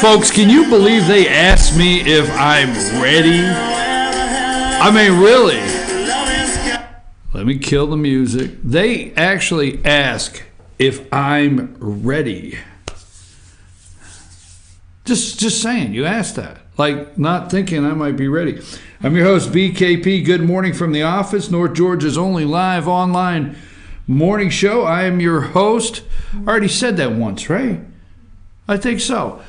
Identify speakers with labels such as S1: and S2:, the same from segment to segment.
S1: Folks, can you believe they asked me if I'm ready? I mean, really. Let me kill the music. They actually ask if I'm ready. Just saying, you asked that. Like, not thinking I might be ready. I'm your host, BKP. Good morning from the office, North Georgia's only live online morning show. I am your host. I already said that once, right? I think so.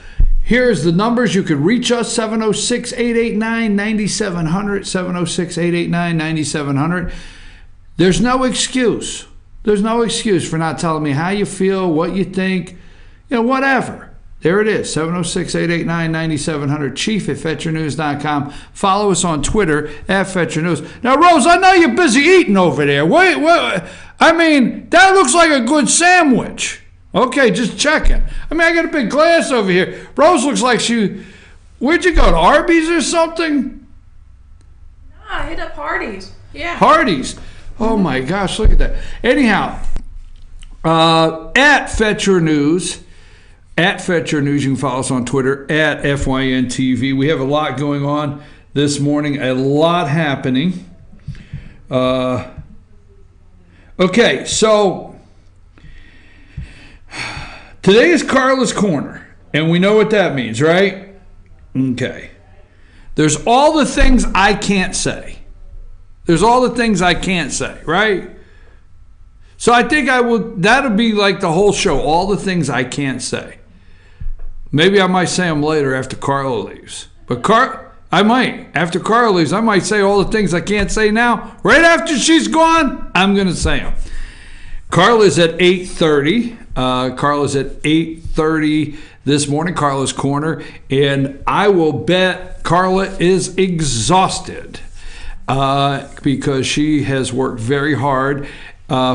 S1: Here's the numbers. You can reach us, 706-889-9700, 706-889-9700. There's no excuse. There's no excuse for not telling me how you feel, what you think, whatever. There it is, 706-889-9700, chief@FetcherNews.com. Follow us on Twitter, @FetcherNews. Now, Rose, I know you're busy eating over there. Wait, I mean, that looks like a good sandwich. Okay, just checking. I mean, I got a big glass over here. Rose looks like where'd you go, to Arby's or something?
S2: No, I hit up Hardee's. Yeah.
S1: Hardee's. Oh, my gosh, look at that. Anyhow, @FetcherNews. @FetcherNews, you can follow us on Twitter, @FYNTV. We have a lot going on this morning, a lot happening. Okay, so today is Karla's Corner, and we know what that means, right? Okay. There's all the things I can't say. There's all the things I can't say, right? So I think that'll be like the whole show, all the things I can't say. Maybe I might say them later after Karla leaves. But after Karla leaves, I might say all the things I can't say now. Right after she's gone, I'm going to say them. Karla's at 8:30. Karla's at 8:30 this morning, Karla's Corner. And I will bet Karla is exhausted because she has worked very hard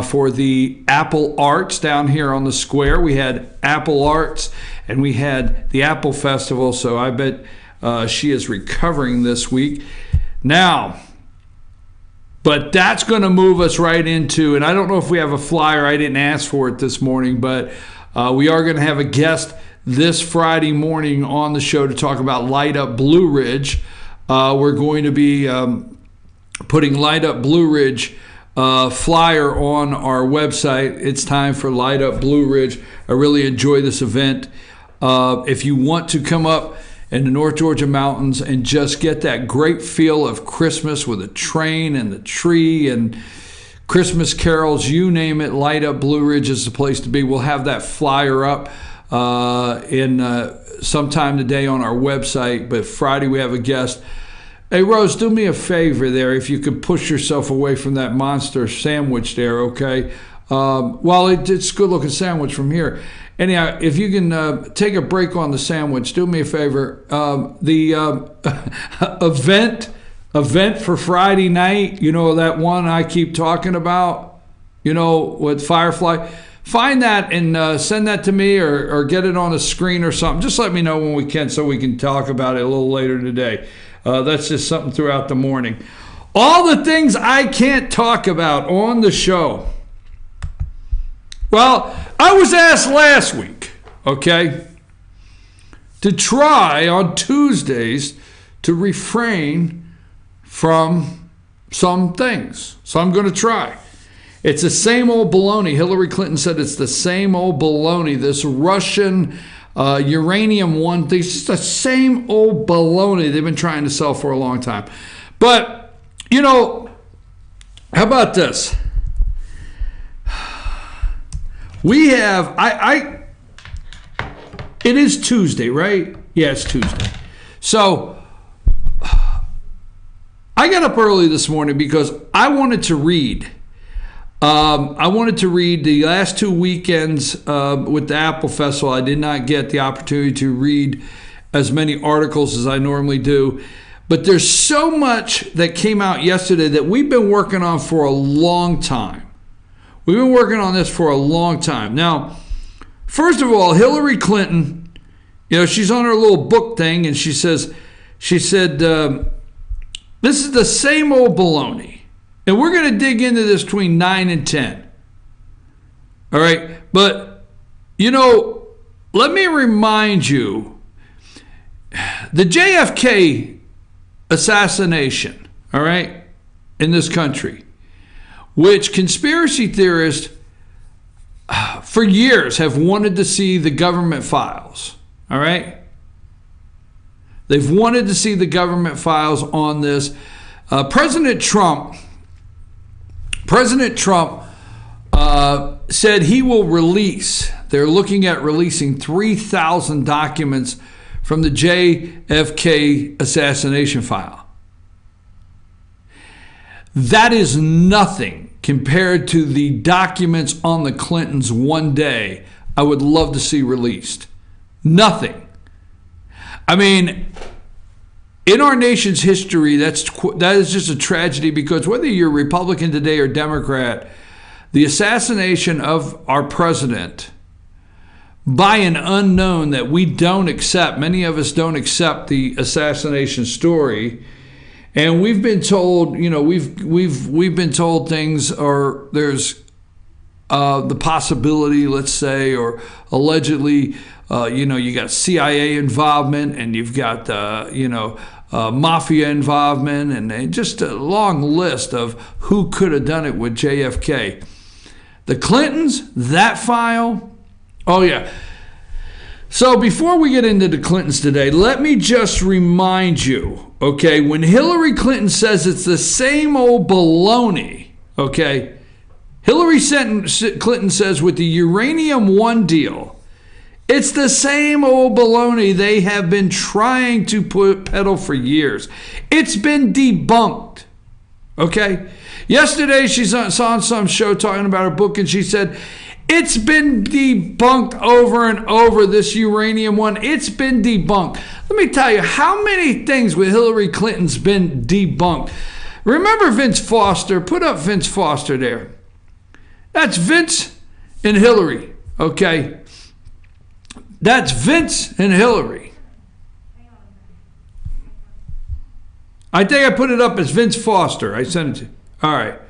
S1: for the Apple Arts down here on the square. We had Apple Arts and we had the Apple Festival, so I bet she is recovering this week. Now, but that's going to move us right into, and I don't know if we have a flyer, I didn't ask for it this morning, but we are going to have a guest this Friday morning on the show to talk about Light Up Blue Ridge. We're going to be putting Light Up Blue Ridge flyer on our website. It's time for Light Up Blue Ridge. I really enjoy this event. If you want to come up in the North Georgia mountains and just get that great feel of Christmas with a train and the tree and Christmas carols, you name it, Light Up Blue Ridge is the place to be. We'll have that flyer up in sometime today on our website, but Friday we have a guest. Hey, Rose, do me a favor there, if you could push yourself away from that monster sandwich there, okay? Well, it's a good-looking sandwich from here. Anyhow, if you can take a break on the sandwich, do me a favor. The event for Friday night, that one I keep talking about, with Firefly, find that and send that to me or get it on a screen or something. Just let me know when we can so we can talk about it a little later today. That's just something throughout the morning. All the things I can't talk about on the show. Well, I was asked last week, okay, to try on Tuesdays to refrain from some things. So I'm going to try. It's the same old baloney. Hillary Clinton said it's the same old baloney. This Russian uranium one thing, it's just the same old baloney they've been trying to sell for a long time. But, how about this? We have, it is Tuesday, right? Yeah, it's Tuesday. So, I got up early this morning because I wanted to read. I wanted to read the last 2 weekends with the Apple Festival. I did not get the opportunity to read as many articles as I normally do. But there's so much that came out yesterday that we've been working on for a long time. We've been working on this for a long time. Now, first of all, Hillary Clinton, she's on her little book thing, and she said, this is the same old baloney. And we're going to dig into this between 9 and 10. All right? But, let me remind you, the JFK assassination, all right, in this country, which conspiracy theorists for years have wanted to see the government files, all right? They've wanted to see the government files on this. President Trump said he will release, they're looking at releasing 3,000 documents from the JFK assassination file. That is nothing compared to the documents on the Clintons one day I would love to see released. Nothing. I mean, in our nation's history, that is just a tragedy, because whether you're Republican today or Democrat, the assassination of our president by an unknown that we don't accept, many of us don't accept the assassination story. And we've been told, you know, we've been told things, or there's the possibility, let's say, or allegedly, you got CIA involvement, and you've got, mafia involvement, and just a long list of who could have done it with JFK. The Clintons, that file, oh yeah. So before we get into the Clintons today, let me just remind you, okay, when Hillary Clinton says it's the same old baloney, okay, Hillary Clinton says with the Uranium 1 deal, it's the same old baloney they have been trying to peddle for years. It's been debunked, okay? Yesterday she's on some show talking about her book, and she said, it's been debunked over and over, this Uranium 1. It's been debunked. Let me tell you, how many things with Hillary Clinton's been debunked? Remember Vince Foster? Put up Vince Foster there. That's Vince and Hillary, okay? That's Vince and Hillary. I think I put it up as Vince Foster. I sent it to you. All right.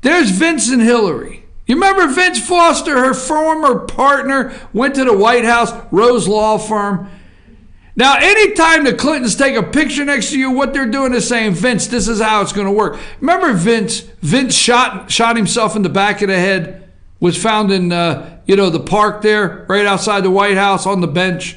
S1: There's Vince and Hillary. You remember Vince Foster, her former partner, went to the White House, Rose Law Firm. Now, anytime the Clintons take a picture next to you, what they're doing is saying, Vince, this is how it's going to work. Remember Vince? Vince shot himself in the back of the head, was found in, the park there, right outside the White House on the bench.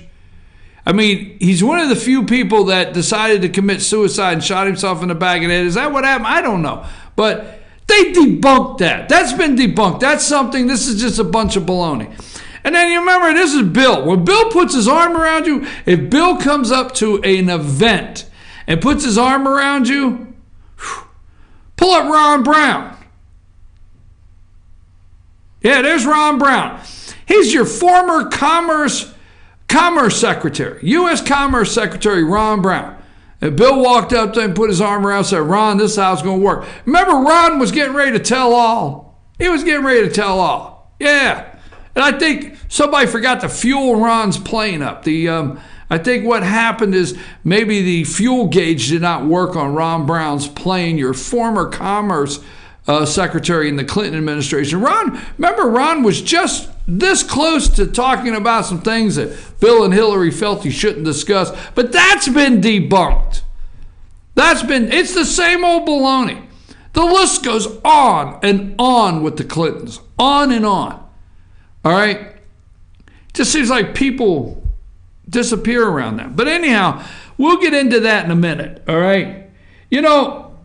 S1: I mean, he's one of the few people that decided to commit suicide and shot himself in the back of the head. Is that what happened? I don't know. But they debunked that. That's been debunked. That's something. This is just a bunch of baloney. And then you remember, this is Bill. When Bill puts his arm around you, if Bill comes up to an event and puts his arm around you, pull up Ron Brown. Yeah, there's Ron Brown. He's your former Commerce Secretary, U.S. Commerce Secretary Ron Brown. And Bill walked up to him, put his arm around, and said, Ron, this is how it's going to work. Remember, Ron was getting ready to tell all. He was getting ready to tell all. Yeah. And I think somebody forgot to fuel Ron's plane up. I think what happened is maybe the fuel gauge did not work on Ron Brown's plane, your former Commerce Secretary in the Clinton administration. Ron was just this close to talking about some things that Bill and Hillary felt he shouldn't discuss, but that's been debunked. It's the same old baloney. The list goes on and on with the Clintons, on and on. All right? It just seems like people disappear around them. But anyhow, we'll get into that in a minute, all right? You know,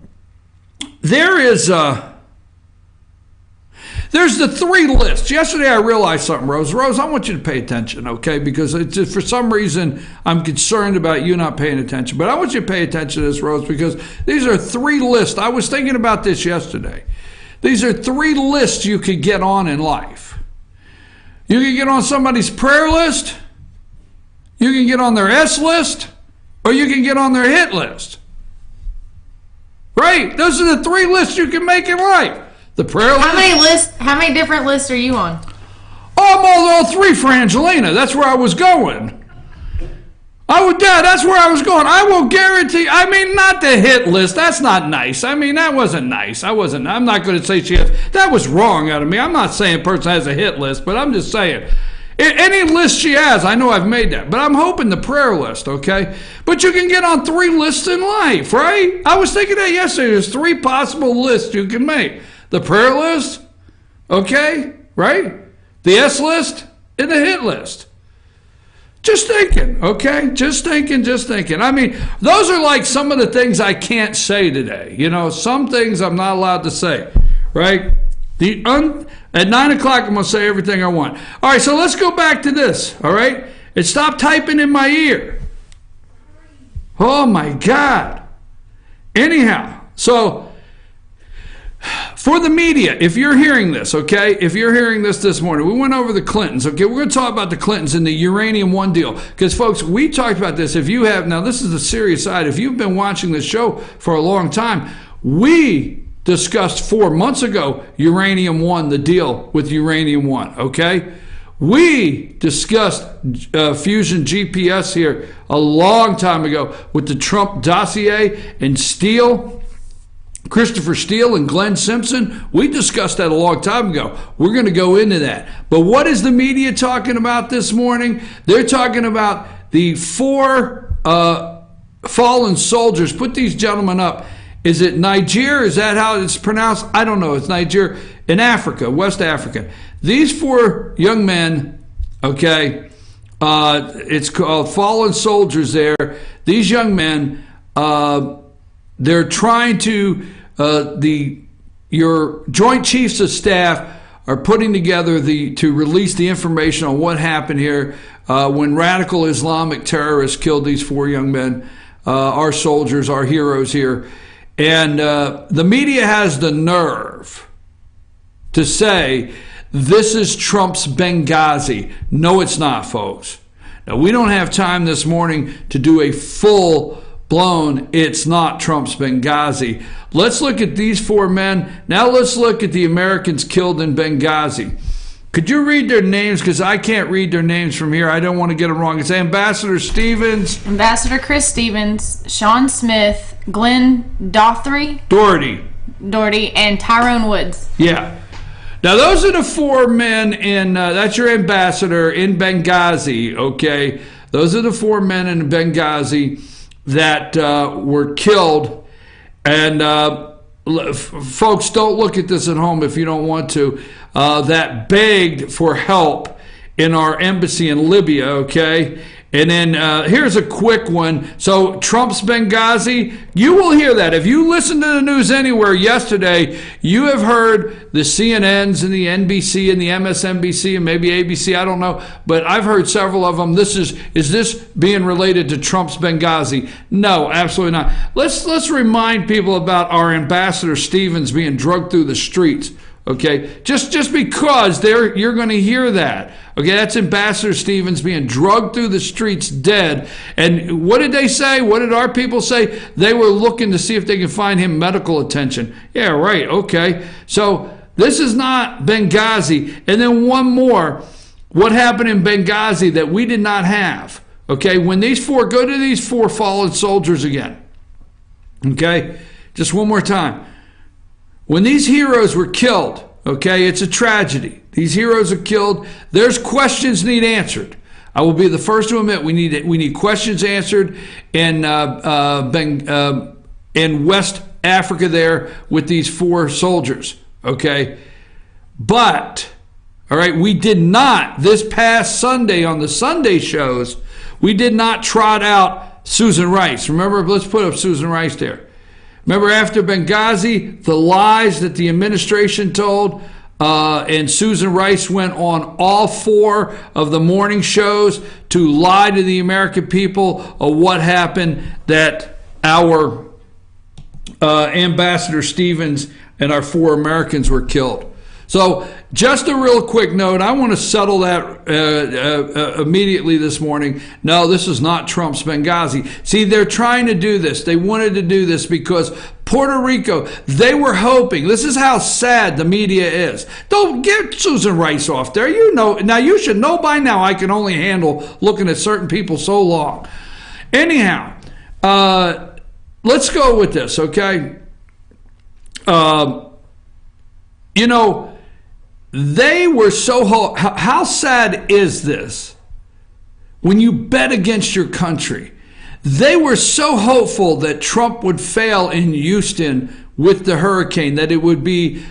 S1: there's the 3 lists. Yesterday I realized something, Rose. Rose, I want you to pay attention, okay? Because it's just, for some reason, I'm concerned about you not paying attention. But I want you to pay attention to this, Rose, because these are 3 lists. I was thinking about this yesterday. These are 3 lists you could get on in life. You can get on somebody's prayer list, you can get on their S list, or you can get on their hit list. Right? Those are the 3 lists you can make in life. The prayer list.
S2: How many different lists are you on?
S1: Oh, I'm on all 3 for Angelina. That's where I was going. That's where I was going. I will guarantee, not the hit list. That's not nice. That wasn't nice. I'm not going to say that was wrong out of me. I'm not saying a person has a hit list, but I'm just saying, Any list she has, I know I've made that, but I'm hoping the prayer list, okay? But you can get on 3 lists in life, right? I was thinking that yesterday. There's 3 possible lists you can make. The prayer list, okay, right? The S list and the hit list. Just thinking, okay? Just thinking. I mean, those are like some of the things I can't say today. You know, some things I'm not allowed to say, right? At 9 o'clock, I'm going to say everything I want. All right, so let's go back to this, all right? And stop typing in my ear. Oh, my God. Anyhow, so for the media, if you're hearing this, okay, if you're hearing this morning, we went over the Clintons, okay? We're going to talk about the Clintons and the Uranium One deal. Because, folks, we talked about this. If you have, now this is the serious side. If you've been watching this show for a long time, we discussed 4 months ago Uranium One, the deal with Uranium One, okay? We discussed Fusion GPS here a long time ago with the Trump dossier and Steele. Christopher Steele and Glenn Simpson, we discussed that a long time ago. We're going to go into that. But what is the media talking about this morning? They're talking about the 4 fallen soldiers. Put these gentlemen up. Is it Niger? Is that how it's pronounced? I don't know. It's Niger in Africa, West Africa. These 4 young men, okay, it's called fallen soldiers there. These young men, they're trying to, your Joint Chiefs of Staff are putting together to release the information on what happened here when radical Islamic terrorists killed these 4 young men, our soldiers, our heroes here. And the media has the nerve to say, this is Trump's Benghazi. No, it's not, folks. Now, we don't have time this morning to do a full-blown, it's not Trump's Benghazi. Let's look at these 4 men. Now let's look at the Americans killed in Benghazi. Could you read their names? Because I can't read their names from here. I don't want to get them wrong. It's Ambassador Stevens.
S2: Ambassador Chris Stevens, Sean Smith, Glenn Doherty, and Tyrone Woods.
S1: Yeah. Now, those are the 4 men in, that's your ambassador in Benghazi, okay? Those are the 4 men in Benghazi that were killed. And folks, don't look at this at home if you don't want to, that begged for help in our embassy in Libya, okay? And then here's a quick one. So Trump's Benghazi, you will hear that. If you listen to the news anywhere yesterday, you have heard the CNNs and the NBC and the MSNBC and maybe ABC, I don't know, but I've heard several of them. Is this being related to Trump's Benghazi? No, absolutely not. Let's remind people about our Ambassador Stevens being drugged through the streets. Okay, just because you're going to hear that. Okay, that's Ambassador Stevens being drugged through the streets dead. And what did they say? What did our people say? They were looking to see if they could find him medical attention. Yeah, right, okay. So this is not Benghazi. And then one more. What happened in Benghazi that we did not have? Okay, when go to these 4 fallen soldiers again. Okay, just one more time. When these heroes were killed, okay, it's a tragedy. These heroes are killed. There's questions need answered. I will be the first to admit we need questions answered in West Africa there with these 4 soldiers, okay? But, all right, we did not, this past Sunday on the Sunday shows, we did not trot out Susan Rice. Remember, let's put up Susan Rice there. Remember after Benghazi, the lies that the administration told, and Susan Rice went on all 4 of the morning shows to lie to the American people of what happened, that our Ambassador Stevens and our 4 Americans were killed. So just a real quick note, I want to settle that immediately this morning. No, this is not Trump's Benghazi. See, they're trying to do this. They wanted to do this because Puerto Rico, they were hoping. This is how sad the media is. Don't get Susan Rice off there. You know, now you should know by now I can only handle looking at certain people so long. Anyhow, let's go with this, okay? You know, they were so how sad is this when you bet against your country? They were so hopeful that Trump would fail in Houston with the hurricane, that it would be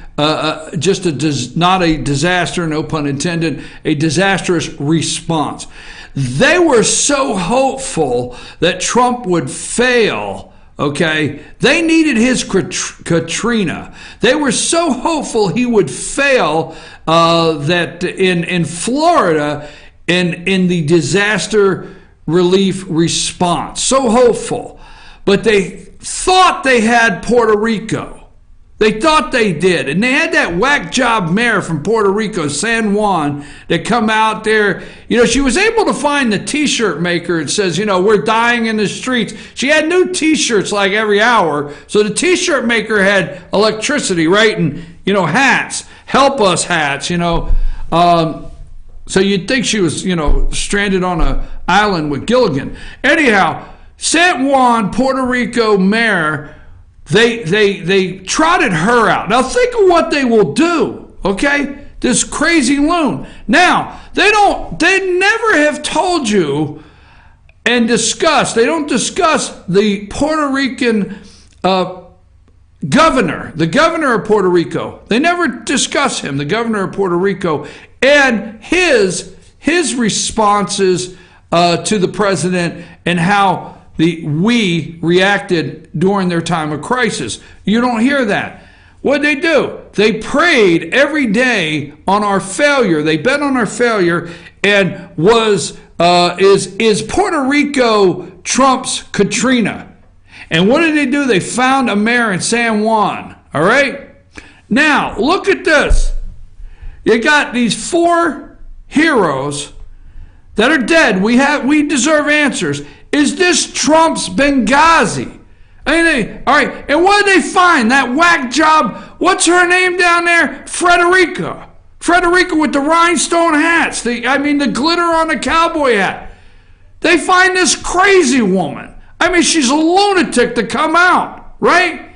S1: just not a disaster, no pun intended, a disastrous response. They were so hopeful that Trump would fail, okay? They needed his Katrina. They were so hopeful he would fail that in Florida, in the disaster relief response. So hopeful. But they thought they had Puerto Rico. They thought they did. And they had that whack job mayor from Puerto Rico, San Juan, that come out there. You know, she was able to find the t-shirt maker and says, you know, we're dying in the streets. She had new t-shirts like every hour. So the t-shirt maker had electricity, right? And, you know, hats, help us hats, you know. So you'd think she was, you know, stranded on an island with Gilligan. Anyhow, San Juan, Puerto Rico mayor, they trotted her out. Now think of what they will do, okay? This crazy loon. Now, they never have told you and discussed, they don't discuss the Puerto Rican governor, the governor of Puerto Rico. They never discuss him, the governor of Puerto Rico, and his responses to the president and how we reacted during their time of crisis. You don't hear that. What did they do? They prayed every day on our failure. They bet on our failure, and is Puerto Rico Trump's Katrina? And what did they do? They found a mayor in San Juan. All right. Now look at this. You got these 4 heroes that are dead. We deserve answers. Is this Trump's Benghazi? I mean, all right. And what did they find? That whack job. What's her name down there? Frederica with the rhinestone hats. The glitter on the cowboy hat. They find this crazy woman. I mean, she's a lunatic to come out, right?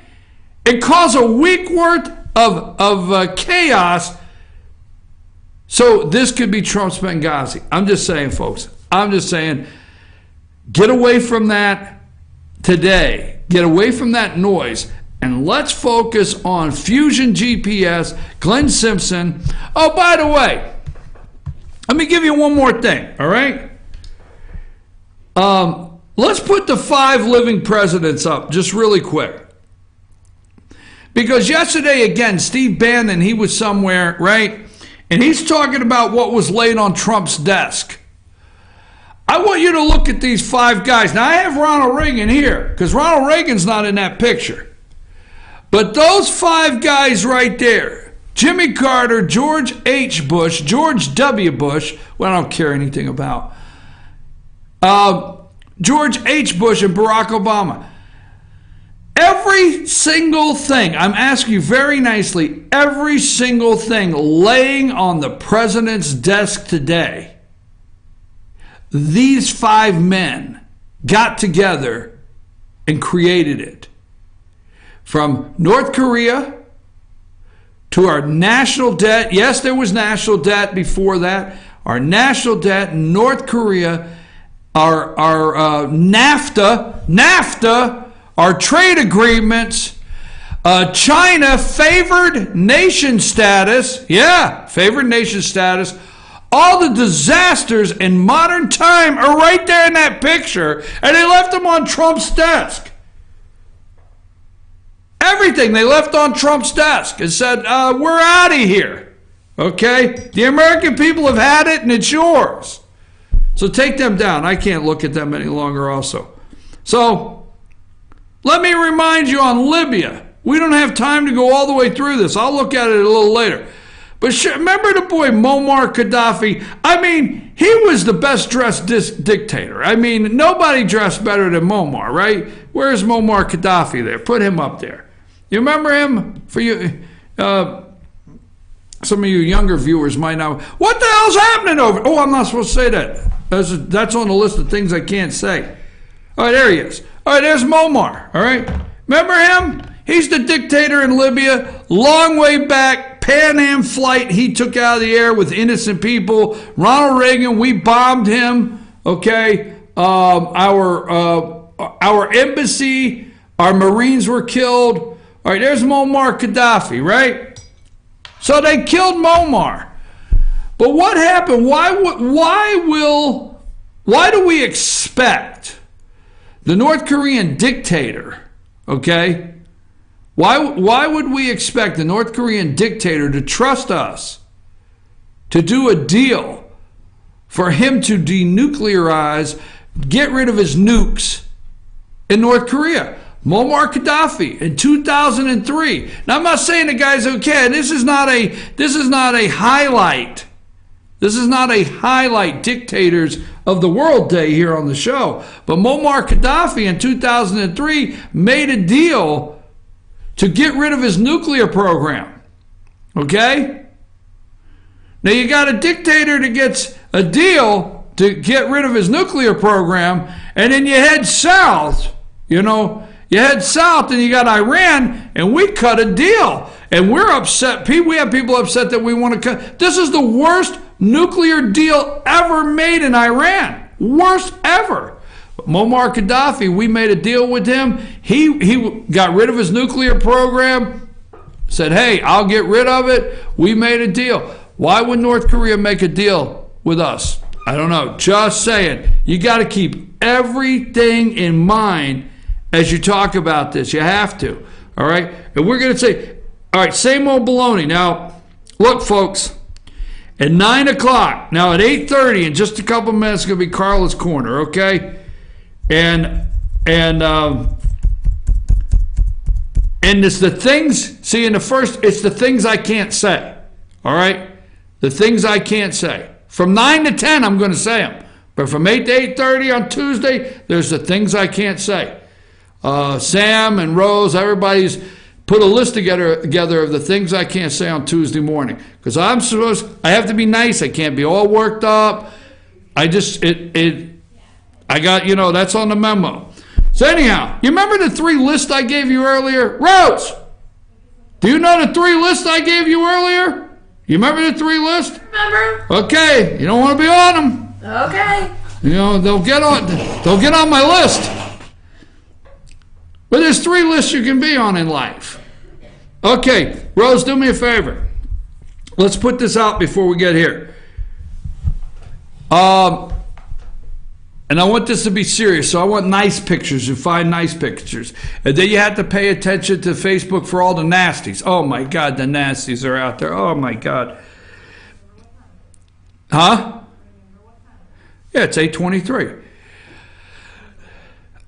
S1: It caused a week worth of chaos. So this could be Trump's Benghazi. I'm just saying, folks. I'm just saying, get away from that today. Get away from that noise. And let's focus on Fusion GPS, Glenn Simpson. Oh, by the way, let me give you one more thing, all right? Let's put the 5 living presidents up just really quick. Because yesterday, again, Steve Bannon, he was somewhere, right? And he's talking about what was laid on Trump's desk. I want you to look at these 5 guys. Now, I have Ronald Reagan here because Ronald Reagan's not in that picture. But those 5 guys right there, Jimmy Carter, George H. Bush, George W. Bush, well, I don't care anything about, George H. Bush and Barack Obama. Every single thing, I'm asking you very nicely, every single thing laying on the president's desk today, these 5 men got together and created it. From North Korea to our national debt. Yes, there was national debt before that. Our national debt, North Korea, our NAFTA, our trade agreements, China, favored nation status. Yeah, favored nation status. All the disasters in modern time are right there in that picture, and they left them on Trump's desk. Everything they left on Trump's desk and said, we're out of here. Okay? The American people have had it, and it's yours. So take them down. I can't look at them any longer also. So let me remind you on Libya. We don't have time to go all the way through this. I'll look at it a little later. But remember the boy Muammar Gaddafi? I mean, he was the best dressed dictator. I mean, nobody dressed better than Muammar, right? Where's Muammar Gaddafi there? Put him up there. You remember him? For you, some of you younger viewers might not. What the hell's happening over? Oh, I'm not supposed to say that. That's on the list of things I can't say. All right, there he is. All right, there's Muammar. All right, remember him? He's the dictator in Libya, long way back. Pan Am flight he took out of the air with innocent people. Ronald Reagan, we bombed him. Okay, our embassy, our Marines were killed. All right, there's Muammar Gaddafi, right? So they killed Muammar. But what happened? Why do we expect the North Korean dictator, okay? Why would we expect the North Korean dictator to trust us to do a deal for him to denuclearize, get rid of his nukes in North Korea? Muammar Gaddafi in 2003. Now I'm not saying the guy's okay. This is not a highlight. This is not a highlight Dictators of the World Day here on the show. But Muammar Gaddafi in 2003 made a deal to get rid of his nuclear program. Okay? Now you got a dictator that gets a deal to get rid of his nuclear program, and then you head south, You head south and you got Iran, and we cut a deal. And we're upset. We have people upset that we want to cut. This is the worst nuclear deal ever made in Iran. Worst ever. But Muammar Gaddafi, we made a deal with him. He got rid of his nuclear program, said, hey, I'll get rid of it. We made a deal. Why would North Korea make a deal with us? I don't know. Just saying. You got to keep everything in mind as you talk about this. You have to. All right? And we're going to say, all right, same old baloney. Now, look, folks, at 9 o'clock, now at 8:30, in just a couple minutes, it's going to be Karla's Corner, okay? And it's the things, see, it's the things I can't say, all right? The things I can't say. From 9 to 10, I'm going to say them. But from 8 to 8:30 on Tuesday, there's the things I can't say. Sam and Rose, everybody's put a list together of the things I can't say on Tuesday morning. Because I have to be nice. I can't be all worked up. I got, that's on the memo. So anyhow, you remember the 3 lists I gave you earlier? Rose, do you know the 3 lists I gave you earlier? You remember the 3 lists?
S2: Remember.
S1: Okay, you don't want to be on them.
S2: Okay.
S1: They'll get on my list. But there's 3 lists you can be on in life. Okay, Rose, do me a favor. Let's put this out before we get here. And I want this to be serious, so I want nice pictures. You find nice pictures. And then you have to pay attention to Facebook for all the nasties. Oh, my God, the nasties are out there. Oh, my God. Huh? Yeah, it's 8:23.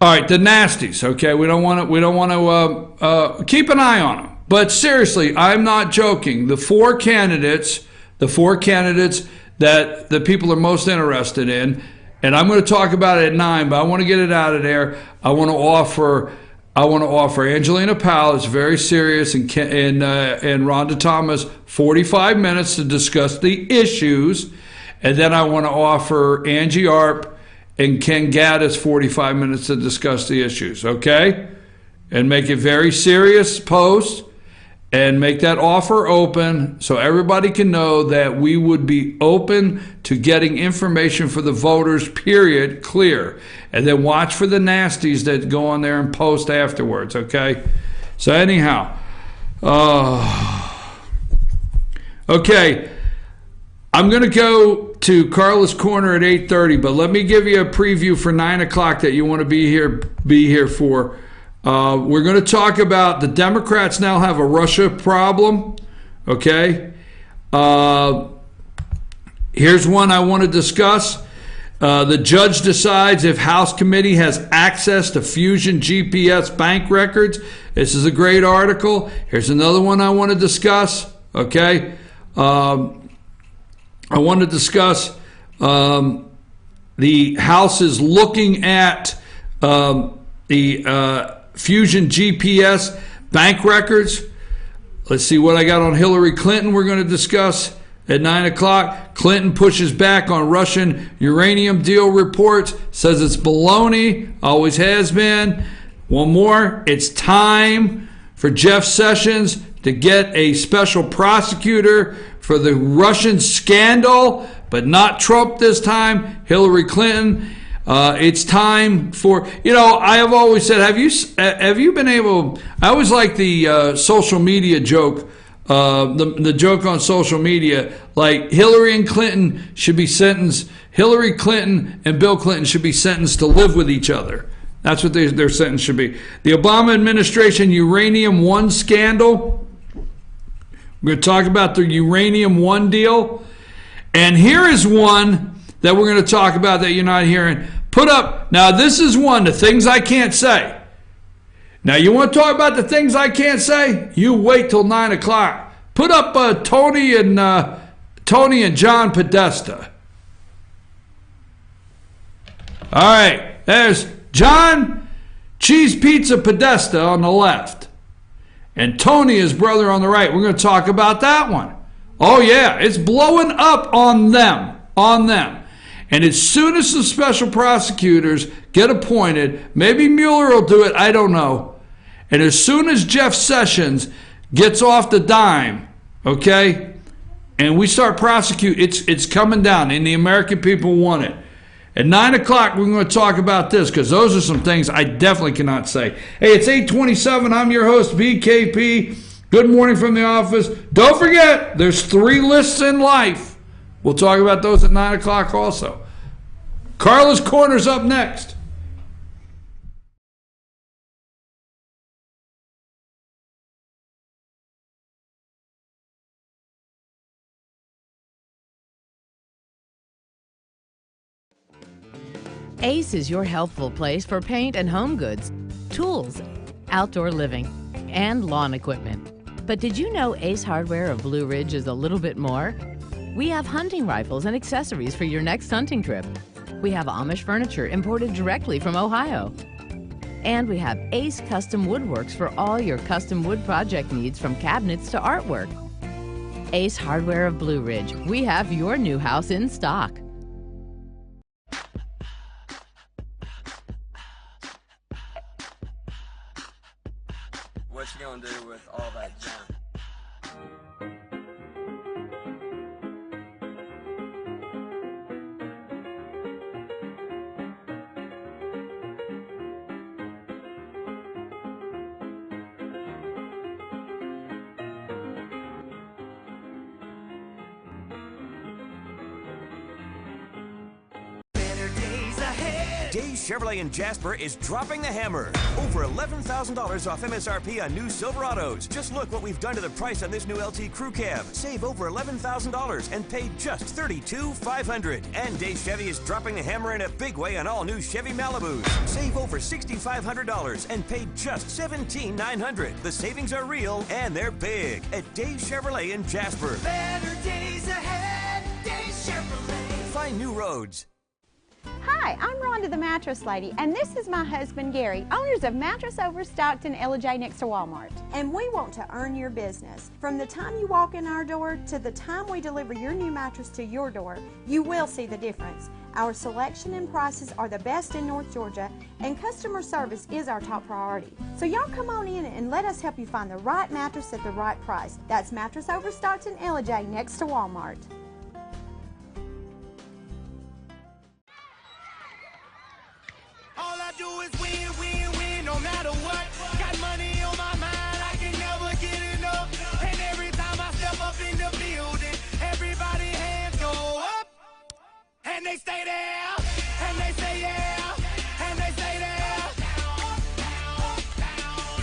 S1: All right, the nasties, okay? We don't want to keep an eye on them. But seriously, I'm not joking. The four candidates that the people are most interested in, and I'm going to talk about it at 9, but I want to get it out of there. I want to offer Angelina Powell, is very serious, and Rhonda Thomas 45 minutes to discuss the issues, and then I want to offer Angie Arp and Ken Gaddis 45 minutes to discuss the issues, okay? And make it very serious post and make that offer open so everybody can know that we would be open to getting information for the voters, period, clear. And then watch for the nasties that go on there and post afterwards, okay? So anyhow, okay, I'm going to go to Karla's Corner at 8:30, but let me give you a preview for 9 o'clock that you want to be here for. We're going to talk about the Democrats now have a Russia problem, okay? Here's one I want to discuss. The judge decides if House committee has access to Fusion GPS bank records. This is a great article. Here's another one I want to discuss, okay? I want to discuss the House is looking at the Fusion GPS bank records. Let's see what I got on Hillary Clinton we're going to discuss at 9 o'clock. Clinton pushes back on Russian uranium deal reports, says it's baloney, always has been. One more, it's time for Jeff Sessions to get a special prosecutor for the Russian scandal, but not Trump this time, Hillary Clinton. It's time for, I have always said, have you been able, I always like the social media joke, the joke on social media, like Hillary and Clinton should be sentenced, Hillary Clinton and Bill Clinton should be sentenced to live with each other. That's what their sentence should be. The Obama administration Uranium One scandal. We're going to talk about the Uranium One deal. And here is one that we're going to talk about that you're not hearing. Put up, now this is one, the things I can't say. Now you want to talk about the things I can't say? You wait till 9 o'clock. Put up Tony and John Podesta. All right, there's John Cheese Pizza Podesta on the left. And Tony, his brother, on the right. We're going to talk about that one. Oh, yeah, it's blowing up on them. And as soon as the special prosecutors get appointed, maybe Mueller will do it, I don't know. And as soon as Jeff Sessions gets off the dime, okay, and we start prosecuting, it's coming down, and the American people want it. At 9 o'clock, we're going to talk about this because those are some things I definitely cannot say. Hey, it's 8:27. I'm your host, BKP. Good morning from the office. Don't forget, there's 3 lists in life. We'll talk about those at 9 o'clock also. Karla's Corner's up next.
S3: Ace is your helpful place for paint and home goods, tools, outdoor living, and lawn equipment. But did you know Ace Hardware of Blue Ridge is a little bit more? We have hunting rifles and accessories for your next hunting trip. We have Amish furniture imported directly from Ohio. And we have Ace Custom Woodworks for all your custom wood project needs, from cabinets to artwork. Ace Hardware of Blue Ridge. We have your new house in stock.
S4: What you gonna do with all that junk?
S5: Dave's Chevrolet in Jasper is dropping the hammer. Over $11,000 off MSRP on new Silverados. Just look what we've done to the price on this new LT Crew Cab. Save over $11,000 and pay just $32,500. And Dave Chevy is dropping the hammer in a big way on all new Chevy Malibus. Save over $6,500 and pay just $17,900. The savings are real and they're big at Dave Chevrolet in Jasper.
S6: Better days ahead, Dave Chevrolet.
S5: Find new roads.
S7: Hi, I'm Rhonda the Mattress Lady, and this is my husband Gary, owners of Mattress Overstocked in LJ next to Walmart. And we want to earn your business. From the time you walk in our door to the time we deliver your new mattress to your door, you will see the difference. Our selection and prices are the best in North Georgia, and customer service is our top priority. So y'all come on in and let us help you find the right mattress at the right price. That's Mattress Overstocked in LJ next to Walmart.
S6: All I do is win, win, win, no matter what. Got money on my mind, I can never get enough. And every time I step up in the building, everybody hands go up. And they stay there, and they say yeah, and they stay there.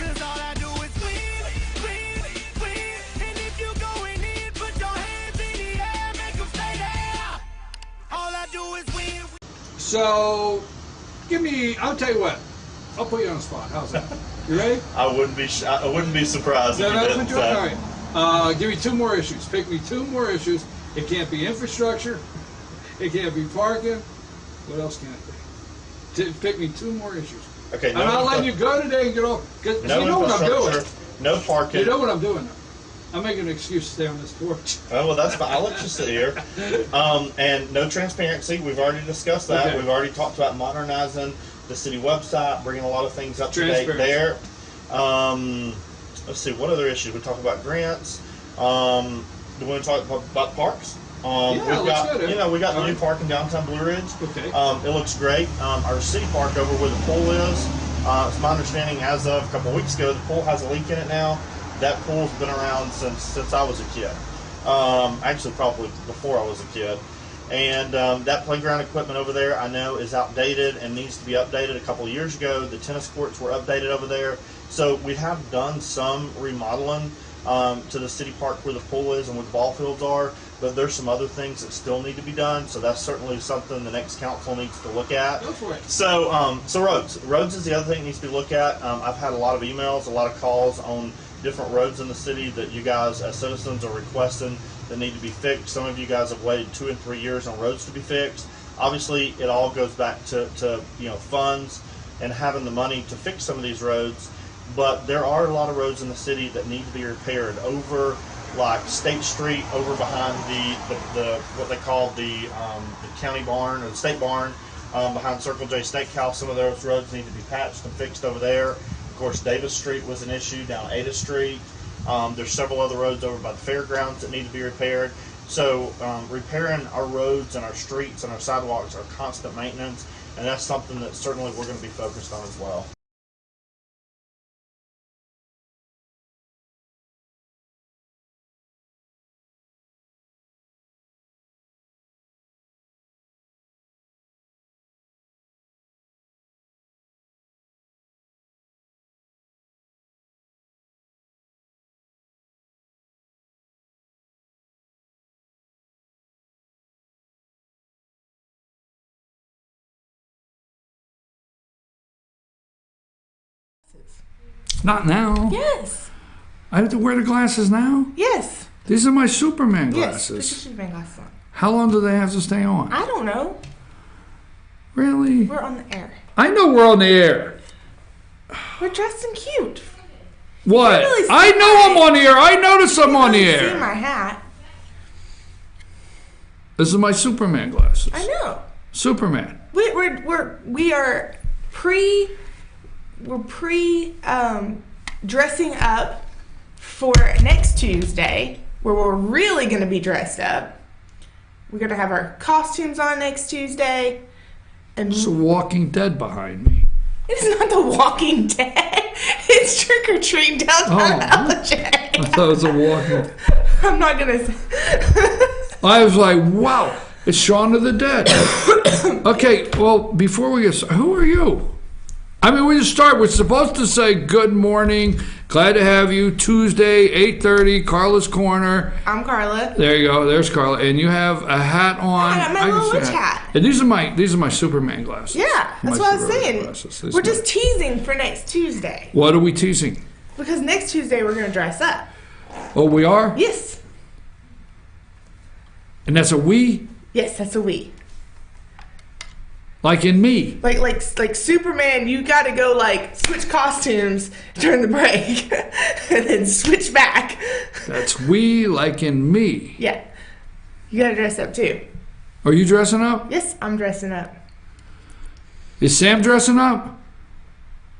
S6: Cause all I do is win, win, win. And if you going in, put your hands in the air, make them stay there. All I do is win.
S1: So, I'll tell you what. I'll put you on the spot. How's that? You ready?
S8: I wouldn't be surprised if you
S1: That's
S8: didn't.
S1: what you're all right. Give me 2 more issues. Pick me 2 more issues. It can't be infrastructure. It can't be parking. What else can it be? Pick me 2 more issues.
S8: Okay.
S1: I'm not letting you go today and get off. Because
S8: No
S1: you know what I'm doing.
S8: No parking.
S1: You know what I'm doing now. I'm making an excuse to stay on this porch.
S8: Oh, well, that's fine. I'll let you sit here. And no transparency. We've already discussed that.
S1: Okay.
S8: We've already talked about modernizing the city website, bringing a lot of things up to date there. let's see, what other issues? We talk about grants. Do we want to talk about parks?
S1: Yeah,
S8: we've got, we got the new park in downtown Blue Ridge.
S1: Okay.
S8: It looks great. Our city park over where the pool is, it's my understanding as of a couple of weeks ago, the pool has a leak in it now. That pool's been around since I was a kid. Actually, probably before I was a kid. And that playground equipment over there, I know, is outdated and needs to be updated. A couple of years ago, the tennis courts were updated over there. So we have done some remodeling to the city park where the pool is and where the ball fields are, but there's some other things that still need to be done. So that's certainly something the next council needs to look at.
S1: Go for it.
S8: So, roads is the other thing that needs to be looked at. I've had a lot of emails, a lot of calls on different roads in the city that you guys as citizens are requesting that need to be fixed. Some of you guys have waited 2 and 3 years on roads to be fixed. Obviously, it all goes back to funds and having the money to fix some of these roads. But there are a lot of roads in the city that need to be repaired over, like State Street, over behind the what they call the county barn or the state barn, behind Circle J Steakhouse. Some of those roads need to be patched and fixed over there. Of course, Davis Street was an issue down Ada Street. There's several other roads over by the fairgrounds that need to be repaired. So repairing our roads and our streets and our sidewalks are constant maintenance, and that's something that certainly we're going to be focused on as well.
S1: Not now.
S2: Yes.
S1: I have to wear the glasses now?
S2: Yes.
S1: These are my Superman
S2: Yes.
S1: glasses.
S2: Put your Superman glasses on.
S1: How long do they have to stay on?
S2: I don't know.
S1: Really?
S2: We're on the air.
S1: I know we're on the air.
S2: We're dressed and cute.
S1: What?
S2: You really see
S1: I know I'm on the air. I noticed I'm on the
S2: See
S1: air.
S2: my hat.
S1: This is my Superman glasses.
S2: I know.
S1: Superman.
S2: We are pre dressing up for next Tuesday, where we're really going to be dressed up. We're going to have our costumes on next Tuesday. And
S1: It's The Walking Dead behind me.
S2: it's not The Walking Dead. It's Trick or Treat downtown LJ.
S1: I thought it was a Walking.
S2: I'm not going to say.
S1: I was like, wow, it's Shaun of the Dead. Okay, well, before we get started, who are you? I mean, we just start. We're supposed to say good morning, glad to have you. Tuesday, 8:30, Karla's Corner.
S2: I'm Karla.
S1: There you go. There's Karla, and you have a hat on.
S2: I got my little witch hat.
S1: And these are my Superman glasses.
S2: Yeah, that's what I was saying.
S1: Glasses.
S2: We're just teasing for next Tuesday.
S1: What are we teasing?
S2: Because next Tuesday we're going to dress up.
S1: Oh, we are?
S2: Yes.
S1: And that's a we?
S2: Yes, that's a we.
S1: Like in me?
S2: Like Superman, you got to go switch costumes during the break and then switch back.
S1: That's we like in me.
S2: Yeah. You got to dress up too.
S1: Are you dressing up?
S2: Yes, I'm dressing up.
S1: Is Sam dressing up?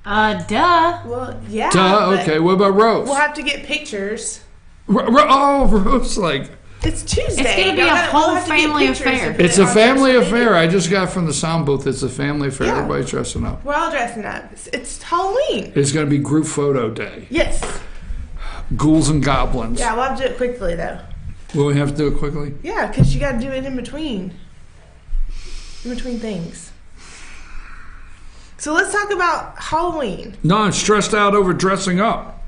S3: Duh.
S2: Well, yeah.
S1: Duh,
S2: but
S1: okay. What about Rose?
S2: We'll have to get pictures.
S1: Rose,
S2: It's Tuesday.
S3: It's going to be a whole family affair.
S1: It's a family affair. I just got from the sound booth. It's a family affair.
S2: Yeah.
S1: Everybody's dressing up.
S2: We're all dressing up. It's Halloween.
S1: It's going to be group photo day.
S2: Yes.
S1: Ghouls and goblins.
S2: Yeah, we'll have to do it quickly, though.
S1: Will we have to do it quickly?
S2: Yeah, because you got to do it in between things. So let's talk about Halloween.
S1: No, I'm stressed out over dressing up.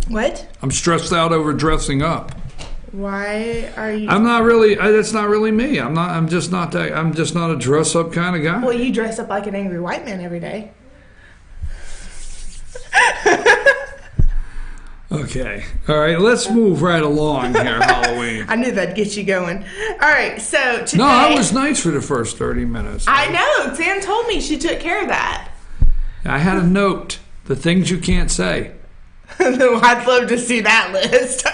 S2: What?
S1: I'm stressed out over dressing up.
S2: Why are you?
S1: I'm not really. That's not really me. I'm just not that. I'm just not a dress up kind of guy.
S2: Well, you dress up like an angry white man every day.
S1: Okay. All right. Let's move right along here. Halloween.
S2: I knew that'd get you going. All right. So today.
S1: No, I was nice for the first 30 minutes.
S2: I know. Sam told me she took care of that.
S1: I had a note. The things you can't say.
S2: I'd love to see that list.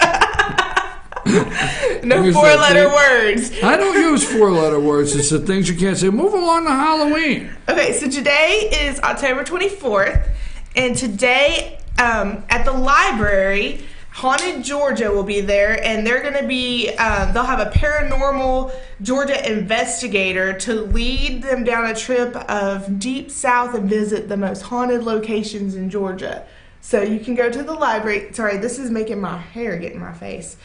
S2: No
S1: Here's
S2: four-letter
S1: that
S2: words.
S1: I don't use four-letter words. It's the things you can't say. Move along to Halloween.
S2: Okay, so today is October 24th, and today At the library, Haunted Georgia will be there, and they're going to be, they'll have a paranormal Georgia investigator to lead them down a trip of deep south and visit the most haunted locations in Georgia. So you can go to the library. Sorry, this is making my hair get in my face.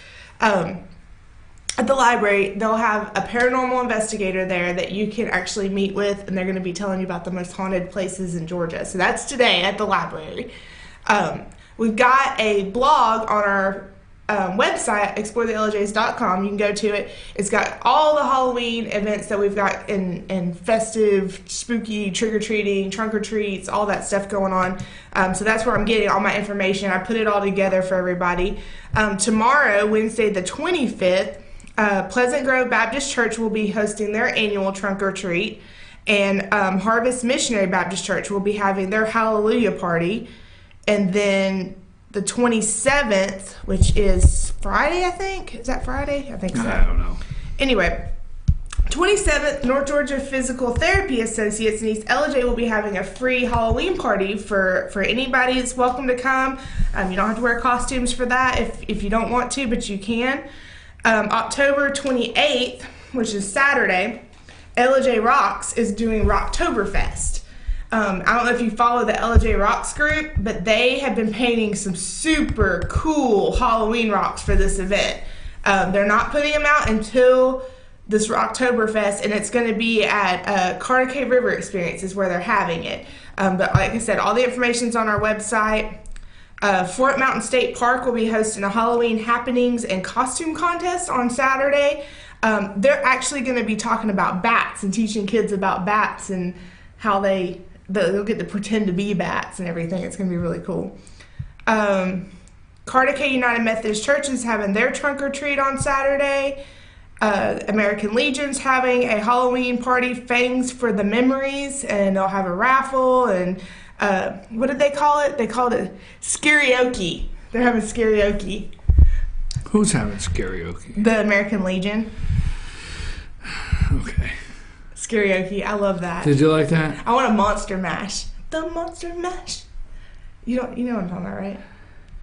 S2: At the library, they'll have a paranormal investigator there that you can actually meet with, and they're going to be telling you about the most haunted places in Georgia. So that's today at the library. We've got a blog on our website, explorethelojs.com. You can go to it. It's got all the Halloween events that we've got in festive, spooky, trick-or-treating, trunk-or-treats, all that stuff going on. So that's where I'm getting all my information. I put it all together for everybody. Tomorrow, Wednesday the 25th, Pleasant Grove Baptist Church will be hosting their annual trunk-or-treat, and Harvest Missionary Baptist Church will be having their Hallelujah party. And then the 27th, which is Friday, I think. Is that Friday? I think so.
S1: I don't know.
S2: Anyway, 27th, North Georgia Physical Therapy Associates in East LJ will be having a free Halloween party for anybody that's welcome to come. You don't have to wear costumes for that if you don't want to, but you can. October 28th, which is Saturday, LJ Rocks is doing Rocktoberfest. I don't know if you follow the LJ Rocks group, but they have been painting some super cool Halloween rocks for this event. They're not putting them out until this Rocktoberfest, and it's going to be at Carter Cave River Experience is where they're having it. But like I said, all the information's on our website. Fort Mountain State Park will be hosting a Halloween happenings and costume contest on Saturday. They're actually going to be talking about bats and teaching kids about bats and how they'll get to pretend to be bats and everything. It's going to be really cool. Carter K United Methodist Church is having their trunk or treat on Saturday. American Legion's having a Halloween party, Fangs for the Memories, and they'll have a raffle. And what did they call it? They called it Scarioke. They're having Scarioke.
S1: Who's having Scarioke?
S2: The American Legion.
S1: Okay.
S2: Karaoke, I love that.
S1: Did you like that?
S2: I want a Monster Mash. The Monster Mash. You know what I'm talking about, right?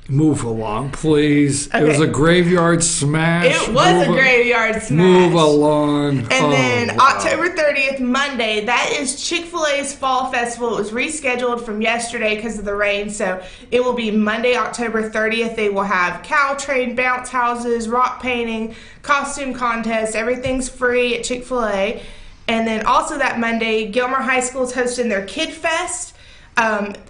S1: Move along, please.
S2: Okay.
S1: It was a graveyard smash.
S2: It was a graveyard smash.
S1: Move along.
S2: And then October 30th, Monday, that is Chick-fil-A's Fall Festival. It was rescheduled from yesterday because of the rain, so it will be Monday, October 30th. They will have cow trade, bounce houses, rock painting, costume contest. Everything's free at Chick-fil-A. And then also that Monday, Gilmer High School is hosting their Kid Fest.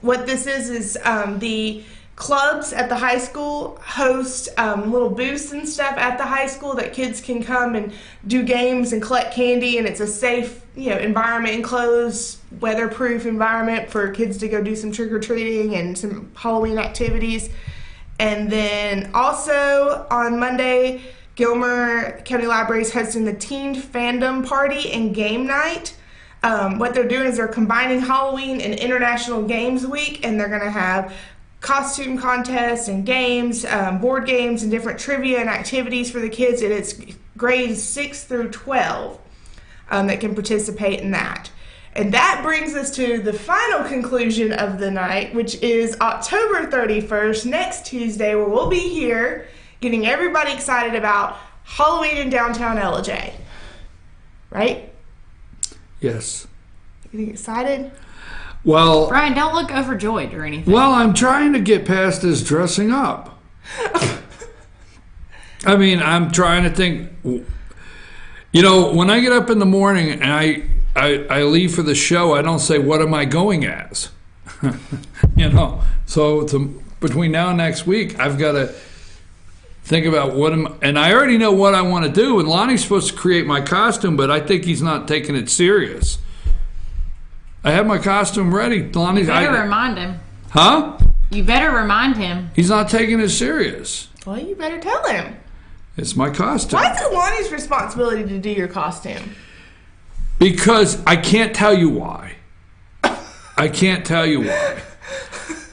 S2: What this is the clubs at the high school host little booths and stuff at the high school that kids can come and do games and collect candy, and it's a safe, environment, enclosed, weatherproof environment for kids to go do some trick-or-treating and some Halloween activities. And then also on Monday, Gilmer County Library is hosting the Teen Fandom Party and Game Night. What they're doing is they're combining Halloween and International Games Week, and they're going to have costume contests and games, board games, and different trivia and activities for the kids, and it's grades 6 through 12 that can participate in that. And that brings us to the final conclusion of the night, which is October 31st, next Tuesday, where we'll be here getting everybody excited about Halloween in downtown LJ. Right?
S1: Yes.
S2: Getting excited?
S1: Well,
S9: Brian, don't look overjoyed or anything.
S1: Well, I'm trying to get past this dressing up. I mean, I'm trying to think. When I get up in the morning and I leave for the show, I don't say, what am I going as? So between now and next week, I've got to think about and I already know what I want to do, and Lonnie's supposed to create my costume, but I think he's not taking it serious. I have my costume ready. Lonnie,
S9: you better remind him.
S1: Huh?
S9: You better remind him.
S1: He's not taking it serious.
S2: Well, you better tell him.
S1: It's my costume.
S2: Why is it Lonnie's responsibility to do your costume?
S1: Because I can't tell you why. I can't tell you why.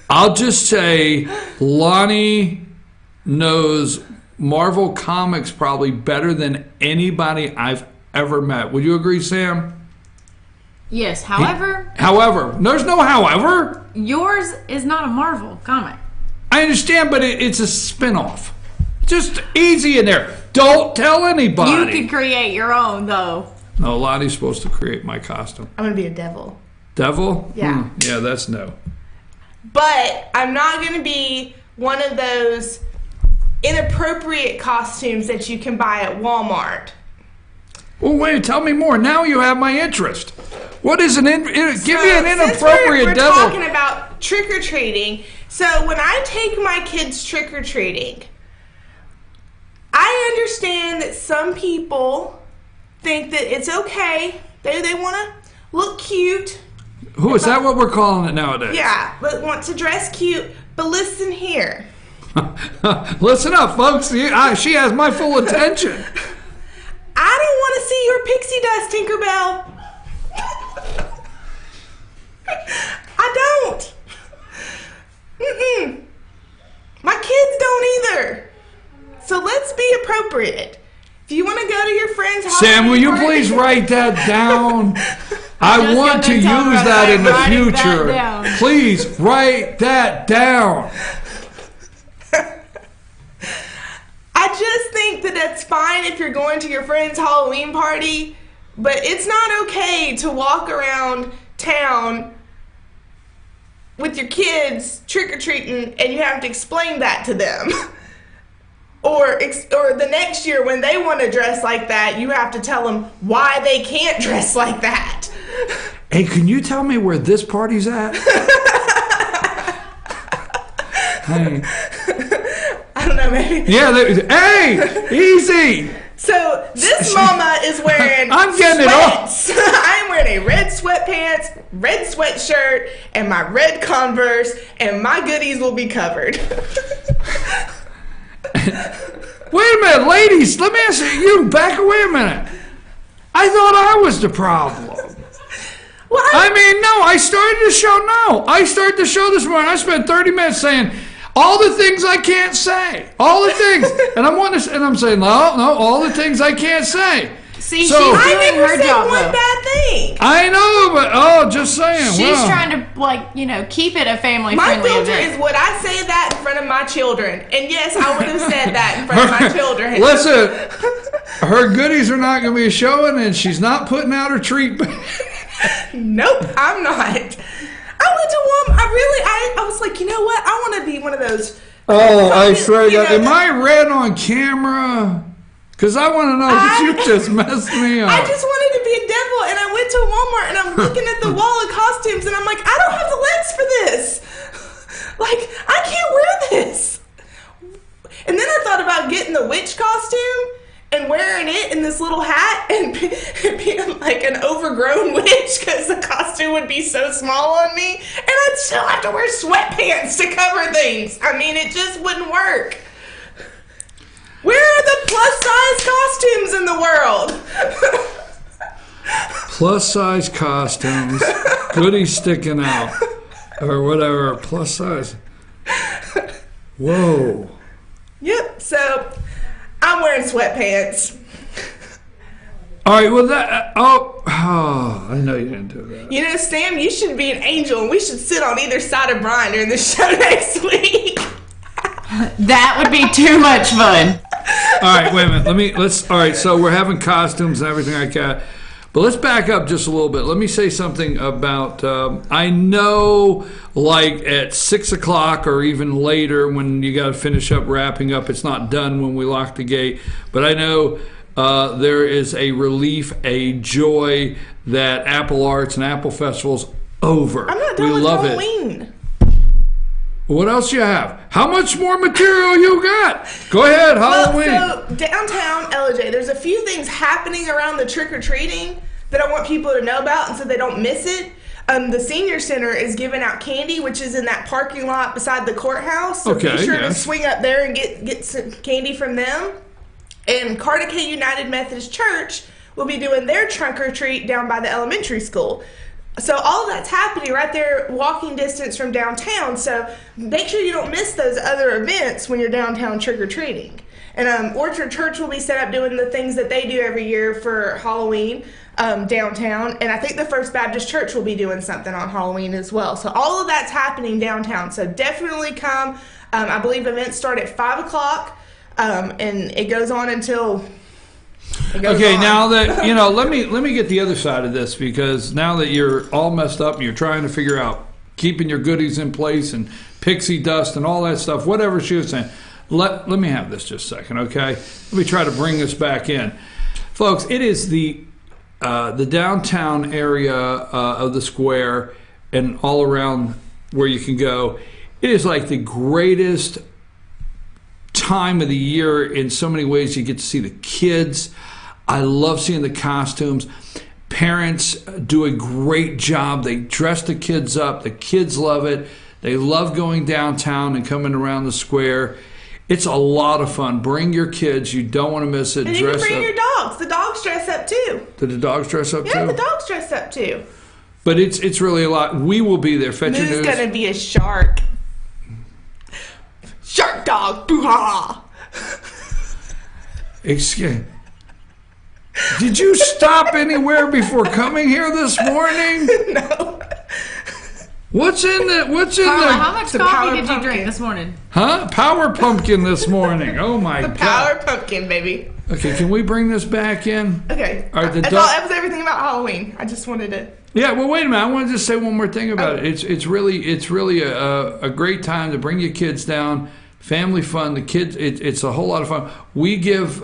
S1: I'll just say Lonnie knows Marvel Comics probably better than anybody I've ever met. Would you agree, Sam?
S9: Yes, however...
S1: There's no however.
S9: Yours is not a Marvel comic.
S1: I understand, but it's a spinoff. Just easy in there. Don't tell anybody.
S9: You could create your own, though.
S1: No, Lottie's supposed to create my costume.
S2: I'm going to be a devil.
S1: Devil?
S2: Yeah.
S1: Yeah, that's no.
S2: But I'm not going to be one of those inappropriate costumes that you can buy at Walmart.
S1: Well, wait, tell me more. Now you have my interest. What is give me an inappropriate
S2: we're
S1: devil.
S2: Talking about trick-or-treating. So when I take my kids trick-or-treating, I understand that some people think that it's okay. They want to look cute.
S1: Who is that what we're calling it nowadays?
S2: Yeah, but want to dress cute. But listen here.
S1: Listen up, folks. She has my full attention.
S2: I don't want to see your pixie dust, Tinkerbell. I don't. My kids don't either. So let's be appropriate. If you want to go to your friend's house,
S1: Sam, will you please write that down? I want to use that in the future. Please write that down.
S2: I just think that that's fine if you're going to your friend's Halloween party, but it's not okay to walk around town with your kids trick-or-treating and you have to explain that to them. Or the next year when they want to dress like that, you have to tell them why they can't dress like that.
S1: Hey, can you tell me where this party's at? Hey.
S2: I don't know, maybe.
S1: Yeah, hey, easy.
S2: So this mama is wearing
S1: I'm getting
S2: sweats. It off. I'm wearing a red sweatpants, red sweatshirt, and my red Converse, and my goodies will be covered.
S1: Wait a minute, ladies. Let me ask you. Back away a minute. I thought I was the problem.
S2: Well,
S1: I started the show. No, I started the show this morning. I spent 30 minutes saying all the things I can't say. All the things. And I'm saying, no, all the things I can't say.
S9: See, she's doing her job,
S2: one bad thing.
S1: I know, but just saying.
S9: She's trying to, keep it a family-friendly
S2: My filter
S9: event.
S2: is would I say that in front of my children? And yes, I would have said that in front of my children.
S1: Listen, her goodies are not going to be showing, and she's not putting out her treat bag.
S2: Nope, I'm not. I went to Walmart. I was like, you know what? I want to be one of those.
S1: Oh, I swear to God. Am I red on camera? Because I want to know that you just messed me up.
S2: I just wanted to be a devil, and I went to Walmart, and I'm looking at the wall of costumes, and I'm like, I don't have the legs for this. I can't wear this. And then I thought about getting the witch costume and wearing it in this little hat and being like an overgrown witch because the costume would be so small on me, and I'd still have to wear sweatpants to cover things. It just wouldn't work. Where are the plus-size costumes in the world?
S1: Plus-size costumes, goodies sticking out, or whatever, plus-size. Whoa.
S2: Yep, so I'm wearing sweatpants.
S1: All right, well, I know you didn't do that.
S2: Sam, you should be an angel, and we should sit on either side of Brian during the show next week.
S9: That would be too much fun.
S1: All right, wait a minute. All right, so we're having costumes and everything like that. But let's back up just a little bit. Let me say something about, I know at 6 o'clock or even later when you got to finish up wrapping up, it's not done when we lock the gate. But I know there is a relief, a joy that Apple Arts and Apple Festival's over.
S2: I'm not done with Halloween.
S1: What else you have? How much more material you got? Go ahead, Halloween.
S2: Well, so downtown LJ, there's a few things happening around the trick-or-treating that I want people to know about and so they don't miss it. The senior center is giving out candy, which is in that parking lot beside the courthouse. So be sure to swing up there and get some candy from them. And Carnegie United Methodist Church will be doing their trunk-or-treat down by the elementary school. So all of that's happening right there, walking distance from downtown. So make sure you don't miss those other events when you're downtown trick-or-treating. And Orchard Church will be set up doing the things that they do every year for Halloween downtown. And I think the First Baptist Church will be doing something on Halloween as well. So all of that's happening downtown. So definitely come. I believe events start at 5 o'clock, and it goes on until...
S1: Okay, now that, let me get the other side of this, because now that you're all messed up and you're trying to figure out keeping your goodies in place and pixie dust and all that stuff, whatever she was saying, let me have this just a second, okay? Let me try to bring this back in. Folks, it is the downtown area of the square and all around where you can go. It is like the greatest time of the year in so many ways. You get to see the kids. I love seeing the costumes. Parents do a great job. They dress the kids up. The kids love it. They love going downtown and coming around the square. It's a lot of fun. Bring your kids. You don't want to miss it.
S2: And you can bring your dogs. The dogs dress up too.
S1: Do the dogs dress up too?
S2: Yeah, the dogs dress up too.
S1: But it's really a lot. We will be there. Fetch your news.
S2: Moo's going to be a shark. Shark dog. Boo-ha.
S1: Excuse. Did you stop anywhere before coming here this morning?
S2: No.
S1: What's in the
S9: Karla, how much coffee did you drink this morning?
S1: Huh? Power pumpkin this morning. Oh my God.
S2: Power pumpkin, baby.
S1: Okay, can we bring this back in?
S2: Okay.
S1: All right,
S2: that was everything about Halloween. I just wanted to.
S1: Yeah, well, wait a minute. I want to just say one more thing about it. It's really a great time to bring your kids down. Family fun. The kids. It's a whole lot of fun. We give.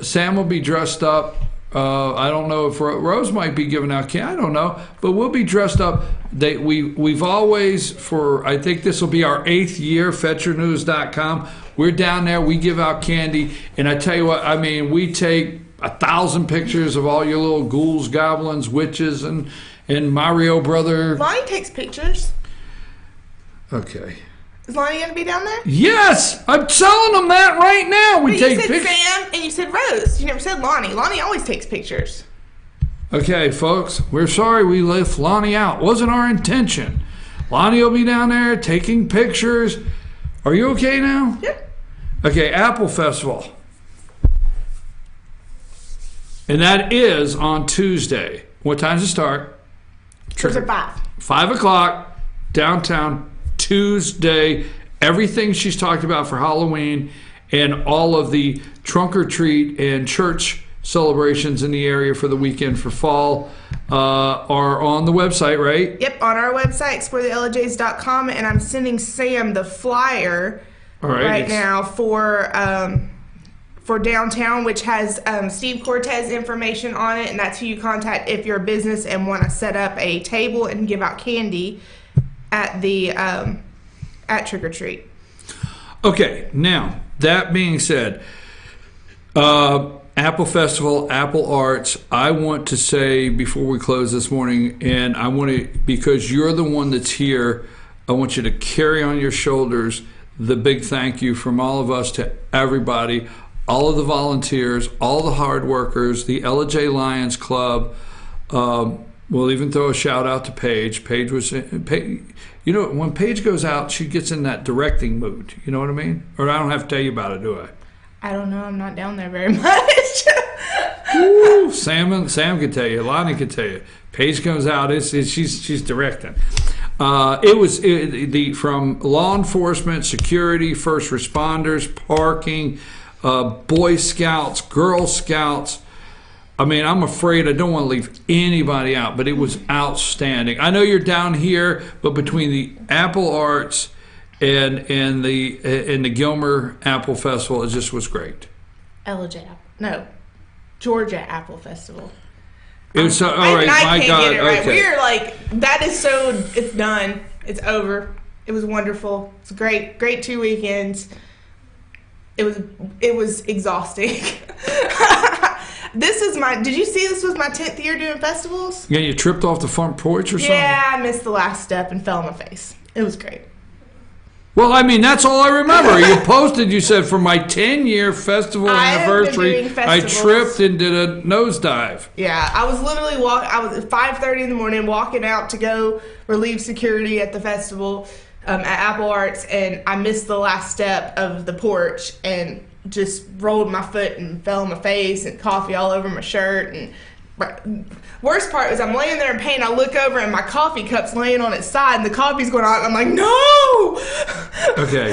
S1: Sam will be dressed up. I don't know if Rose might be giving out candy. I don't know, but we'll be dressed up. We've always, I think this will be our 8th year. FetchYourNews.com. We're down there. We give out candy, and I tell you what. I mean, we take 1,000 pictures of all your little ghouls, goblins, witches, and Mario brother.
S2: Lonnie takes pictures.
S1: Okay.
S2: Is Lonnie going to be down there?
S1: Yes! I'm telling them that right now.
S2: You said Sam and you said Rose. You never said Lonnie. Lonnie always takes pictures.
S1: Okay, folks, we're sorry we left Lonnie out. Wasn't our intention. Lonnie will be down there taking pictures. Are you okay now?
S2: Yeah.
S1: Okay, Apple Festival. And that is on Tuesday. What time does it start?
S2: It's at 5.
S1: 5 o'clock, downtown, Tuesday. Everything she's talked about for Halloween and all of the trunk or treat and church celebrations in the area for the weekend for fall are on the website, right?
S2: Yep, on our website, exploretheljays.com, and I'm sending Sam the flyer right now for downtown, which has Steve Cortez information on it, and that's who you contact if you're a business and want to set up a table and give out candy at the at Trick or Treat.
S1: Okay, now that being said, Apple Festival, Apple Arts, I want to say before we close this morning, and I want to, because you're the one that's here, I want you to carry on your shoulders the big thank you from all of us to everybody, all of the volunteers, all the hard workers, the LJ Lions Club. We'll even throw a shout out to Paige. Paige, when Paige goes out, she gets in that directing mood. You know what I mean? Or I don't have to tell you about it, do I?
S2: I don't know. I'm not down there very much.
S1: Woo, Sam can tell you. Lonnie can tell you. Paige comes out. She's directing. It was from law enforcement, security, first responders, parking, Boy Scouts, Girl Scouts. I mean, I'm afraid I don't want to leave anybody out, but it was outstanding. I know you're down here, but between the Apple Arts and the Gilmer Apple Festival, it just was great.
S2: Georgia Apple Festival.
S1: It was all right. My God,
S2: get it right.
S1: okay.
S2: We're like, it's done. It's over. It was wonderful. It's great 2 weekends. It was exhausting. Did you see this was my 10th year doing festivals?
S1: Yeah, you tripped off the front porch or something?
S2: Yeah, I missed the last step and fell on my face. It was great.
S1: Well, I mean, that's all I remember. You posted, you said, for my 10-year festival anniversary, I tripped and did a nosedive.
S2: Yeah, I was literally I was at 5:30 in the morning walking out to go relieve security at the festival. at Apple Arts, and I missed the last step of the porch and just rolled my foot and fell on my face and coffee all over my shirt. And worst part was I'm laying there in pain. I look over and my coffee cup's laying on its side and the coffee's going on. I'm like, no!
S1: Okay.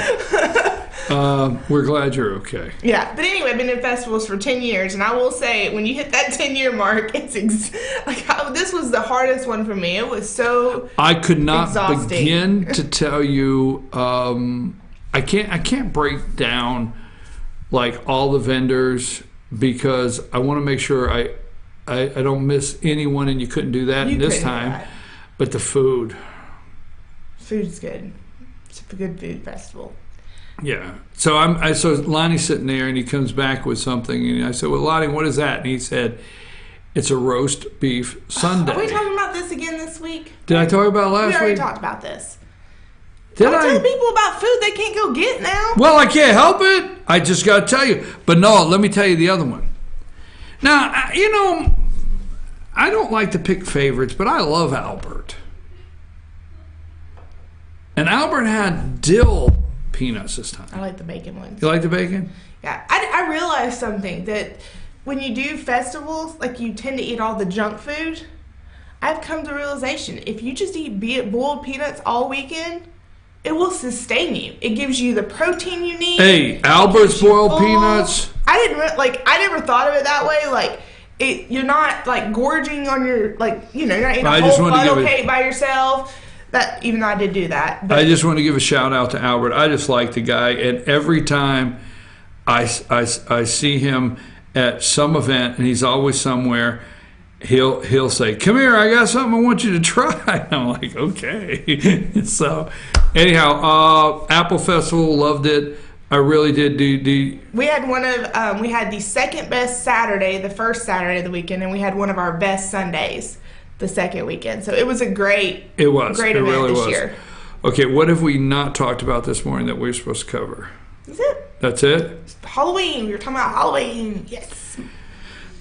S1: We're glad you're okay.
S2: Yeah, but anyway, I've been in festivals for 10 years, and I will say, when you hit that 10-year mark, it's this was the hardest one for me. It was so
S1: I could not
S2: exhausting.
S1: begin to tell you. I can't break down like all the vendors because I want to make sure I don't miss anyone, and you couldn't do that this time. But the food.
S2: Food's good. It's a good food festival.
S1: Yeah. So so Lonnie's sitting there and he comes back with something and I said, well, Lonnie, what is that? And he said, it's a roast beef sundae.
S2: Are we talking about this again this week?
S1: Did I talk about it last week?
S2: We already talked about this.
S1: Don't
S2: tell people about food they can't go get now.
S1: Well, I can't help it. I just got to tell you. But no, let me tell you the other one. Now, I don't like to pick favorites, but I love Albert. And Albert had dill peanuts this time.
S2: I like the bacon ones.
S1: You like the bacon?
S2: Yeah. I realized something, that when you do festivals, like, you tend to eat all the junk food. I've come to the realization, if you just eat boiled peanuts all weekend, it will sustain you. It gives you the protein you need.
S1: Hey, Albert's boiled peanuts.
S2: I never thought of it that way. Like, you're not like gorging on your, like, you're not eating a whole funnel cake by yourself. That, even though I did do that. But I
S1: just want to give a shout out to Albert. I just like the guy, and every time I see him at some event, and he's always somewhere, he'll say, "Come here, I got something I want you to try." And I'm like, okay. So, anyhow, Apple Festival, loved it. I really did.
S2: We had we had the second best Saturday, the first Saturday of the weekend, and we had one of our best Sundays the second weekend. So it was a great event
S1: really
S2: this year.
S1: Okay, what have we not talked about this morning that we're supposed to cover?
S2: That's it.
S1: That's it?
S2: Halloween. We were talking about Halloween. Yes.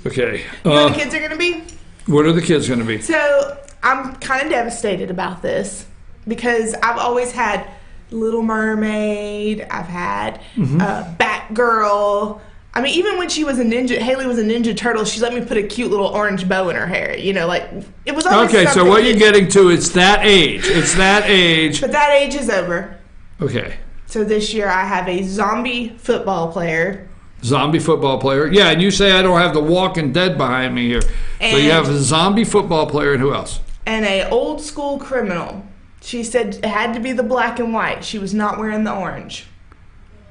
S1: Okay.
S2: You know what the kids are going to be?
S1: What are the kids going to be?
S2: So I'm kind of devastated about this because I've always had Little Mermaid. I've had Batgirl. I mean, even when she was Haley was a Ninja Turtle, she let me put a cute little orange bow in her hair. It was always
S1: okay, so what you're getting to, it's that age. It's that age.
S2: But that age is over.
S1: Okay.
S2: So this year I have a zombie football player.
S1: Zombie football player. Yeah, and you say I don't have the Walking Dead behind me here. So you have a zombie football player, and who else?
S2: And a old school criminal. She said it had to be the black and white. She was not wearing the orange.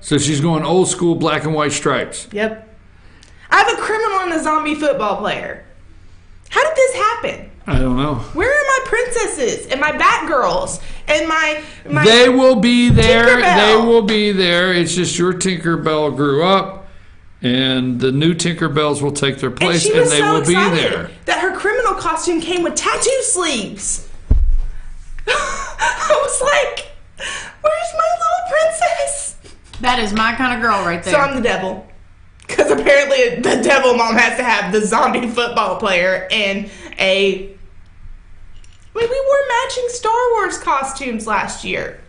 S2: So
S1: she's going old school black and white stripes.
S2: Yep. I have a criminal and a zombie football player. How did this happen?
S1: I don't know.
S2: Where are my princesses and my Batgirls and my
S1: They will be there.
S2: Tinkerbell?
S1: They will be there. It's just your Tinkerbell grew up, and the new Tinkerbells will take their place, and they will be there.
S2: That her criminal costume came with tattoo sleeves. I was like, where's my little princess?
S9: That is my kind of girl right there.
S2: So I'm the devil. Because apparently the devil mom has to have the zombie football player and we wore matching Star Wars costumes last year.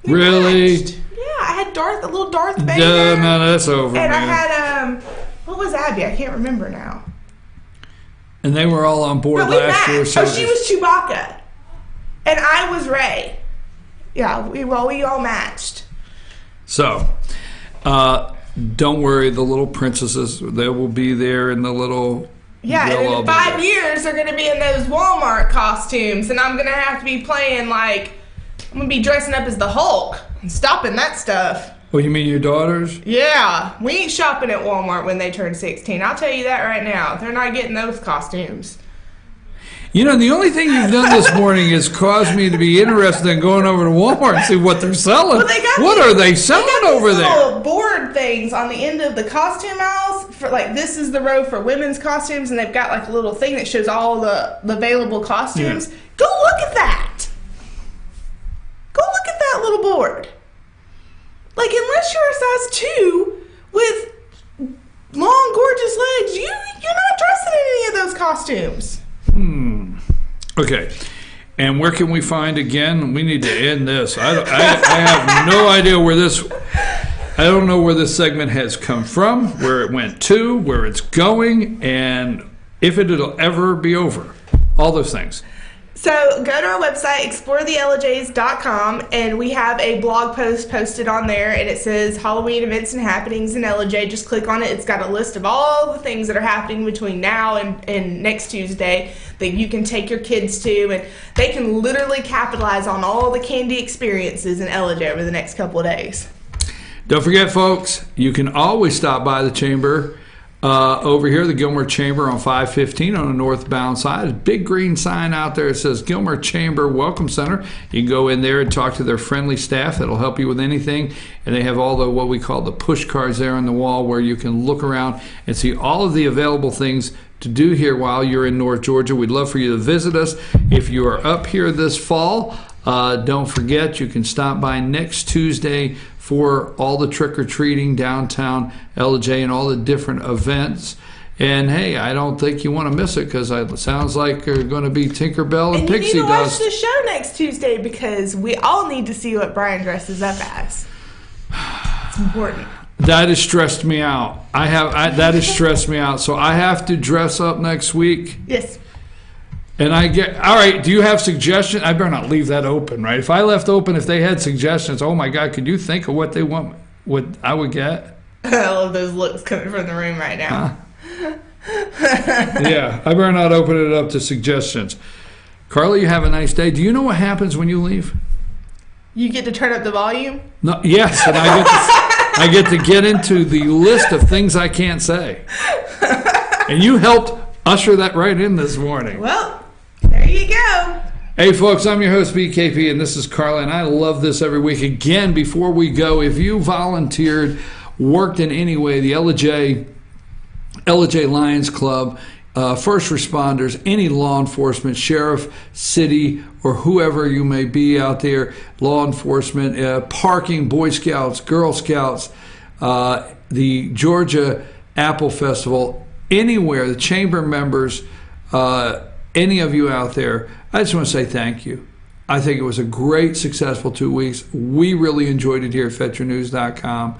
S1: Really?
S2: Matched. Yeah, I had a little Darth Vader.
S1: No, that's over,
S2: and
S1: man.
S2: I had, what was Abby? I can't remember now.
S1: And they were all on board last year.
S2: So she was Chewbacca. And I was Rey. Yeah, we all matched.
S1: So, don't worry, the little princesses, they will be there in the little...
S2: Yeah, and in 5 years, they're going to be in those Walmart costumes, and I'm going to have to be playing, I'm going to be dressing up as the Hulk and stopping that stuff.
S1: Oh, you mean your daughters?
S2: Yeah, we ain't shopping at Walmart when they turn 16. I'll tell you that right now. They're not getting those costumes.
S1: You know, the only thing you've done this morning is caused me to be interested in going over to Walmart and see what they're selling.
S2: Well,
S1: what are they selling over there?
S2: Little board things on the end of the costume aisles for this is the row for women's costumes, and they've got a little thing that shows all the available costumes. Yeah. Go look at that. Go look at that little board. Unless you're a size 2 with long, gorgeous legs, you're not dressing in any of those costumes.
S1: Okay. And where can we find again? We need to end this. I have no idea where this. I don't know where this segment has come from, where it went to, where it's going, and if it'll ever be over. All those things.
S2: So go to our website, exploretheLJs.com, and we have a blog post posted on there, and it says Halloween events and happenings in LJ. Just click on it. It's got a list of all the things that are happening between now and next Tuesday that you can take your kids to, and they can literally capitalize on all the candy experiences in LJ over the next couple of days.
S1: Don't forget, folks, you can always stop by the chamber over here, the Gilmer Chamber on 515 on the northbound side. A big green sign out there that says Gilmer Chamber Welcome Center. You can go in there and talk to their friendly staff that'll help you with anything. And they have all the what we call the push cards there on the wall where you can look around and see all of the available things to do here while you're in North Georgia. We'd love for you to visit us. If you are up here this fall, don't forget you can stop by next Tuesday for all the trick-or-treating downtown LJ and all the different events. And hey, I don't think you want to miss it because it sounds like they're going to be Tinkerbell and Pixie
S2: you need to
S1: Dust.
S2: watch the show next Tuesday because we all need to see what Brian dresses up as. It's important.
S1: That has stressed me out. That has stressed me out. So I have to dress up next week.
S2: Yes.
S1: And all right, do you have suggestions? I better not leave that open, right? If I left open, if they had suggestions, oh my God, could you think of what they want, what I would get?
S2: I love those looks coming from the room right now.
S1: Yeah, I better not open it up to suggestions. Karla, you have a nice day. Do you know what happens when you leave?
S2: You get to turn up the volume?
S1: No, yes, and I get to get into the list of things I can't say. And you helped usher that right in this morning.
S2: Well, there you go.
S1: Hey, folks, I'm your host, BKP, and this is Karla, and I love this every week. Again, before we go, if you volunteered, worked in any way, the LJ Lions Club, first responders, any law enforcement, sheriff, city, or whoever you may be out there, law enforcement, parking, Boy Scouts, Girl Scouts, the Georgia Apple Festival, anywhere, the chamber members, any of you out there, I just want to say thank you. I think it was a great, successful 2 weeks. We really enjoyed it here at FetcherNews.com,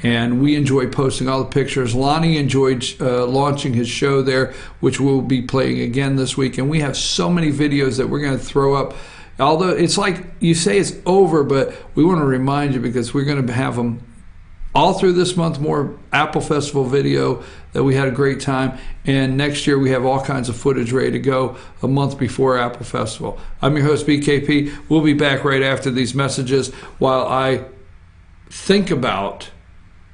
S1: and we enjoyed posting all the pictures. Lonnie enjoyed launching his show there, which we'll be playing again this week, and we have so many videos that we're going to throw up. Although it's like you say it's over, but we want to remind you because we're going to have them all through this month, more Apple Festival video that we had a great time. And next year we have all kinds of footage ready to go a month before Apple Festival. I'm your host, BKP. We'll be back right after these messages while I think about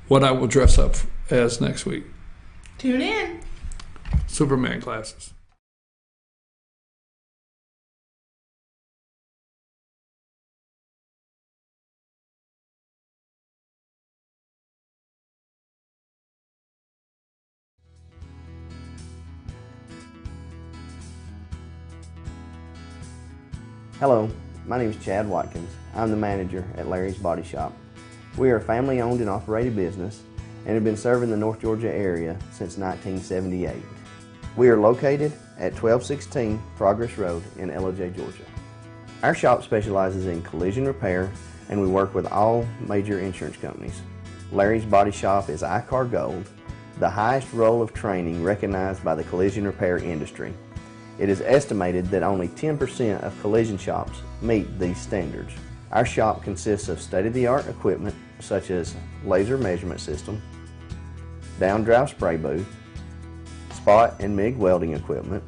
S1: what I will dress up as next week.
S2: Tune in.
S1: Superman glasses.
S10: Hello, my name is Chad Watkins. I'm the manager at Larry's Body Shop. We are a family-owned and operated business and have been serving the North Georgia area since 1978. We are located at 1216 Progress Road in LJ, Georgia. Our shop specializes in collision repair and we work with all major insurance companies. Larry's Body Shop is ICAR Gold, the highest role of training recognized by the collision repair industry. It is estimated that only 10% of collision shops meet these standards. Our shop consists of state-of-the-art equipment such as laser measurement system, down-drive spray booth, spot and MIG welding equipment.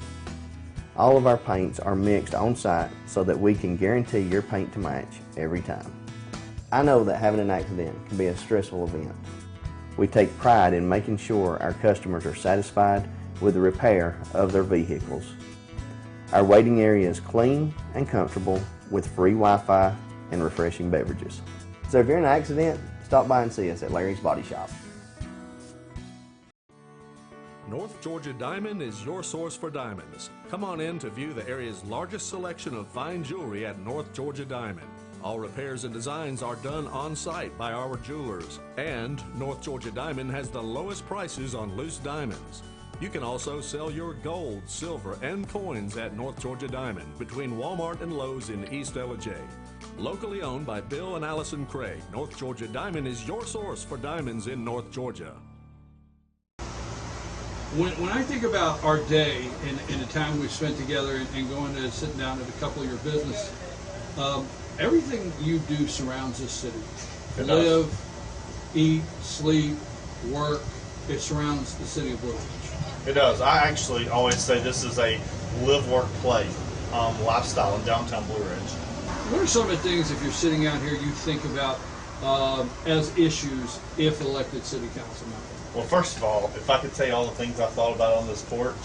S10: All of our paints are mixed on-site so that we can guarantee your paint to match every time. I know that having an accident can be a stressful event. We take pride in making sure our customers are satisfied with the repair of their vehicles. Our waiting area is clean and comfortable with free Wi-Fi and refreshing beverages. So if you're in an accident, stop by and see us at Larry's Body Shop.
S11: North Georgia Diamond is your source for diamonds. Come on in to view the area's largest selection of fine jewelry at North Georgia Diamond. All repairs and designs are done on-site by our jewelers. And North Georgia Diamond has the lowest prices on loose diamonds. You can also sell your gold, silver, and coins at North Georgia Diamond between Walmart and Lowe's in East Ellijay. Locally owned by Bill and Allison Craig, North Georgia Diamond is your source for diamonds in North Georgia.
S1: When I think about our day and the time we've spent together and going to sitting down at a couple of your business, everything you do surrounds this city.
S8: It
S1: Live,
S8: does.
S1: eat, sleep, work. It surrounds the city of Blue Ridge.
S8: It does. I actually always say this is a live, work, play lifestyle in downtown Blue Ridge.
S1: What are some of the things, if you're sitting out here, you think about as issues if elected city council member?
S8: Well, first of all, if I could tell you all the things I thought about on this porch,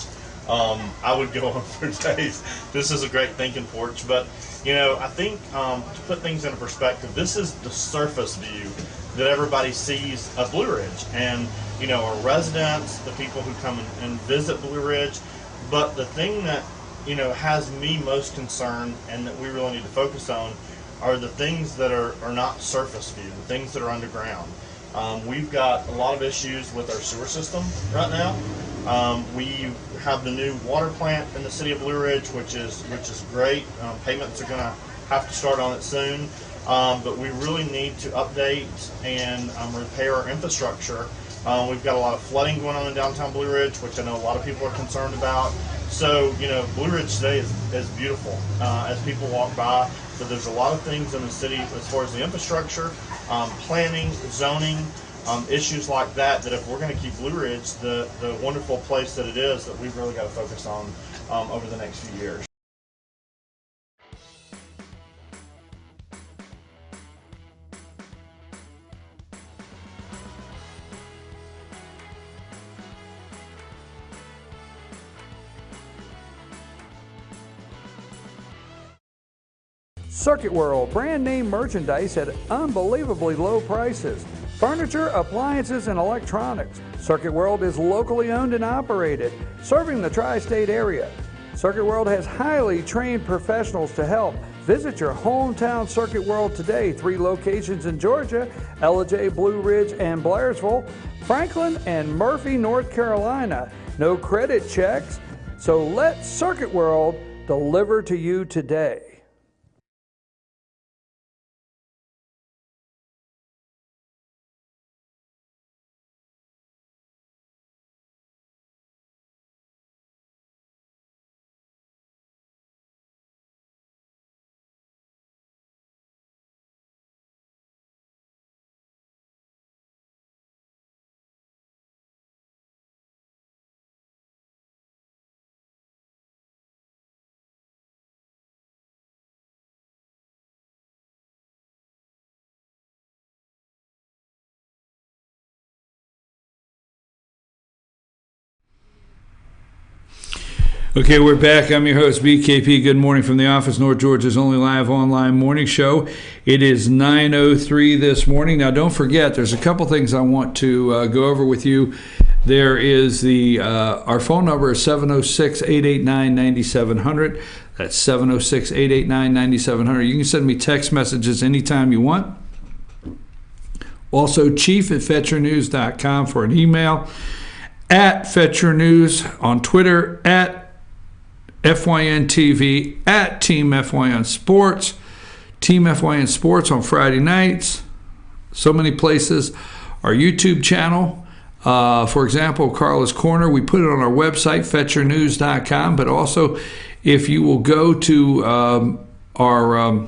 S8: I would go on for days. This is a great thinking porch, but you know, I think to put things into perspective, this is the surface view that everybody sees of Blue Ridge, and you know, our residents, the people who come and visit Blue Ridge. But the thing that you know has me most concerned, and that we really need to focus on, are the things that are not surface view, the things that are underground. We've got a lot of issues with our sewer system right now. We have the new water plant in the city of Blue Ridge, which is great. Payments are going to have to start on it soon, but we really need to update and repair our infrastructure. We've got a lot of flooding going on in downtown Blue Ridge, which I know a lot of people are concerned about. So, you know, Blue Ridge today is beautiful as people walk by. So there's a lot of things in the city as far as the infrastructure, planning, zoning, issues like that, that if we're going to keep Blue Ridge the wonderful place that it is, that we've really got to focus on over the next few years.
S1: Circuit World, brand name merchandise at unbelievably low prices. Furniture, appliances, and electronics. Circuit World is locally owned and operated, serving the tri-state area. Circuit World has highly trained professionals to help. Visit your hometown Circuit World today. 3 locations in Georgia: Ellijay, Blue Ridge, and Blairsville, Franklin, and Murphy, North Carolina. No credit checks, so let Circuit World deliver to you today. Okay, we're back. I'm your host, BKP. Good morning from the office, North Georgia's only live online morning show. It is 9:03 this morning. Now, don't forget, there's a couple things I want to go over with you. There is our phone number is 706-889-9700. That's 706-889-9700. You can send me text messages anytime you want. Also, chief@fetchernews.com for an email. At Fetcher News on Twitter, at FYN TV, at Team FYN Sports, Team FYN Sports on Friday nights. So many places. Our YouTube channel, for example, Karla's Korner, we put it on our website, FetcherNews.com, but also if you will go to our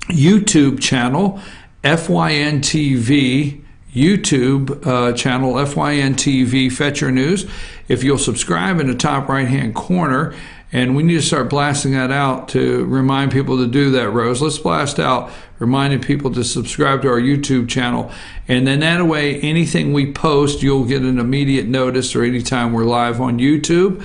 S1: YouTube channel, FYN TV, YouTube channel, FYN TV Fetcher News. If you'll subscribe in the top right-hand corner, and we need to start blasting that out to remind people to do that, Rose. Let's blast out reminding people to subscribe to our YouTube channel. And then that way, anything we post, you'll get an immediate notice, or anytime we're live on YouTube.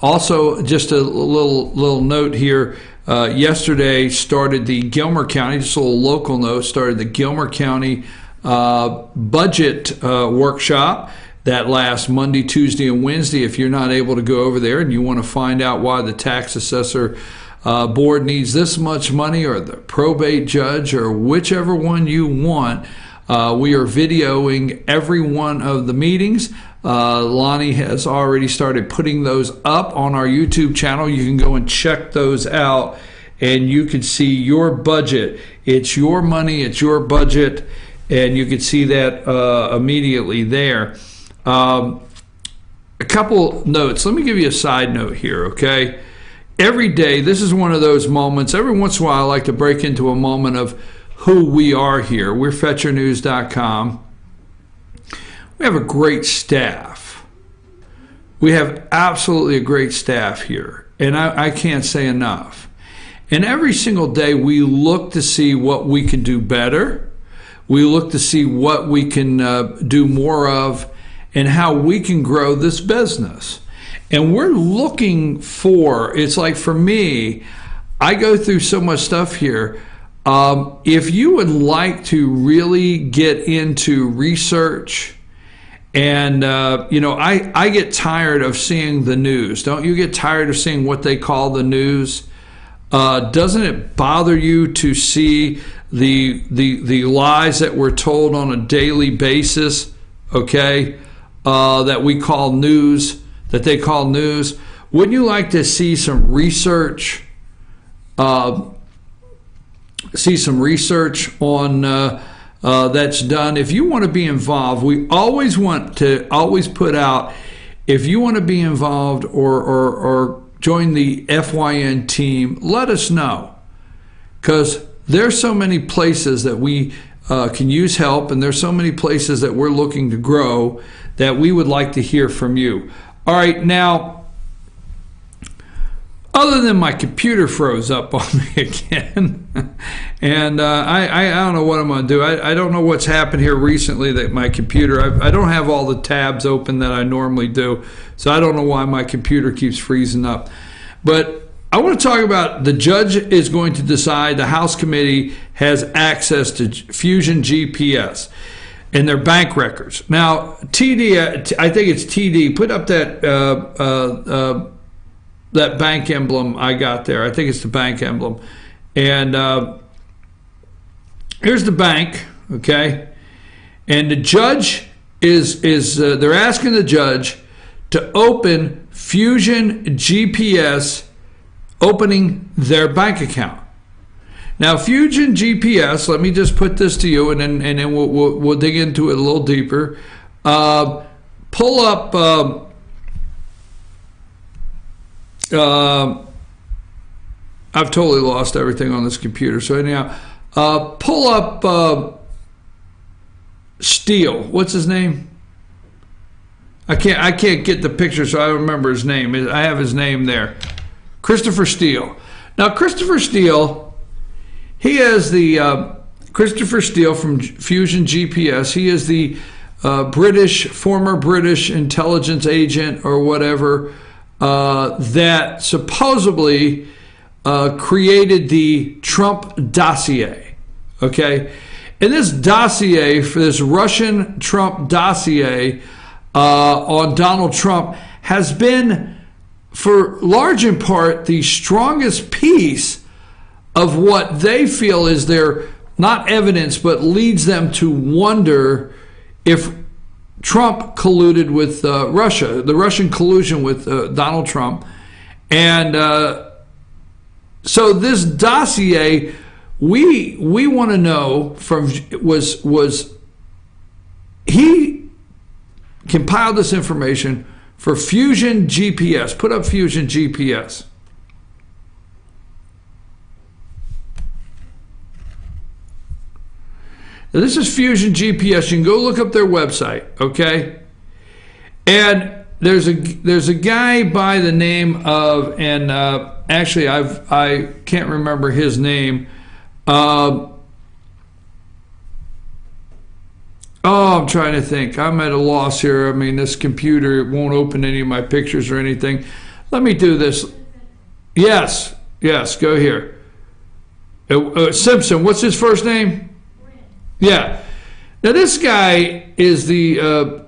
S1: Also, just a little note here. Yesterday started the Gilmer County, just a little local note, started the Gilmer County budget workshop that lasts Monday, Tuesday, and Wednesday. If you're not able to go over there and you want to find out why the tax assessor board needs this much money, or the probate judge, or whichever one you want, We are videoing every one of the meetings. Lonnie has already started putting those up on our YouTube channel. You can go and check those out, and you can see your budget. It's your money, it's your budget, and you can see that immediately there. A couple notes. Let me give you a side note here, okay? Every day, this is one of those moments. Every once in a while, I like to break into a moment of who we are here. We're FetcherNews.com. We have a great staff. We have absolutely a great staff here, and I can't say enough. And every single day, we look to see what we can do better. We look to see what we can do more of and how we can grow this business. And we're looking for, it's like for me, I go through so much stuff here. If you would like to really get into research, and I get tired of seeing the news. Don't you get tired of seeing what they call the news? Doesn't it bother you to see the lies that we're told on a daily basis, okay, that we call news, that they call news? Wouldn't you like to see some research, on that's done? If you want to be involved, we always want to put out, if you want to be involved or join the FYN team, let us know, because there's so many places that we can use help, and there's so many places that we're looking to grow that we would like to hear from you. All right, now, other than my computer froze up on me again, and I don't know what I'm going to do. I don't know what's happened here recently that my computer, I don't have all the tabs open that I normally do, so I don't know why my computer keeps freezing up. But I want to talk about the judge is going to decide the House committee has access to Fusion GPS and their bank records. Now, TD, I think it's TD, put up that that bank emblem I got there. I think it's the bank emblem. And here's the bank, okay? And the judge is they're asking the judge to open Fusion GPS, opening their bank account. Now, Fusion GPS, let me just put this to you, and then we'll dig into it a little deeper. Pull up. I've totally lost everything on this computer. So anyhow, pull up Steele. What's his name? I can't get the picture, so I don't remember his name. I have his name there. Christopher Steele. Now, Christopher Steele, he is the Christopher Steele from Fusion GPS. He is the former British intelligence agent or whatever that supposedly created the Trump dossier. Okay, and this dossier, for this Russian Trump dossier on Donald Trump, has been, for large in part, the strongest piece of what they feel is their, not evidence, but leads them to wonder if Trump colluded with Russia, the Russian collusion with Donald Trump. And so this dossier, we want to know from, was he compiled this information for Fusion GPS. Put up Fusion GPS. Now, this is Fusion GPS. You can go look up their website, okay? And there's a guy by the name of, and actually I can't remember his name. I'm trying to think. I'm at a loss here. I mean, this computer won't open any of my pictures or anything. Let me do this. Yes, go here. Simpson, what's his first name? Yeah. Now, this guy is the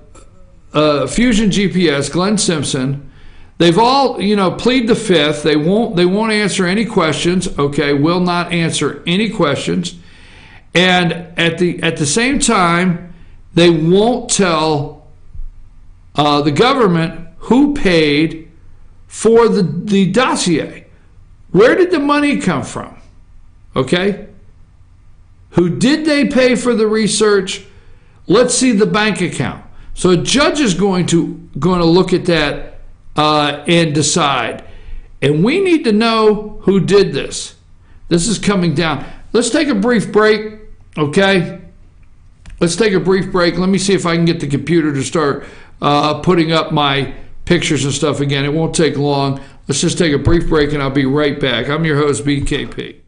S1: Fusion GPS, Glenn Simpson. They've all, plead the fifth. They won't answer any questions. Okay, will not answer any questions. And at the same time, they won't tell the government who paid for the dossier. Where did the money come from? Okay? Who did they pay for the research? Let's see the bank account. So a judge is going to look at that and decide. And we need to know who did this. This is coming down. Let's take a brief break, okay? Let's take a brief break. Let me see if I can get the computer to start putting up my pictures and stuff again. It won't take long. Let's just take a brief break and I'll be right back. I'm your host, BKP.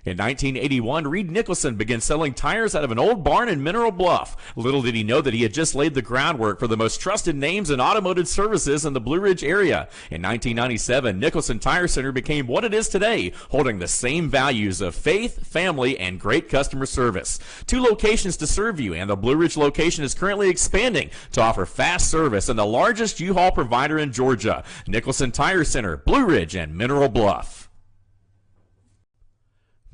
S12: In 1981, Reed Nicholson began selling tires out of an old barn in Mineral Bluff. Little did he know that he had just laid the groundwork for the most trusted names in automotive services in the Blue Ridge area. In 1997, Nicholson Tire Center became what it is today, holding the same values of faith, family, and great customer service. 2 locations to serve you, and the Blue Ridge location is currently expanding to offer fast service and the largest U-Haul provider in Georgia. Nicholson Tire Center, Blue Ridge, and Mineral Bluff.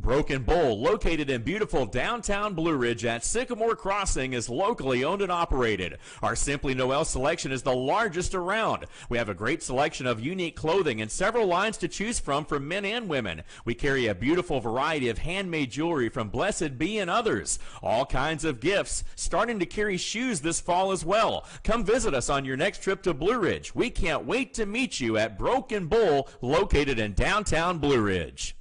S12: Broken Bull, located in beautiful downtown Blue Ridge at Sycamore Crossing, is locally owned and operated. Our Simply Noel selection is the largest around. We have a great selection of unique clothing and several lines to choose from for men and women. We carry a beautiful variety of handmade jewelry from Blessed Be and others. All kinds of gifts, starting to carry shoes this fall as well. Come visit us on your next trip to Blue Ridge. We can't wait to meet you at Broken Bull, located in downtown Blue Ridge.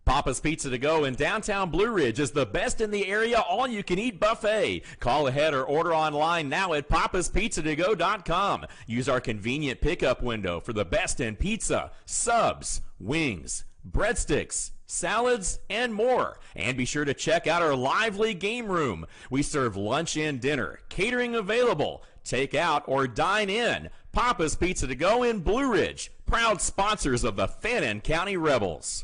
S12: Papa's Pizza to Go in downtown Blue Ridge is the best in the area all-you-can-eat buffet. Call ahead or order online now at papaspizzatogo.com. Use our convenient pickup window for the best in pizza, subs, wings, breadsticks, salads, and more. And be sure to check out our lively game room. We serve lunch and dinner, catering available, take out or dine in. Papa's Pizza to Go in Blue Ridge, proud sponsors of the Fannin County Rebels.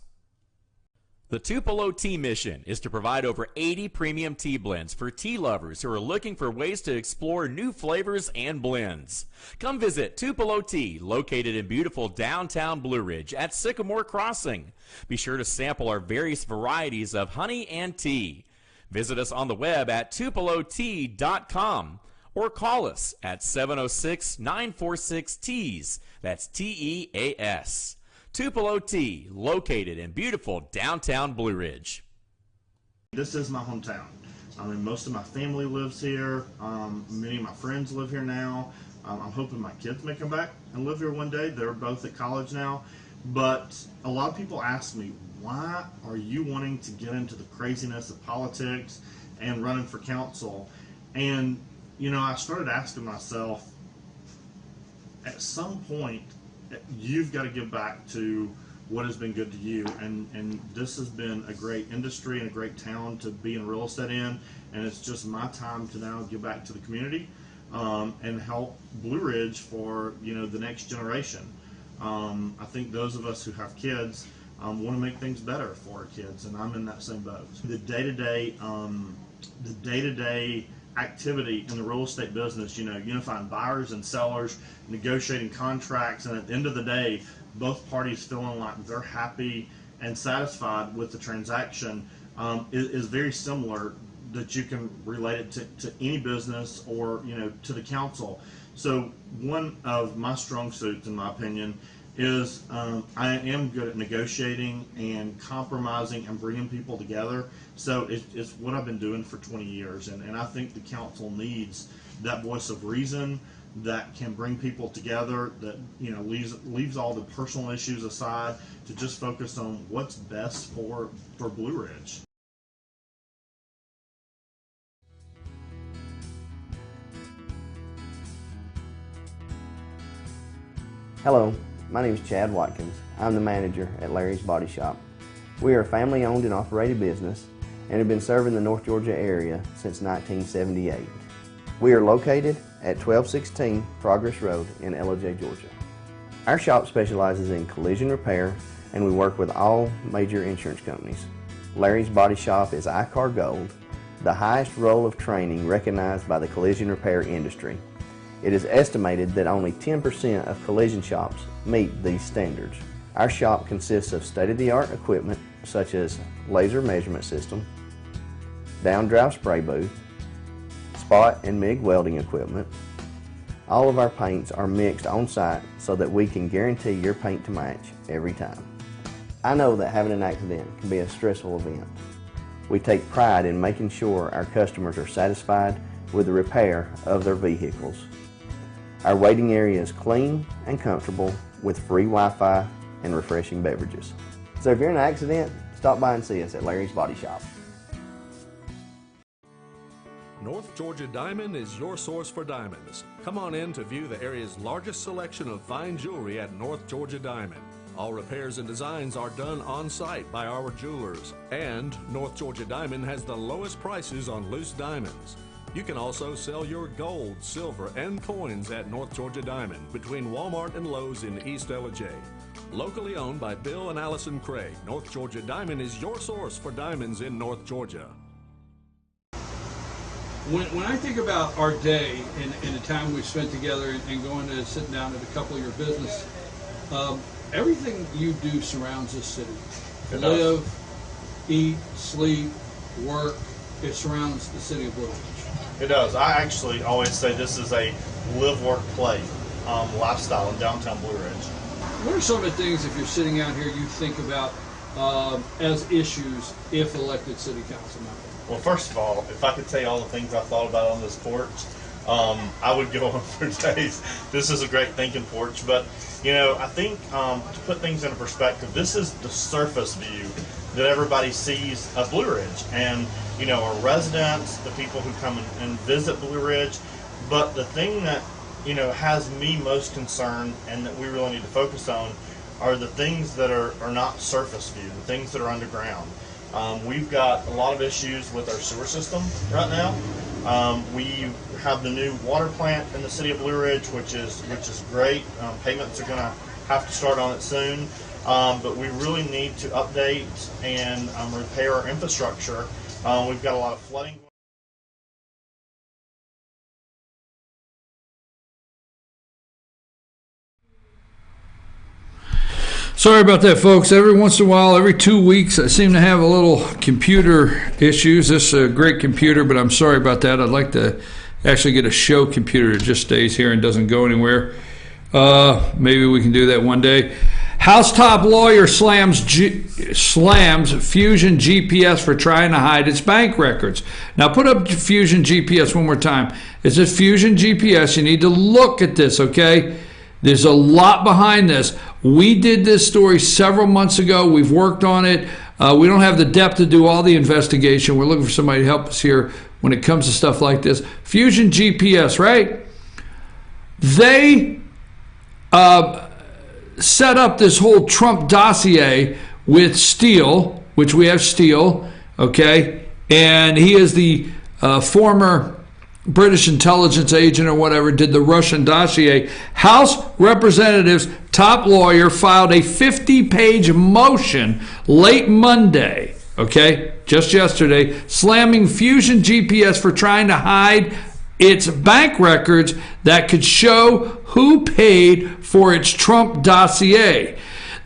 S12: The Tupelo Tea mission is to provide over 80 premium tea blends for tea lovers who are looking for ways to explore new flavors and blends. Come visit Tupelo Tea, located in beautiful downtown Blue Ridge at Sycamore Crossing. Be sure to sample our various varieties of honey and tea. Visit us on the web at tupelotea.com or call us at 706-946-TEAS. That's TEAS. Tupelo Tea, located in beautiful downtown Blue Ridge.
S8: This is my hometown. I mean, most of my family lives here. Many of my friends live here now. I'm hoping my kids may come back and live here one day. They're both at college now. But a lot of people ask me, why are you wanting to get into the craziness of politics and running for council? And, you know, I started asking myself, at some point, you've got to give back to what has been good to you, and this has been a great industry and a great town to be in real estate in, and it's just my time to now give back to the community and help Blue Ridge for, you know, the next generation. I think those of us who have kids want to make things better for our kids, and I'm in that same boat. The day-to-day activity in the real estate business, you know, unifying buyers and sellers, negotiating contracts, and at the end of the day, both parties feeling like they're happy and satisfied with the transaction is very similar, that you can relate it to any business or, you know, to the council. So one of my strong suits, in my opinion, is I am good at negotiating and compromising and bringing people together. So it's what I've been doing for 20 years, and I think the council needs that voice of reason that can bring people together, that, you know, leaves all the personal issues aside to just focus on what's best for Blue Ridge.
S10: Hello, my name is Chad Watkins. I'm the manager at Larry's Body Shop. We are a family-owned and operated business and have been serving the North Georgia area since 1978. We are located at 1216 Progress Road in LJ, Georgia. Our shop specializes in collision repair, and we work with all major insurance companies. Larry's Body Shop is ICAR Gold, the highest role of training recognized by the collision repair industry. It is estimated that only 10% of collision shops meet these standards. Our shop consists of state-of-the-art equipment such as laser measurement system, down-drive spray booth, spot and MIG welding equipment. All of our paints are mixed on site so that we can guarantee your paint to match every time. I know that having an accident can be a stressful event. We take pride in making sure our customers are satisfied with the repair of their vehicles. Our waiting area is clean and comfortable with free Wi-Fi and refreshing beverages. So if you're in an accident, stop by and see us at Larry's Body Shop.
S11: North Georgia Diamond is your source for diamonds. Come on in to view the area's largest selection of fine jewelry at North Georgia Diamond. All repairs and designs are done on site by our jewelers. And North Georgia Diamond has the lowest prices on loose diamonds. You can also sell your gold, silver, and coins at North Georgia Diamond between Walmart and Lowe's in East LJ. Locally owned by Bill and Allison Craig, North Georgia Diamond is your source for diamonds in North Georgia.
S1: When I think about our day and the time we've spent together and going to sit down at a couple of your business, everything you do surrounds this city. Live, eat, sleep, work, it surrounds the city of Blue Ridge.
S8: It does. I actually always say this is a live, work, play lifestyle in downtown Blue Ridge.
S1: What are some of the things, if you're sitting out here, you think about as issues if elected city council member?
S8: Well, first of all, if I could tell you all the things I thought about on this porch, I would go on for days. This is a great thinking porch, but you know, I think to put things into perspective, this is the surface view that everybody sees of Blue Ridge, and you know, our residents, the people who come and visit Blue Ridge. But the thing that you know has me most concerned, and that we really need to focus on, are the things that are not surface view, the things that are underground. We've got a lot of issues with our sewer system right now. We have the new water plant in the city of Blue Ridge, which is great. Payments are going to have to start on it soon, but we really need to update and repair our infrastructure. We've got a lot of flooding.
S1: Sorry about that, folks. Every once in a while, every 2 weeks, I seem to have a little computer issues. This is a great computer, but I'm sorry about that. I'd like to actually get a show computer that just stays here and doesn't go anywhere. Maybe we can do that one day. House top lawyer slams Fusion GPS for trying to hide its bank records. Now put up Fusion GPS one more time. It says Fusion GPS. You need to look at this, okay? There's a lot behind this. We did this story several months ago. We've worked on it. We don't have the depth to do all the investigation. We're looking for somebody to help us here when it comes to stuff like this. Fusion GPS, right? They set up this whole Trump dossier with Steele, which we have Steele, okay? And he is the former British intelligence agent or whatever, did the Russian dossier. House Representatives' top lawyer filed a 50-page motion late Monday, okay, just yesterday, slamming Fusion GPS for trying to hide its bank records that could show who paid for its Trump dossier.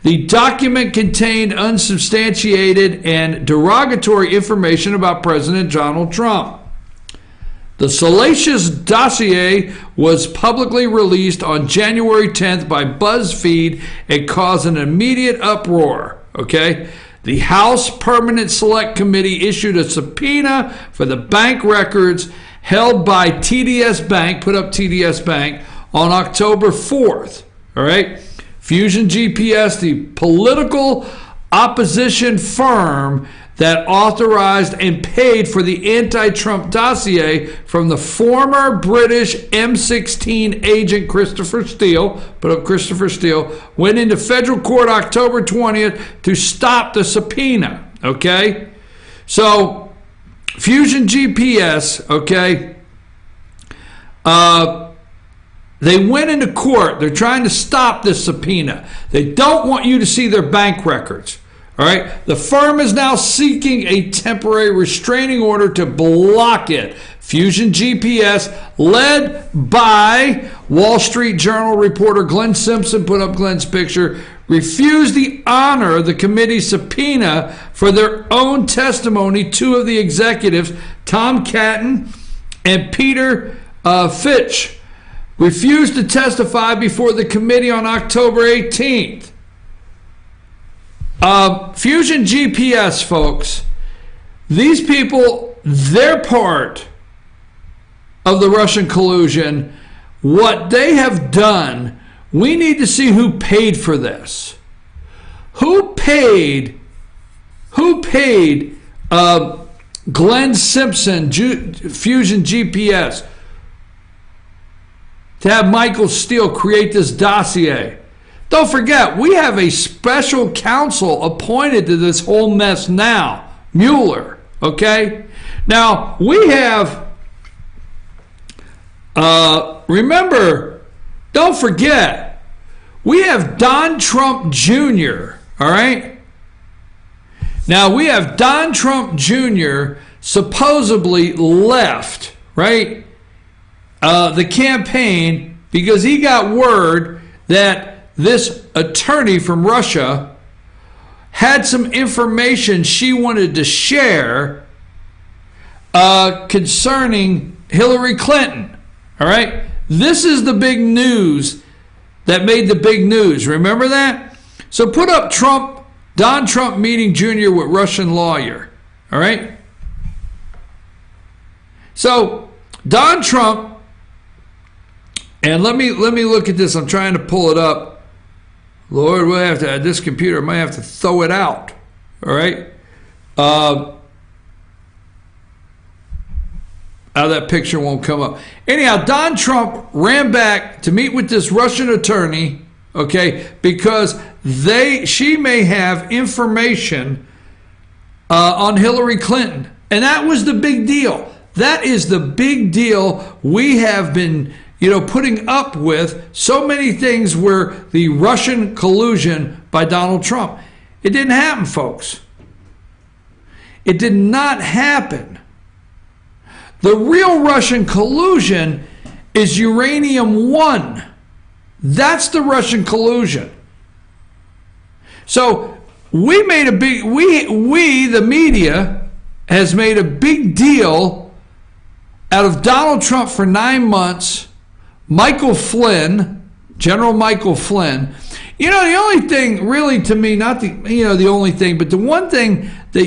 S1: The document contained unsubstantiated and derogatory information about President Donald Trump. The salacious dossier was publicly released on January 10th by BuzzFeed and caused an immediate uproar, okay? The House Permanent Select Committee issued a subpoena for the bank records held by TDS Bank, put up TDS Bank, on October 4th, all right? Fusion GPS, the political opposition firm that authorized and paid for the anti-Trump dossier from the former British M16 agent Christopher Steele, put up Christopher Steele, went into federal court October 20th to stop the subpoena, okay? So, Fusion GPS, okay, they went into court. They're trying to stop this subpoena. They don't want you to see their bank records. All right, the firm is now seeking a temporary restraining order to block it. Fusion GPS, led by Wall Street Journal reporter Glenn Simpson, put up Glenn's picture, refused the honor of the committee's subpoena for their own testimony. Two of the executives, Tom Catton and Peter Fitch, refused to testify before the committee on October 18th. Fusion GPS, folks, these people, they're part of the Russian collusion. What they have done, we need to see who paid for this. Who paid Glenn Simpson, Fusion GPS, to have Michael Steele create this dossier? Don't forget, we have a special counsel appointed to this whole mess now, Mueller, okay? Now, we have, remember, don't forget, we have Don Trump Jr., all right? Now, we have Don Trump Jr. supposedly left, right, the campaign because he got word that this attorney from Russia had some information she wanted to share concerning Hillary Clinton. All right? This is the big news that made the big news. Remember that? So put up Don Trump meeting Jr. with Russian lawyer. All right? So Don Trump, and let me look at this. I'm trying to pull it up. Lord, we'll have to, this computer might have to throw it out. All right? That picture won't come up. Anyhow, Don Trump ran back to meet with this Russian attorney, okay, because she may have information on Hillary Clinton. And that was the big deal. That is the big deal we have been putting up with. So many things were the Russian collusion by Donald Trump. It didn't happen, folks. It did not happen. The real Russian collusion is Uranium 1. That's the Russian collusion. So we made a big, we the media has made a big deal out of Donald Trump for 9 months. Michael Flynn, General Michael Flynn. The only thing really to me, not the only thing, but the one thing that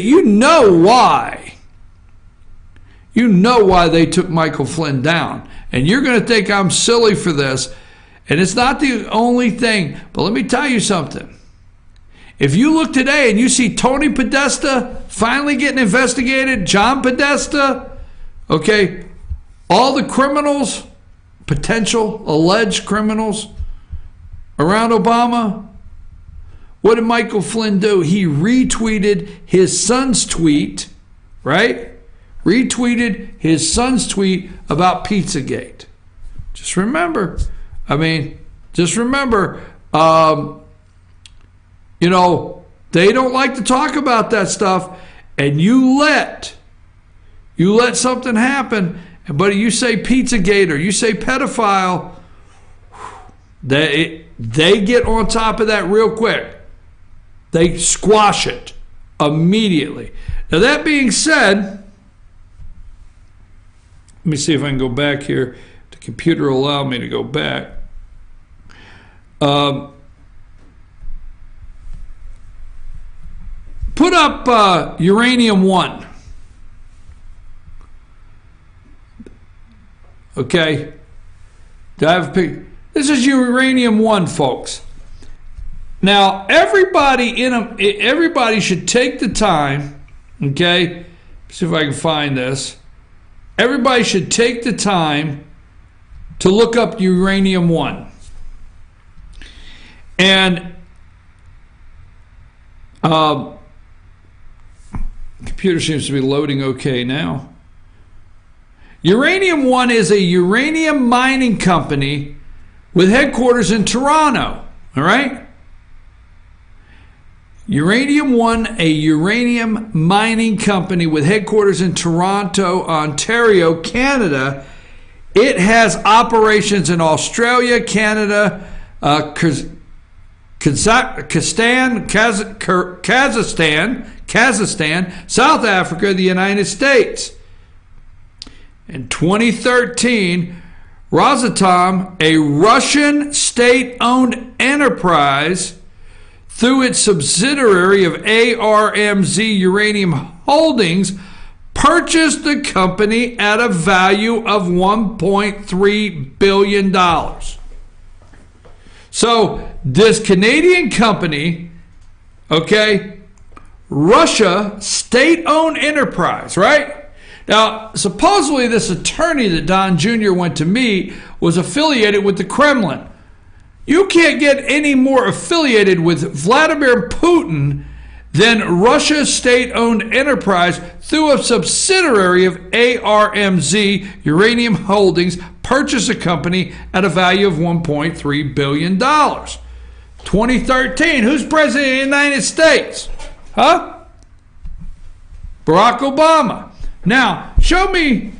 S1: why they took Michael Flynn down. And you're going to think I'm silly for this. And it's not the only thing. But let me tell you something. If you look today and you see Tony Podesta finally getting investigated, John Podesta, okay, all the criminals, potential alleged criminals around Obama, what did Michael Flynn do? He retweeted his son's tweet, right? Retweeted his son's tweet about Pizzagate. Just remember, they don't like to talk about that stuff, and you let something happen, but you say Pizzagate or you say pedophile, they get on top of that real quick. They squash it immediately. Now, that being said, let me see if I can go back here. The computer will allow me to go back. Put up Uranium 1. Okay. Do I have a picture? This is Uranium 1, folks. Now, everybody should take the time, okay? See if I can find this. Everybody should take the time to look up Uranium 1. And computer seems to be loading okay now. Uranium 1 is a uranium mining company with headquarters in Toronto, all right? Uranium One, a uranium mining company with headquarters in Toronto, Ontario, Canada. It has operations in Australia, Canada, Kazakhstan, South Africa, the United States. In 2013, Rosatom, a Russian state-owned enterprise, through its subsidiary of ARMZ Uranium Holdings, purchased the company at a value of $1.3 billion. So this Canadian company, okay, Russia, state-owned enterprise, right? Now, supposedly this attorney that Don Jr. went to meet was affiliated with the Kremlin. You can't get any more affiliated with Vladimir Putin than Russia's state-owned enterprise through a subsidiary of ARMZ Uranium Holdings purchased a company at a value of $1.3 billion. 2013, who's president of the United States? Huh? Barack Obama. Now, show me,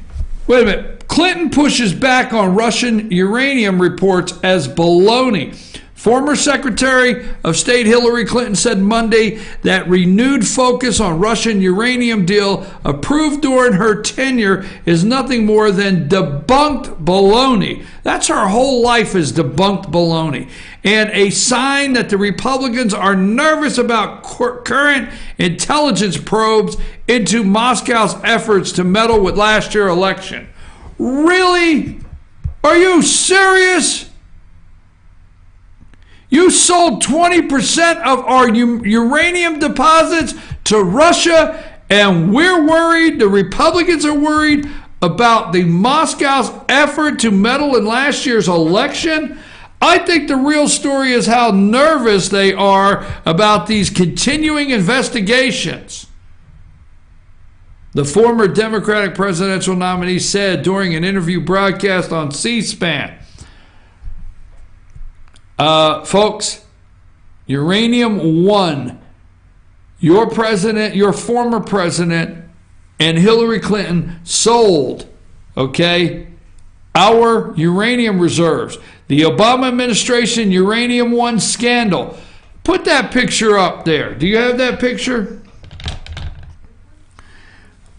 S1: wait a minute. Clinton pushes back on Russian uranium reports as baloney. Former Secretary of State Hillary Clinton said Monday that renewed focus on Russian uranium deal approved during her tenure is nothing more than debunked baloney. That's her whole life, is debunked baloney. And a sign that the Republicans are nervous about current intelligence probes into Moscow's efforts to meddle with last year's election. Really? Are you serious? You sold 20% of our uranium deposits to Russia, and we're worried, the Republicans are worried about the Moscow's effort to meddle in last year's election? I think the real story is how nervous they are about these continuing investigations. The former Democratic presidential nominee said during an interview broadcast on C-SPAN, folks, Uranium One, your president, your former president, and Hillary Clinton sold, okay, our uranium reserves. The Obama administration Uranium One scandal. Put that picture up there. Do you have that picture?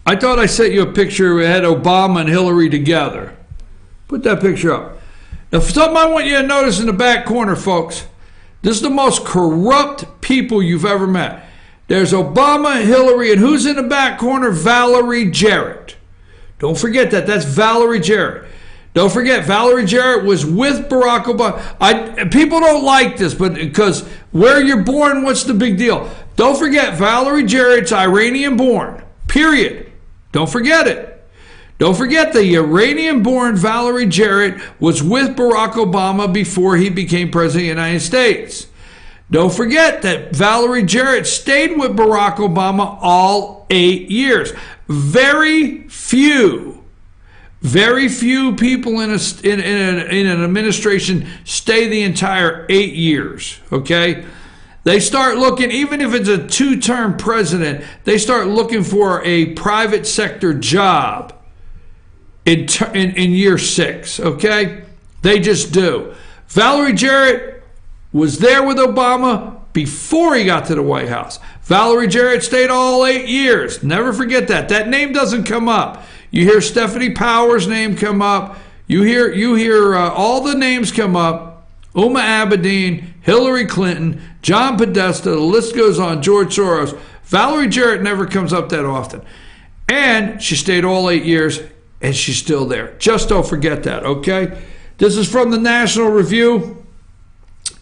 S1: I thought I sent you a picture that had Obama and Hillary together. Put that picture up. Now, something I want you to notice in the back corner, folks. This is the most corrupt people you've ever met. There's Obama, Hillary, and who's in the back corner? Valerie Jarrett. Don't forget that. That's Valerie Jarrett. Don't forget, Valerie Jarrett was with Barack Obama. People don't like this, but because where you're born, what's the big deal? Don't forget, Valerie Jarrett's Iranian born. Period. Don't forget it. Don't forget the Iranian-born Valerie Jarrett was with Barack Obama before he became president of the United States. Don't forget that Valerie Jarrett stayed with Barack Obama all 8 years. Very few people in an administration stay the entire 8 years, okay? They start looking, even if it's a two-term president, they start looking for a private sector job in year 6, okay? They just do. Valerie Jarrett was there with Obama before he got to the White House. Valerie Jarrett stayed all 8 years. Never forget that. That name doesn't come up. You hear Stephanie Powers' name come up. You hear all the names come up. Uma Abedin, Hillary Clinton, John Podesta, the list goes on, George Soros. Valerie Jarrett never comes up that often. And she stayed all 8 years, and she's still there. Just don't forget that, okay? This is from the National Review.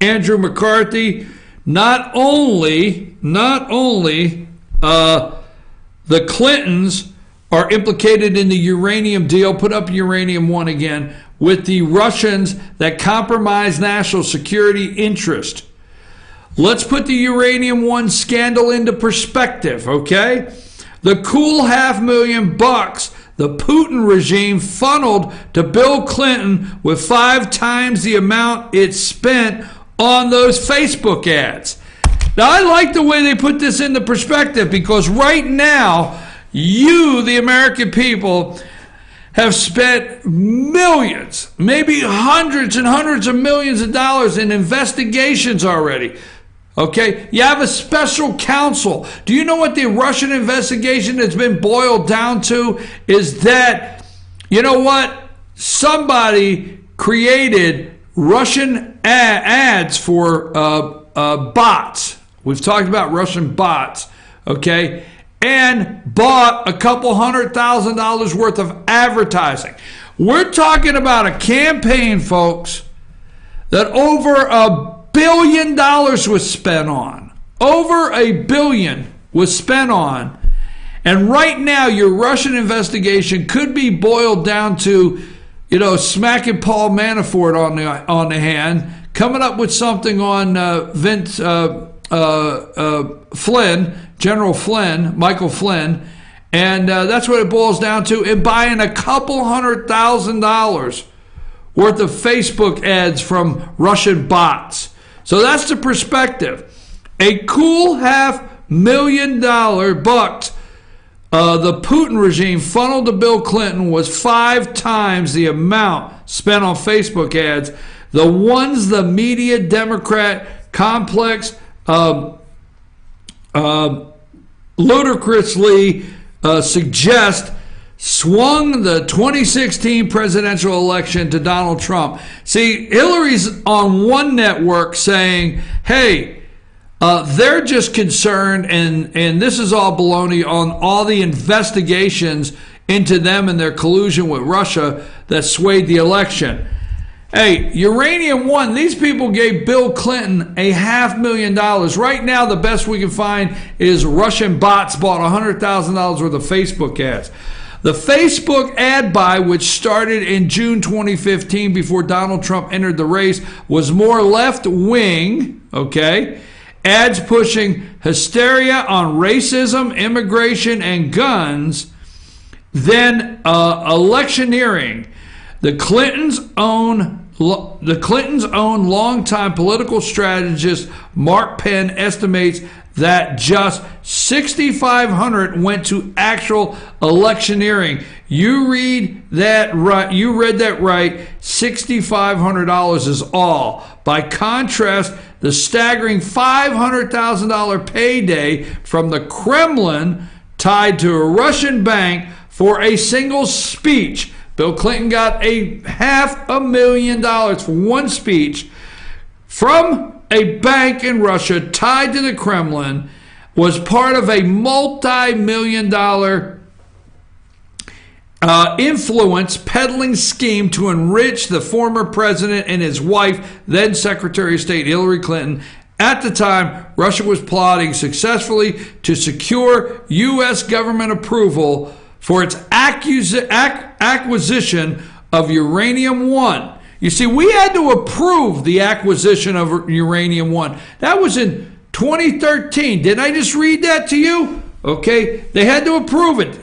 S1: Andrew McCarthy. Not only the Clintons are implicated in the uranium deal, put up Uranium One again, with the Russians that compromise national security interest. Let's put the Uranium One scandal into perspective, okay? The cool $500,000 the Putin regime funneled to Bill Clinton with 5 times the amount it spent on those Facebook ads. Now, I like the way they put this into perspective, because right now, you, the American people, have spent millions, maybe hundreds and hundreds of millions of dollars in investigations already. Okay, you have a special counsel. Do you know what the Russian investigation has been boiled down to? Is that, you know what? Somebody created Russian ads for bots. We've talked about Russian bots, okay? And bought a couple $100,000 worth of advertising. We're talking about a campaign, folks, that over $1 billion was spent on. Over $1 billion was spent on. And right now, your Russian investigation could be boiled down to, you know, smacking Paul Manafort on the hand, coming up with something on Flynn, General Flynn, Michael Flynn, and that's what it boils down to, and buying a couple $100,000 worth of Facebook ads from Russian bots. So that's the perspective. A cool $500,000 bucks the Putin regime funneled to Bill Clinton was 5 times the amount spent on Facebook ads. The ones the media Democrat complex ludicrously suggest swung the 2016 presidential election to Donald Trump. See, Hillary's on one network saying, hey, they're just concerned, and this is all baloney, on all the investigations into them and their collusion with Russia that swayed the election. Hey, Uranium won. These people gave Bill Clinton $500,000. Right now, the best we can find is Russian bots bought $100,000 worth of Facebook ads. The Facebook ad buy, which started in June 2015 before Donald Trump entered the race, was more left-wing, okay? Ads pushing hysteria on racism, immigration, and guns, then electioneering. The Clintons' own longtime political strategist Mark Penn estimates that just $6,500 went to actual electioneering. You read that right. You read that right. $6,500 is all. By contrast, the staggering $500,000 payday from the Kremlin tied to a Russian bank for a single speech. Bill Clinton got $500,000 for one speech from a bank in Russia tied to the Kremlin, was part of a multi-million-dollar influence peddling scheme to enrich the former president and his wife, then Secretary of State Hillary Clinton. At the time, Russia was plotting successfully to secure U.S. government approval for its acquisition of Uranium One. You see, we had to approve the acquisition of Uranium One. That was in 2013. Didn't I just read that to you? Okay, they had to approve it.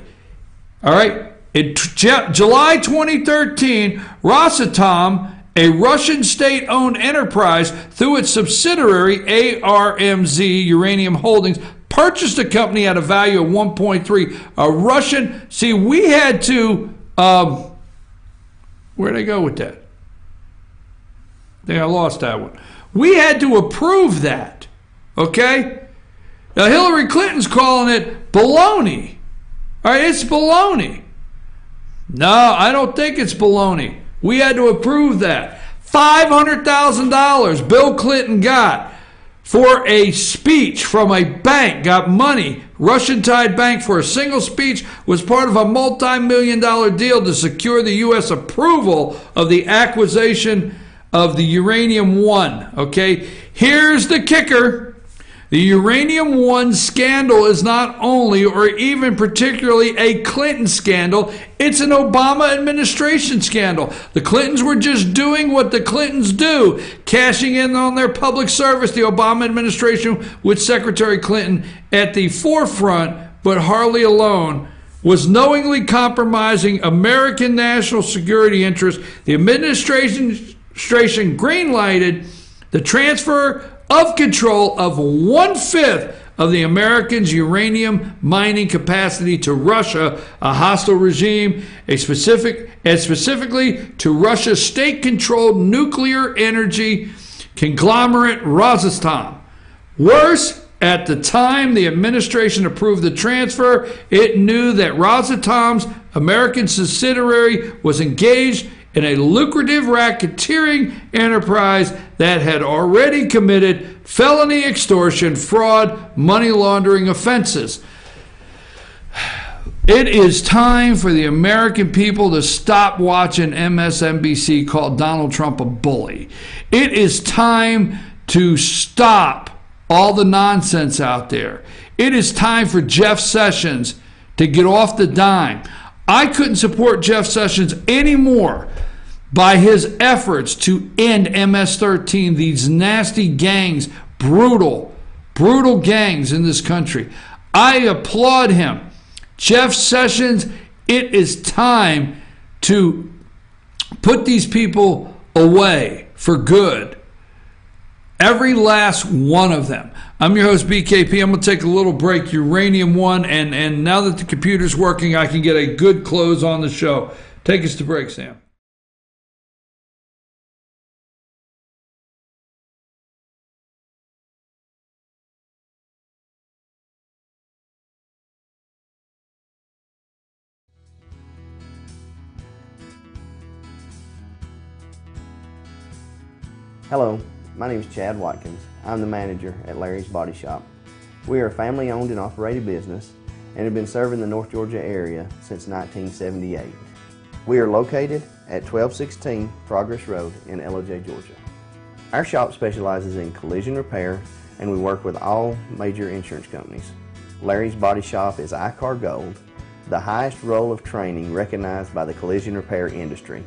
S1: All right. In July 2013, Rosatom, a Russian state-owned enterprise, through its subsidiary ARMZ Uranium Holdings, purchased a company at a value of 1.3. A Russian. See, we had to. Where'd I go with that? I think I lost that one. We had to approve that. Okay? Now, Hillary Clinton's calling it baloney. All right, it's baloney. No, I don't think it's baloney. We had to approve that. $500,000 Bill Clinton got for a speech from a bank, got money, Russian-tied bank, for a single speech, was part of a multi-million-dollar deal to secure the U.S. approval of the acquisition of the Uranium One. Okay, here's the kicker. The Uranium One scandal is not only or even particularly a Clinton scandal, it's an Obama administration scandal. The Clintons were just doing what the Clintons do, cashing in on their public service. The Obama administration, with Secretary Clinton at the forefront, but hardly alone, was knowingly compromising American national security interests. The administration greenlighted the transfer of control of 1/5 of the Americans' uranium mining capacity to Russia, a hostile regime, specifically to Russia's state-controlled nuclear energy conglomerate Rosatom. Worse, at the time the administration approved the transfer, it knew that Rosatom's American subsidiary was engaged in a lucrative racketeering enterprise that had already committed felony extortion, fraud, money laundering offenses. It is time for the American people to stop watching MSNBC call Donald Trump a bully. It is time to stop all the nonsense out there. It is time for Jeff Sessions to get off the dime. I couldn't support Jeff Sessions anymore by his efforts to end MS-13, these nasty gangs, brutal gangs in this country. I applaud him. Jeff Sessions, it is time to put these people away for good. Every last one of them. I'm your host, BKP. I'm going to take a little break. Uranium won, and now that the computer's working, I can get a good close on the show. Take us to break, Sam.
S10: Hello, my name is Chad Watkins. I'm the manager at Larry's Body Shop. We are a family-owned and operated business and have been serving the North Georgia area since 1978. We are located at 1216 Progress Road in LOJ, Georgia. Our shop specializes in collision repair and we work with all major insurance companies. Larry's Body Shop is ICAR Gold, the highest role of training recognized by the collision repair industry.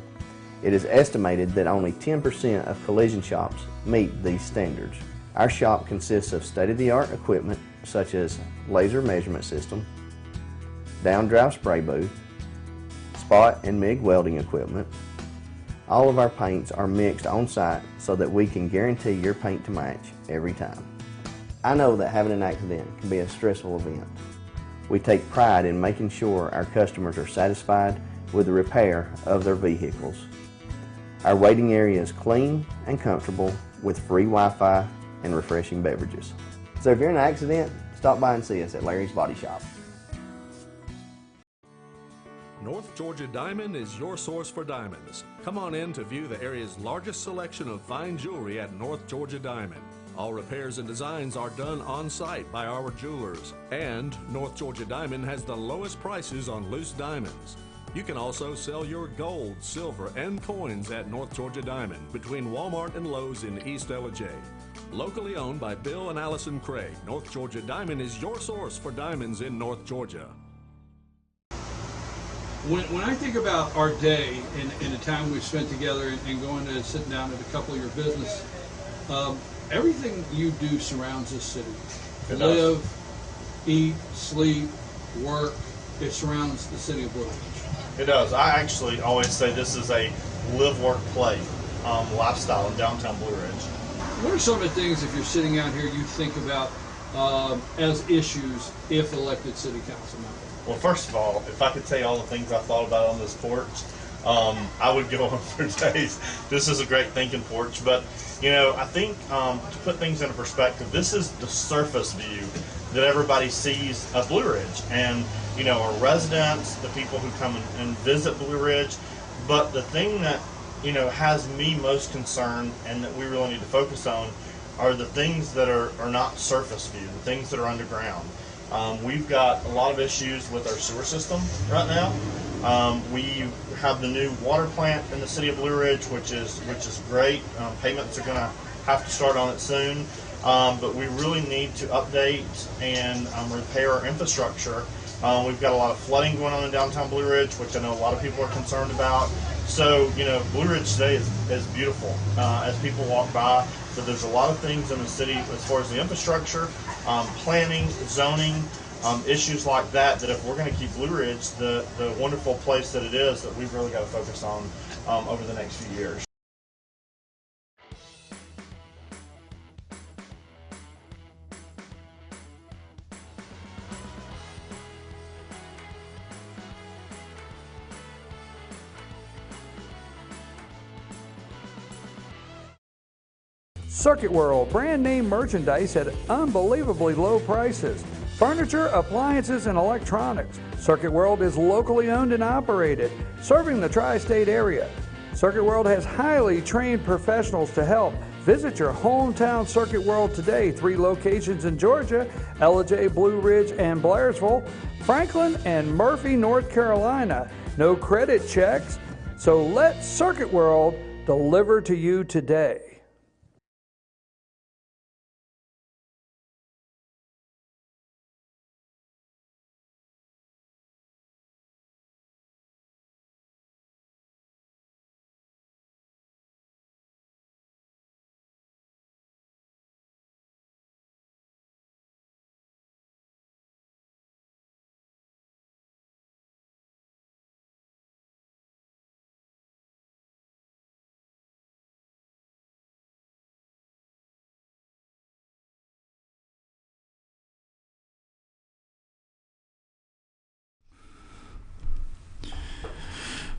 S10: It is estimated that only 10% of collision shops meet these standards. Our shop consists of state-of-the-art equipment such as laser measurement system, down-drive spray booth, spot and MIG welding equipment. All of our paints are mixed on-site so that we can guarantee your paint to match every time. I know that having an accident can be a stressful event. We take pride in making sure our customers are satisfied with the repair of their vehicles. Our waiting area is clean and comfortable with free Wi-Fi and refreshing beverages. So if you're in an accident, stop by and see us at Larry's Body Shop.
S11: North Georgia Diamond is your source for diamonds. Come on in to view the area's largest selection of fine jewelry at North Georgia Diamond. All repairs and designs are done on-site by our jewelers. And North Georgia Diamond has the lowest prices on loose diamonds. You can also sell your gold, silver, and coins at North Georgia Diamond between Walmart and Lowe's in East LJ. Locally owned by Bill and Allison Craig, North Georgia Diamond is your source for diamonds in North Georgia.
S1: When I think about our day and the time we've spent together and going to sit down at a couple of your business, everything you do surrounds this city. Live, eat, sleep, work, it surrounds the city of Blue Ridge.
S8: It does. I actually always say this is a live, work, play lifestyle in downtown Blue Ridge.
S1: What are some of the things, if you're sitting out here, you think about as issues if elected city council member?
S8: Well, first of all, if I could tell you all the things I thought about on this porch, I would go on for days. This is a great thinking porch, but you know, I think to put things into perspective, this is the surface view that everybody sees of Blue Ridge, and you know, our residents, the people who come and visit Blue Ridge. But the thing that you know has me most concerned, and that we really need to focus on, are the things that are not surface view, the things that are underground. We've got a lot of issues with our sewer system right now. We have the new water plant in the city of Blue Ridge, which is great. Payments are going to have to start on it soon, but we really need to update and repair our infrastructure. We've got a lot of flooding going on in downtown Blue Ridge, which I know a lot of people are concerned about. So, you know, Blue Ridge today is beautiful as people walk by. So there's a lot of things in the city as far as the infrastructure, planning, zoning, issues like that, that if we're going to keep Blue Ridge the wonderful place that it is, that we've really got to focus on over the next few years.
S1: Circuit World, brand name merchandise at unbelievably low prices. Furniture, appliances, and electronics. Circuit World is locally owned and operated, serving the tri-state area. Circuit World has highly trained professionals to help. Visit your hometown Circuit World today. 3 locations in Georgia, Ellijay, Blue Ridge, and Blairsville, Franklin, and Murphy, North Carolina. No credit checks, so let Circuit World deliver to you today.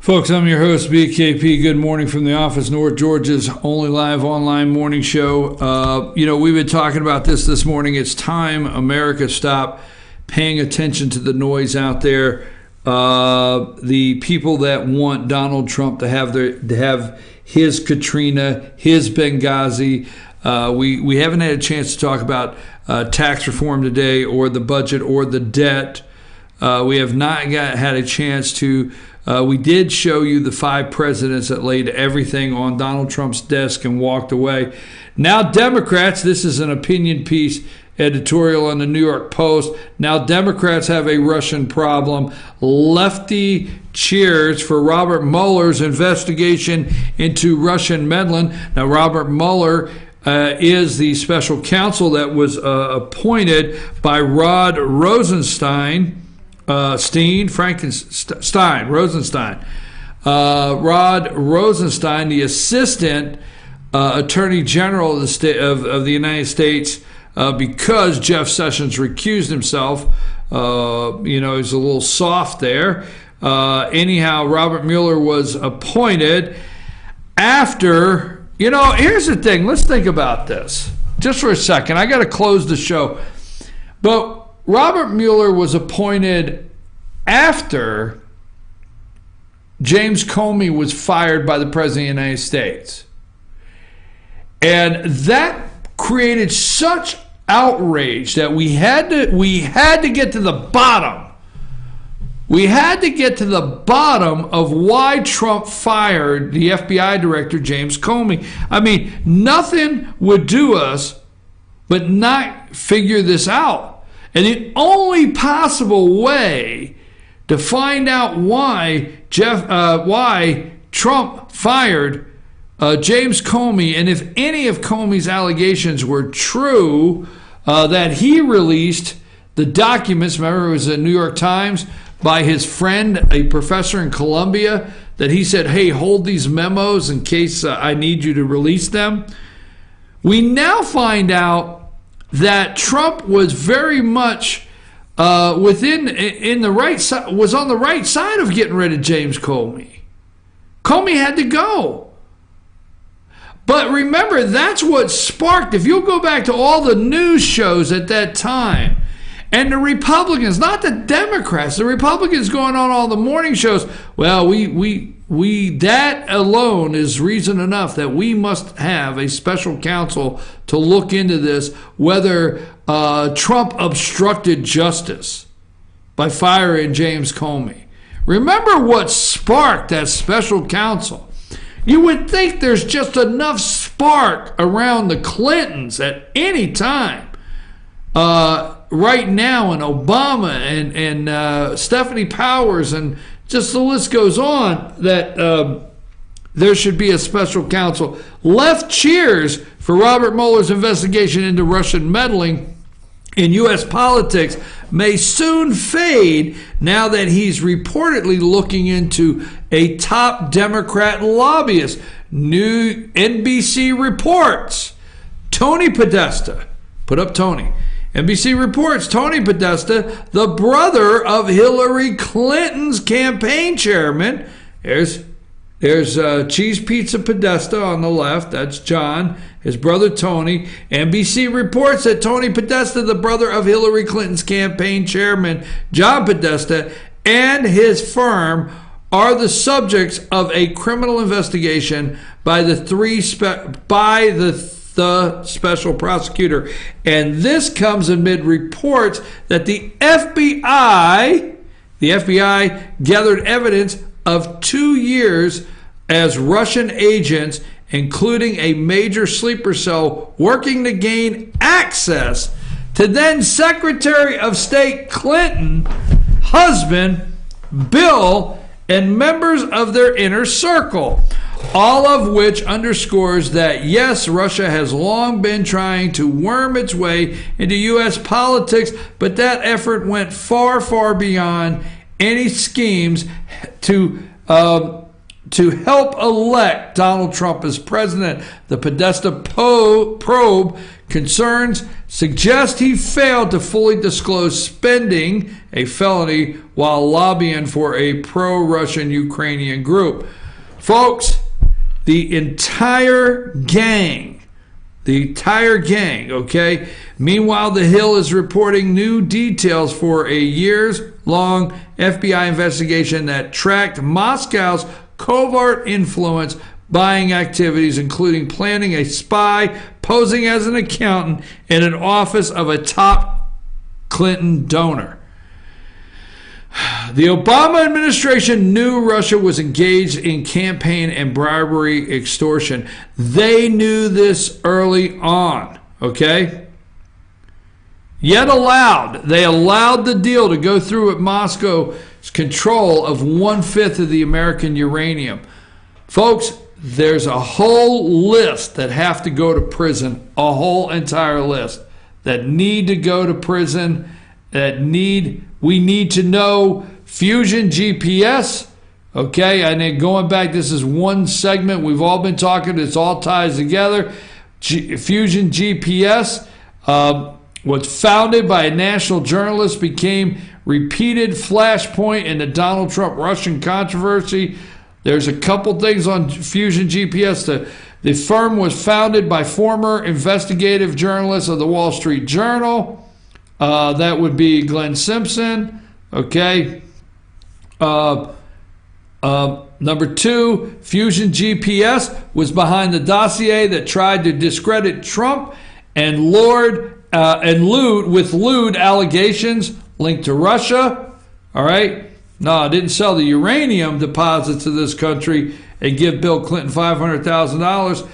S1: Folks, I'm your host, BKP. Good morning from the office, North Georgia's only live online morning show. We've been talking about this morning. It's time America stop paying attention to the noise out there. The people that want Donald Trump to have his Katrina, his Benghazi. We haven't had a chance to talk about tax reform today, or the budget, or the debt. We have not had a chance to. We did show you the 5 presidents that laid everything on Donald Trump's desk and walked away. Now Democrats, this is an opinion piece editorial on the New York Post. Now Democrats have a Russian problem. Lefty cheers for Robert Mueller's investigation into Russian meddling. Now Robert Mueller is the special counsel that was appointed by Rod Rosenstein. Rod Rosenstein, the assistant attorney general of the United States, because Jeff Sessions recused himself. He's a little soft there. Anyhow, Robert Mueller was appointed after. Here's the thing. Let's think about this just for a second. I got to close the show, but Robert Mueller was appointed after James Comey was fired by the President of the United States. And that created such outrage that we had to get to the bottom. We had to get to the bottom of why Trump fired the FBI director, James Comey. I mean, nothing would do us but not figure this out. And the only possible way to find out why Trump fired James Comey, and if any of Comey's allegations were true, that he released the documents, remember it was the New York Times, by his friend, a professor in Columbia, that he said, hey, hold these memos in case I need you to release them. We now find out that Trump was very much was on the right side of getting rid of James Comey. Comey had to go. But remember, that's what sparked, if you'll go back to all the news shows at that time, and the Republicans, not the Democrats, the Republicans going on all the morning shows, well, we that alone is reason enough that we must have a special counsel to look into this, whether Trump obstructed justice by firing James Comey. Remember what sparked that special counsel. You would think there's just enough spark around the Clintons at any time. Right now, and Obama and Stephanie Powers, and just the list goes on, that there should be a special counsel. Left cheers for Robert Mueller's investigation into Russian meddling in U.S. politics may soon fade now that he's reportedly looking into a top Democrat lobbyist. New NBC reports. Tony Podesta. Put up Tony. NBC reports Tony Podesta, the brother of Hillary Clinton's campaign chairman. There's There's Cheese Pizza Podesta on the left. That's John, his brother Tony. NBC reports that Tony Podesta, the brother of Hillary Clinton's campaign chairman, John Podesta, and his firm are the subjects of a criminal investigation by the special prosecutor. And this comes amid reports that the FBI gathered evidence of 2 years as Russian agents, including a major sleeper cell, working to gain access to then Secretary of State Clinton, husband Bill, and members of their inner circle. All of which underscores that, yes, Russia has long been trying to worm its way into U.S. politics, but that effort went far, far beyond any schemes to help elect Donald Trump as president. The Podesta probe concerns suggest he failed to fully disclose spending, a felony, while lobbying for a pro-Russian Ukrainian group. Folks, the entire gang, okay? Meanwhile, The Hill is reporting new details for a years-long FBI investigation that tracked Moscow's covert influence buying activities, including planning a spy posing as an accountant in an office of a top Clinton donor. The Obama administration knew Russia was engaged in campaign and bribery extortion. They knew this early on, okay? Yet they allowed the deal to go through at Moscow's control of 1/5 of the American uranium. Folks, there's a whole list that have to go to prison, a whole entire list that need to go to prison, we need to know Fusion GPS, okay? And then going back, this is one segment we've all been talking, it's all ties together. Fusion GPS was founded by a national journalist, became repeated flashpoint in the Donald Trump Russian controversy. There's a couple things on Fusion GPS. The firm was founded by former investigative journalists of the Wall Street Journal. That would be Glenn Simpson, okay? Number two, Fusion GPS was behind the dossier that tried to discredit Trump and lewd allegations linked to Russia, all right? No, it didn't sell the uranium deposits to this country and give Bill Clinton $500,000.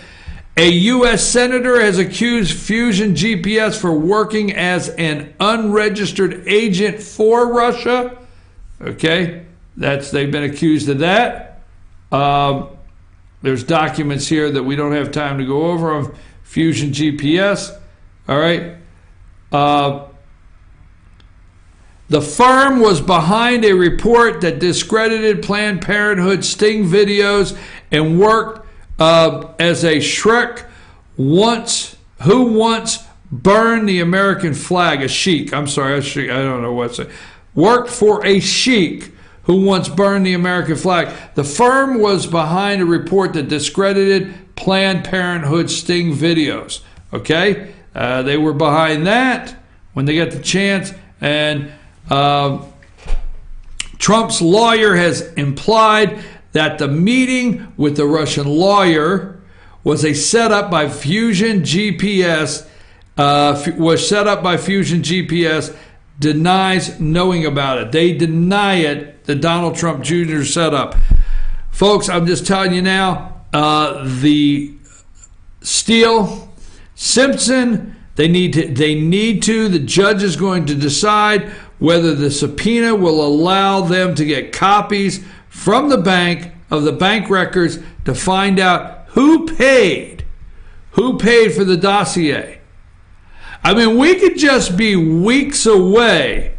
S1: A U.S. senator has accused Fusion GPS for working as an unregistered agent for Russia. Okay, they've been accused of that. There's documents here that we don't have time to go over of Fusion GPS. All right. The firm was behind a report that discredited Planned Parenthood sting videos and worked as a Shrek who once burned the American flag, a sheik. I'm sorry, I don't know what's it. Worked for a sheik who once burned the American flag. The firm was behind a report that discredited Planned Parenthood sting videos. Okay, they were behind that when they got the chance, and Trump's lawyer has implied that the meeting with the Russian lawyer was a setup by Fusion GPS. Fusion GPS denies knowing about it. They deny it, the Donald Trump Jr. setup. Folks, I'm just telling you now, the Steele, Simpson, the judge is going to decide whether the subpoena will allow them to get copies from the bank of the bank records to find out who paid for the dossier. I mean, we could just be weeks away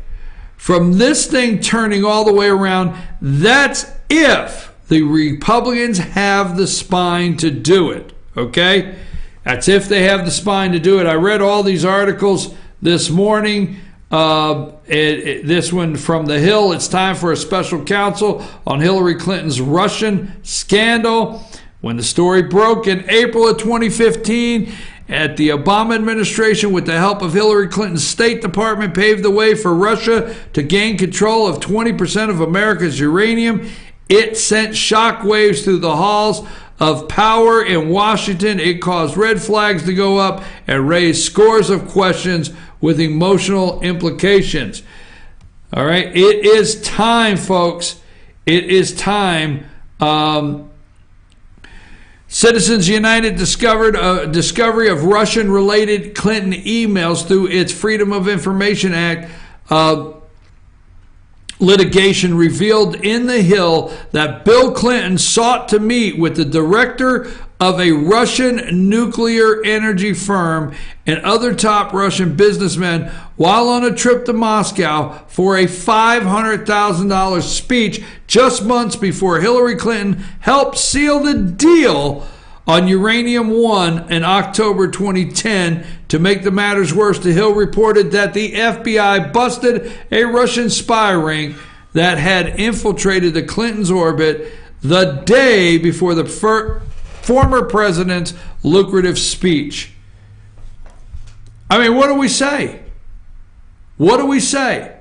S1: from this thing turning all the way around. That's if the Republicans have the spine to do it, okay? That's if they have the spine to do it. I read all these articles this morning This one from The Hill. It's time for a special counsel on Hillary Clinton's Russian scandal. When the story broke in April of 2015, at the Obama administration, with the help of Hillary Clinton's State Department, paved the way for Russia to gain control of 20% of America's uranium. It sent shockwaves through the halls of power in Washington. It caused red flags to go up and raised scores of questions with emotional implications. All right, it is time, folks. It is time. Citizens United discovered a discovery of Russian-related Clinton emails through its Freedom of Information Act litigation revealed in The Hill that Bill Clinton sought to meet with the director of a Russian nuclear energy firm and other top Russian businessmen while on a trip to Moscow for a $500,000 speech just months before Hillary Clinton helped seal the deal on Uranium 1 in October 2010. To make the matters worse, The Hill reported that the FBI busted a Russian spy ring that had infiltrated the Clintons' orbit the day before the former president's lucrative speech. I mean, what do we say? What do we say?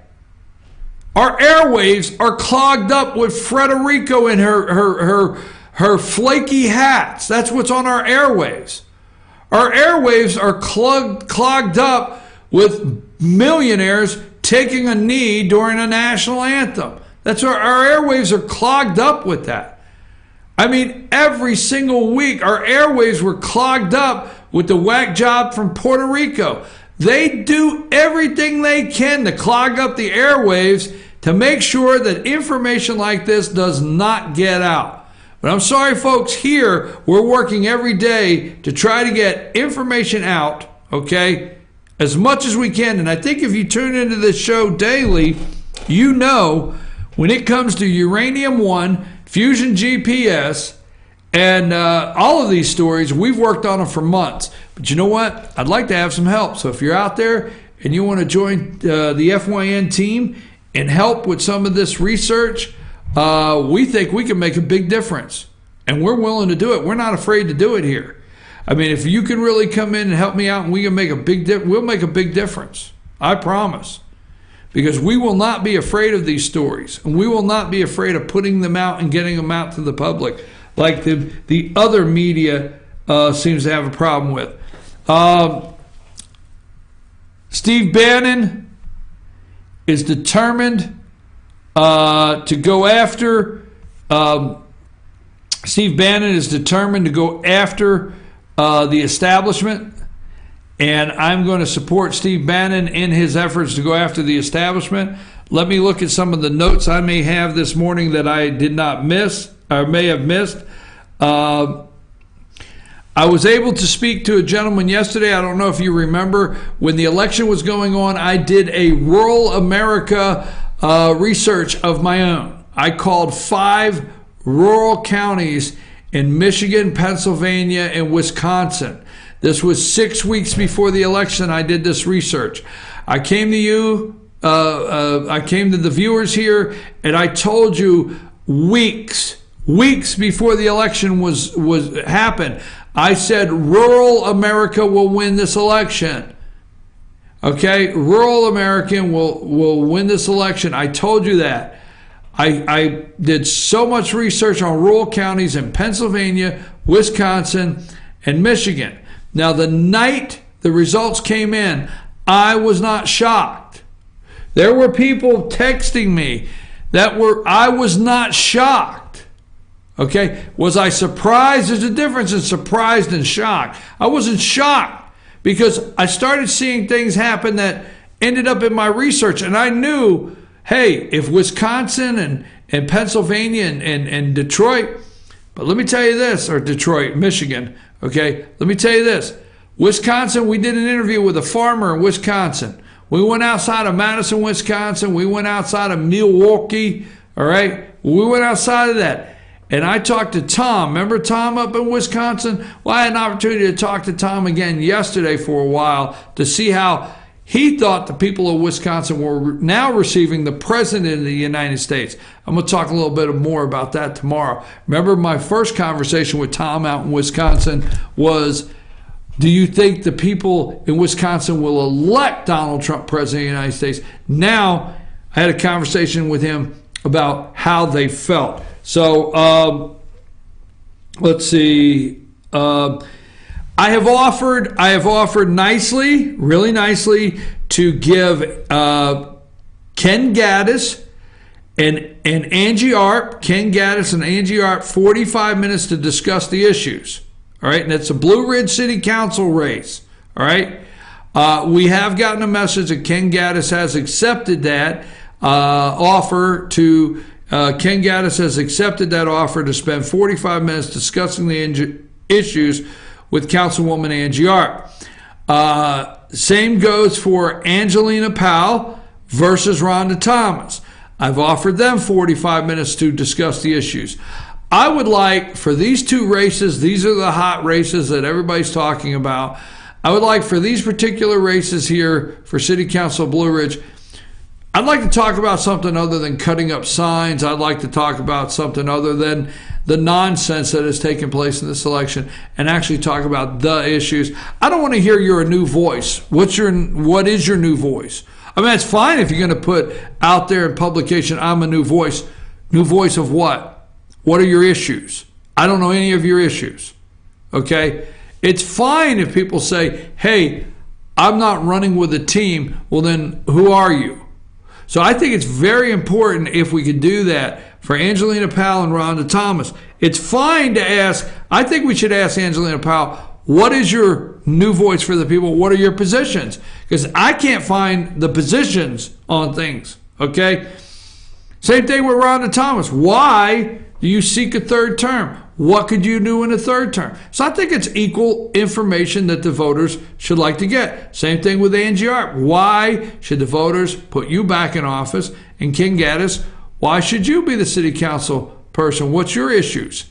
S1: Our airwaves are clogged up with Frederico and her flaky hats. That's what's on our airwaves. Our airwaves are clogged up with millionaires taking a knee during a national anthem. That's where our airwaves are clogged up with that. I mean, every single week our airwaves were clogged up with the whack job from Puerto Rico. They do everything they can to clog up the airwaves to make sure that information like this does not get out. But I'm sorry, folks, here we're working every day to try to get information out, okay, as much as we can. And I think if you tune into this show daily, you know when it comes to Uranium 1, Fusion GPS, and all of these stories, we've worked on them for months. But you know what? I'd like to have some help. So if you're out there and you want to join the FYN team and help with some of this research, we think we can make a big difference. And we're willing to do it. We're not afraid to do it here. I mean, if you can really come in and help me out and we can make a big we'll make a big difference. I promise. Because we will not be afraid of these stories. And we will not be afraid of putting them out and getting them out to the public like the other media seems to have a problem with. Steve Bannon is determined to go after Steve Bannon is determined to go after the establishment, and I'm going to support Steve Bannon in his efforts to go after the establishment. Let me look at some of the notes I may have this morning that I did not miss or may have missed. I was able to speak to a gentleman yesterday. I don't know if you remember when the election was going on. I did a rural America research of my own. I called 5 rural counties in Michigan, Pennsylvania, and Wisconsin. This was 6 weeks before the election. I did this research. I came to you, I came to the viewers here, and I told you weeks before the election was happened. I said rural America will win this election. Okay, rural American will win this election. I told you that. I did so much research on rural counties in Pennsylvania, Wisconsin, and Michigan. Now, the night the results came in, I was not shocked. There were people texting me I was not shocked. Okay, was I surprised? There's a difference in surprised and shocked. I wasn't shocked because I started seeing things happen that ended up in my research, and I knew, hey, if Wisconsin and Pennsylvania and Detroit, but let me tell you this, or Detroit, Michigan, okay, let me tell you this. Wisconsin, we did an interview with a farmer in Wisconsin. We went outside of Madison, Wisconsin. We went outside of Milwaukee, all right? We went outside of that. And I talked to Tom. Remember Tom up in Wisconsin? Well, I had an opportunity to talk to Tom again yesterday for a while to see how He thought the people of Wisconsin were now receiving the President of the United States. I'm going to talk a little bit more about that tomorrow. Remember, my first conversation with Tom out in Wisconsin was, do you think the people in Wisconsin will elect Donald Trump President of the United States? Now, I had a conversation with him about how they felt. So, let's see. I have offered nicely, really nicely, to give Ken Gaddis and Angie Arp, 45 minutes to discuss the issues. All right, and it's a Blue Ridge City Council race. All right, we have gotten a message that Ken Gaddis has accepted that offer to. Ken Gaddis has accepted that offer to spend 45 minutes discussing the issues with Councilwoman Angie Arp. Same goes for Angelina Powell versus Rhonda Thomas. I've offered them 45 minutes to discuss the issues. I would like for these two races, these are the hot races that everybody's talking about. I would like for these particular races here for City Council Blue Ridge, I'd like to talk about something other than cutting up signs. I'd like to talk about something other than the nonsense that has taken place in this election and actually talk about the issues. I don't want to hear you're a new voice. What is your new voice? I mean, it's fine if you're going to put out there in publication, I'm a new voice. New voice of what? What are your issues? I don't know any of your issues. Okay? It's fine if people say, hey, I'm not running with a team. Well, then who are you? So I think it's very important if we could do that for Angelina Powell and Rhonda Thomas. It's fine to ask, I think we should ask Angelina Powell, what is your new voice for the people? What are your positions? Because I can't find the positions on things, okay? Same thing with Rhonda Thomas. Why do you seek a third term? What could you do in a third term? So I think it's equal information that the voters should like to get. Same thing with Angie Arp. Why should the voters put you back in office? And Ken Gaddis, why should you be the city council person? What's your issues?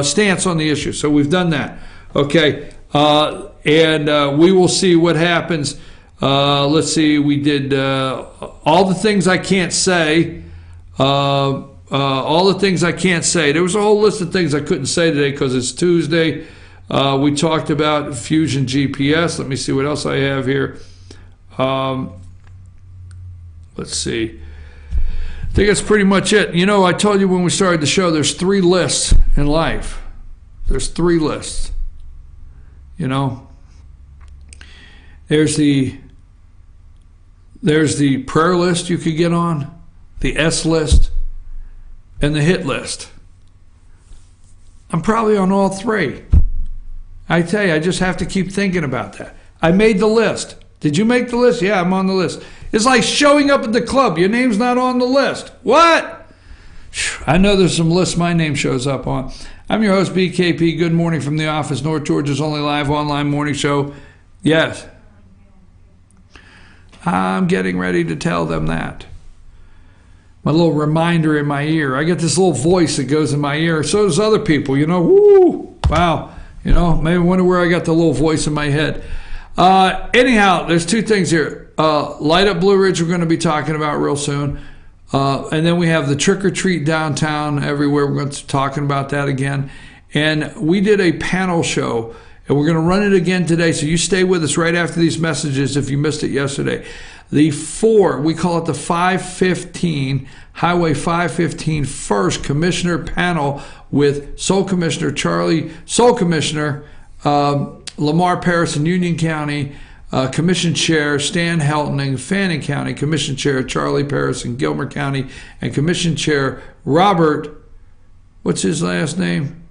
S1: Stance on the issue. So we've done that. Okay. And we will see what happens. Let's see. We did all the things I can't say. All the things I can't say. There was a whole list of things I couldn't say today because it's Tuesday. We talked about Fusion GPS. Let me see what else I have here. Let's see. I think that's pretty much it. You know, I told you when we started the show, there's 3 lists in life. There's 3 lists. You know, there's the prayer list you could get on, the S list, and the hit list. I'm probably on all 3. I tell you, I just have to keep thinking about that. I made the list. Did you make the list? Yeah, I'm on the list. It's like showing up at the club. Your name's not on the list. What? I know there's some lists my name shows up on. I'm your host, BKP. Good morning from the office. North Georgia's only live online morning show. Yes. I'm getting ready to tell them that. My little reminder in my ear. I get this little voice that goes in my ear. So does other people, you know. Woo! Wow. You know, maybe wonder where I got the little voice in my head. Anyhow, there's 2 things here. Light Up Blue Ridge we're going to be talking about real soon. And then we have the Trick or Treat downtown everywhere. We're going to be talking about that again. And we did a panel show, and we're going to run it again today. So you stay with us right after these messages if you missed it yesterday. The 4, we call it the 515, Highway 515 First Commissioner Panel with Commissioner Lamar Paris in Union County, Commission Chair Stan Helton in Fannin County, Commission Chair Charlie Paris in Gilmer County, and Commission Chair Robert, what's his last name?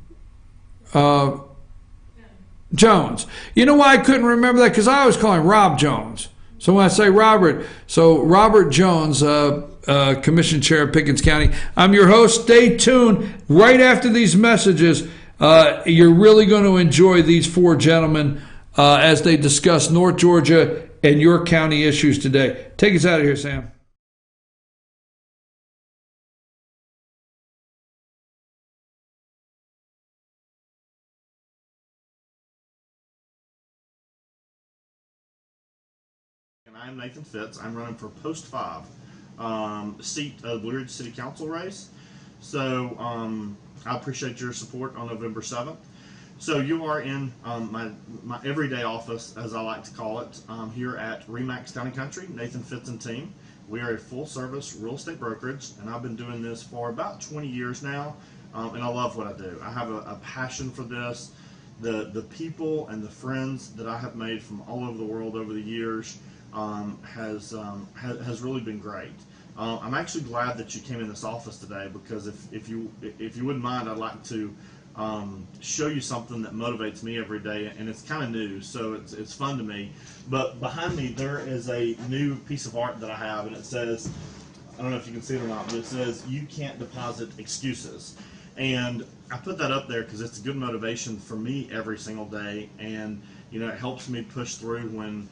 S1: Jones. You know why I couldn't remember that? Because I always call him Rob Jones. So when I say Robert, so Robert Jones, Commission Chair of Pickens County. I'm your host. Stay tuned. Right after these messages, you're really going to enjoy these 4 gentlemen as they discuss North Georgia and your county issues today. Take us out of here, Sam.
S8: I'm Nathan Fitz. I'm running for post 5 seat of the Blue Ridge City Council race. So I appreciate your support on November 7th. So you are in my everyday office, as I like to call it, here at Remax Town & Country, Nathan Fitz and team. We are a full-service real estate brokerage, and I've been doing this for about 20 years now, and I love what I do. I have a passion for this. The people and the friends that I have made from all over the world over the years has really been great. I'm actually glad that you came in this office today, because if you wouldn't mind, I'd like to show you something that motivates me every day, and it's kind of new, so it's fun to me. But behind me there is a new piece of art that I have, and it says, I don't know if you can see it or not, but it says, "You can't deposit excuses." And I put that up there because it's a good motivation for me every single day, and it helps me push through when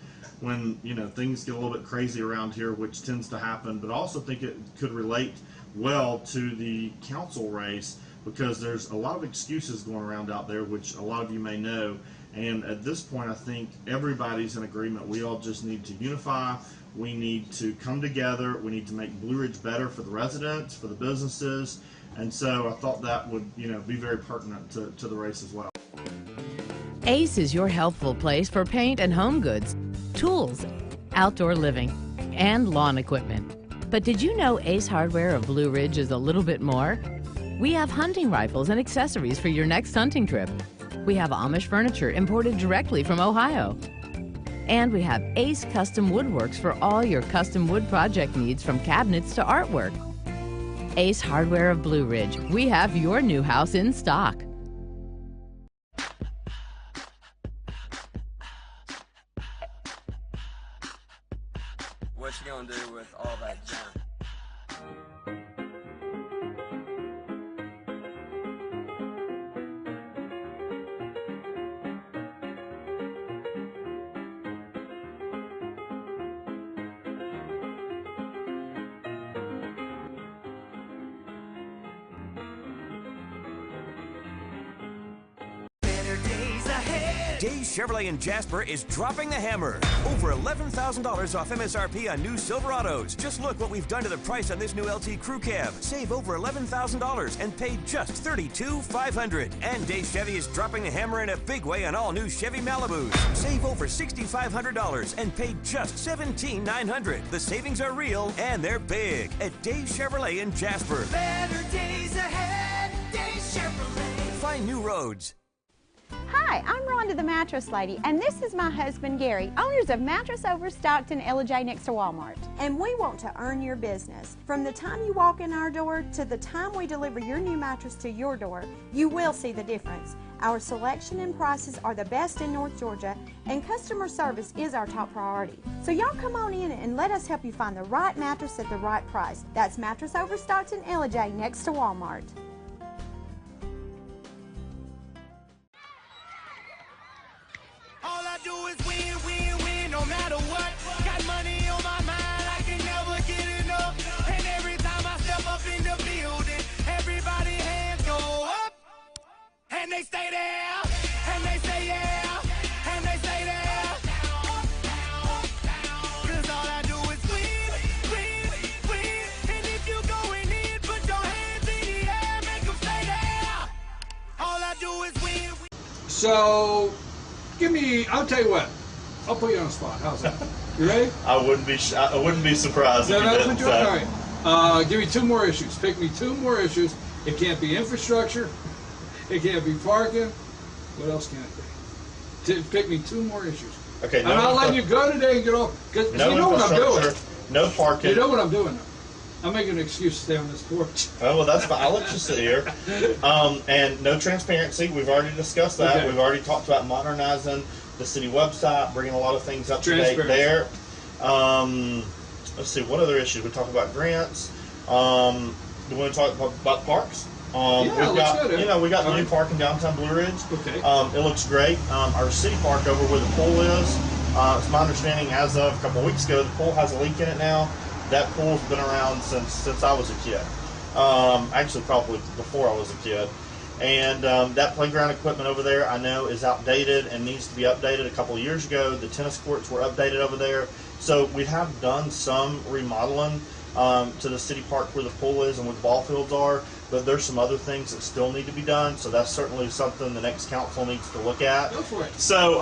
S8: things get a little bit crazy around here, which tends to happen. But I also think it could relate well to the council race, because there's a lot of excuses going around out there, which a lot of you may know. And at this point, I think everybody's in agreement. We all just need to unify. We need to come together. We need to make Blue Ridge better for the residents, for the businesses. And so I thought that would, be very pertinent to the race as well.
S3: Ace is your helpful place for paint and home goods, tools, outdoor living, and lawn equipment. But did you know Ace Hardware of Blue Ridge is a little bit more? We have hunting rifles and accessories for your next hunting trip. We have Amish furniture imported directly from Ohio. And we have Ace Custom Woodworks for all your custom wood project needs, from cabinets to artwork. Ace Hardware of Blue Ridge. We have your new house in stock.
S4: What you gonna do with all that junk?
S5: Days Chevrolet in Jasper is dropping the hammer. Over $11,000 off MSRP on new Silverados. Just look what we've done to the price on this new LT Crew Cab. Save over $11,000 and pay just $32,500. And Days Chevy is dropping the hammer in a big way on all new Chevy Malibus. Save over $6,500 and pay just $17,900. The savings are real and they're big at Days Chevrolet in Jasper.
S6: Better days ahead, Days Chevrolet.
S5: Find new roads.
S7: Hi, I'm Rhonda the Mattress Lady, and this is my husband Gary, owners of Mattress Overstocked in LJ next to Walmart. And we want to earn your business. From the time you walk in our door to the time we deliver your new mattress to your door, you will see the difference. Our selection and prices are the best in North Georgia, and customer service is our top priority. So y'all come on in and let us help you find the right mattress at the right price. That's Mattress Overstocked in LJ next to Walmart.
S6: All I do is win, win, win, no matter what. Got money on my mind, I can never get enough. And every time I step up in the building, everybody hands go up. And they stay there, and they say yeah, and they stay there. Cause all I do is win, win, win. And if you going in, put your hands in the air, make them stay there. All I do is win, win.
S1: So, I'll tell you what, I'll put you on the spot. How's that? You ready?
S8: I wouldn't be surprised if you didn't.
S1: All right. Give me 2 more issues. Pick me 2 more issues. It can't be infrastructure. It can't be parking. What else can it be? Pick me 2 more issues.
S8: Okay.
S1: And I'll let you go today and get off. Because
S8: no
S1: you know what I'm doing.
S8: No parking.
S1: You know what I'm doing now. I'm making an excuse to stay on this porch.
S8: Oh, well, that's fine. I'll let you sit here. And no transparency. We've already discussed that. Okay. We've already talked about modernizing the city website, bringing a lot of things up to date there. Let's see, what other issues? We talked about grants. Do we want to talk about parks?
S1: Yeah,
S8: we've got,
S1: good.
S8: We got the new park in downtown Blue Ridge.
S1: Okay.
S8: It looks great. Our city park over where the pool is, it's my understanding as of a couple of weeks ago, the pool has a leak in it now. That pool's been around since I was a kid. Actually, probably before I was a kid. And that playground equipment over there, I know, is outdated and needs to be updated. A couple of years ago, the tennis courts were updated over there. So we have done some remodeling to the city park where the pool is and where the ball fields are, but there's some other things that still need to be done. So that's certainly something the next council needs to look at.
S1: Go for it.
S8: So,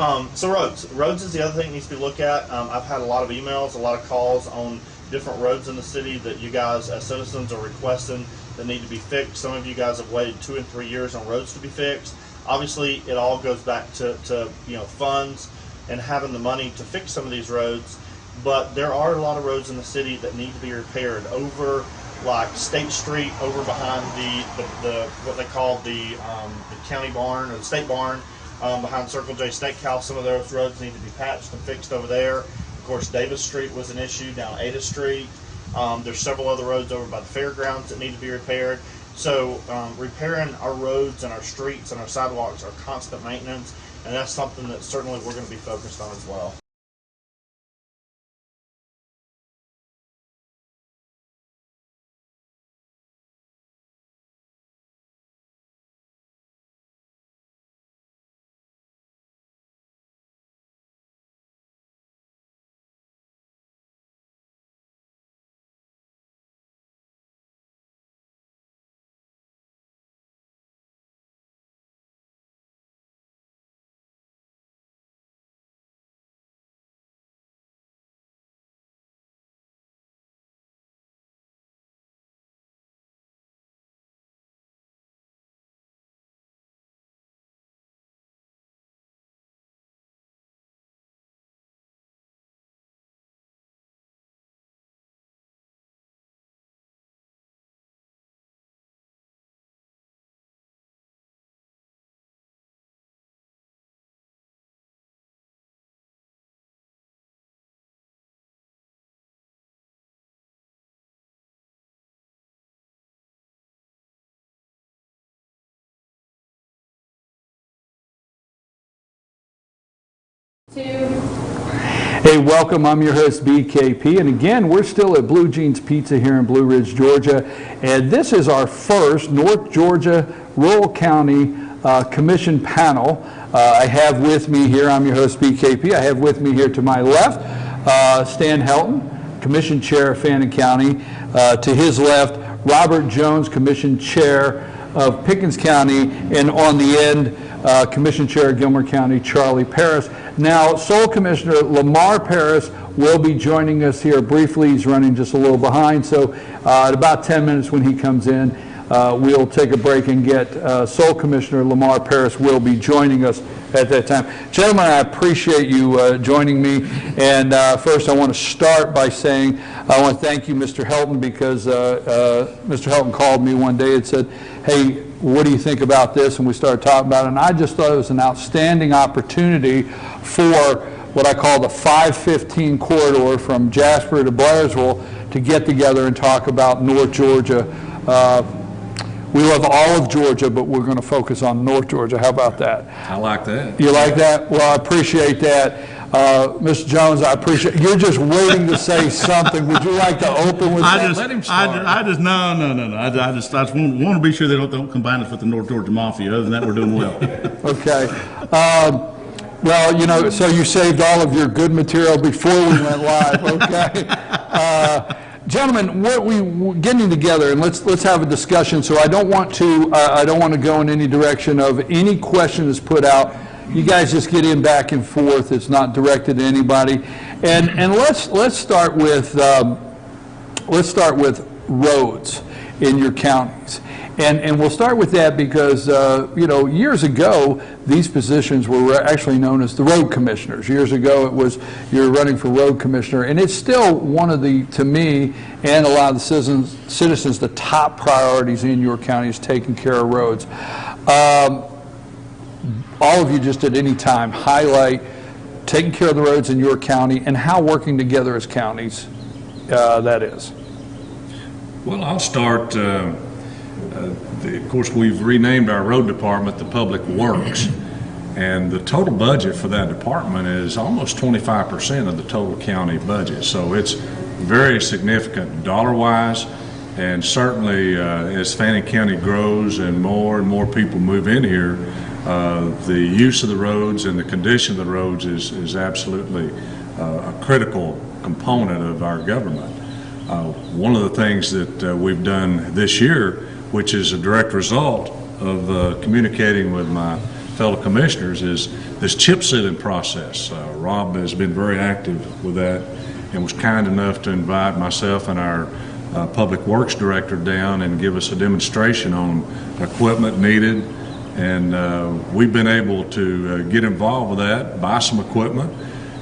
S8: roads is the other thing that needs to be looked at. I've had a lot of emails, a lot of calls on different roads in the city that you guys as citizens are requesting that need to be fixed. Some of you guys have waited 2 and 3 years on roads to be fixed. Obviously, it all goes back to funds and having the money to fix some of these roads. But there are a lot of roads in the city that need to be repaired over, like State Street, over behind the what they call the county barn or the state barn, behind Circle J Steakhouse. Some of those roads need to be patched and fixed over there. Of course, Davis Street was an issue down Ada Street. There's several other roads over by the fairgrounds that need to be repaired. So repairing our roads and our streets and our sidewalks are constant maintenance, and that's something that certainly we're going to be focused on as well.
S1: Hey, welcome. I'm your host, BKP. And again, we're still at Blue Jeans Pizza here in Blue Ridge, Georgia. And this is our first North Georgia Rural County Commission panel. I have with me here, I'm your host, BKP. I have with me here to my left, Stan Helton, Commission Chair of Fannin County. To his left, Robert Jones, Commission Chair of Pickens County. And on the end, Commission Chair of Gilmer County, Charlie Paris. Now, Sole Commissioner Lamar Paris will be joining us here briefly. He's running just a little behind, so at about 10 minutes when he comes in, we'll take a break and get Sole Commissioner Lamar Paris will be joining us at that time. Gentlemen, I appreciate you joining me. And first, I want to start by saying I want to thank you, Mr. Helton, because Mr. Helton called me one day and said, hey, what do you think about this? And we started talking about it. And I just thought it was an outstanding opportunity for what I call the 515 corridor from Jasper to Blairsville to get together and talk about North Georgia. We love all of Georgia, but we're going to focus on North Georgia. How about that?
S13: I like that.
S1: You like that? Well, I appreciate that. Mr. Jones, I appreciate you're just waiting to say something. Would you like to open with that?
S13: Let him start.
S14: I just want to be sure they don't combine us with the North Georgia Mafia. Other than that, we're doing well.
S1: Okay. Well, so you saved all of your good material before we went live. Okay. Gentlemen, we're getting together, and let's have a discussion. So I don't want to go in any direction of any question that's put out. You guys just get in back and forth. It's not directed to anybody. And let's start with roads in your counties. And we'll start with that because years ago these positions were actually known as the road commissioners. Years ago it was you're running for road commissioner, and it's still one of the, to me and a lot of the citizens, the top priorities in your county is taking care of roads. All of you just at any time highlight taking care of the roads in your county and how working together as counties that is.
S13: Well, I'll start. Of course, we've renamed our road department the Public Works, and the total budget for that department is almost 25% of the total county budget. So it's very significant dollar-wise, And certainly, as Fannin County grows and more people move in here, the use of the roads and the condition of the roads is absolutely a critical component of our government. One of the things that we've done this year, which is a direct result of communicating with my fellow commissioners, is this chip sealing process. Rob has been very active with that and was kind enough to invite myself and our Public Works Director down and give us a demonstration on equipment needed. And we've been able to get involved with that, buy some equipment,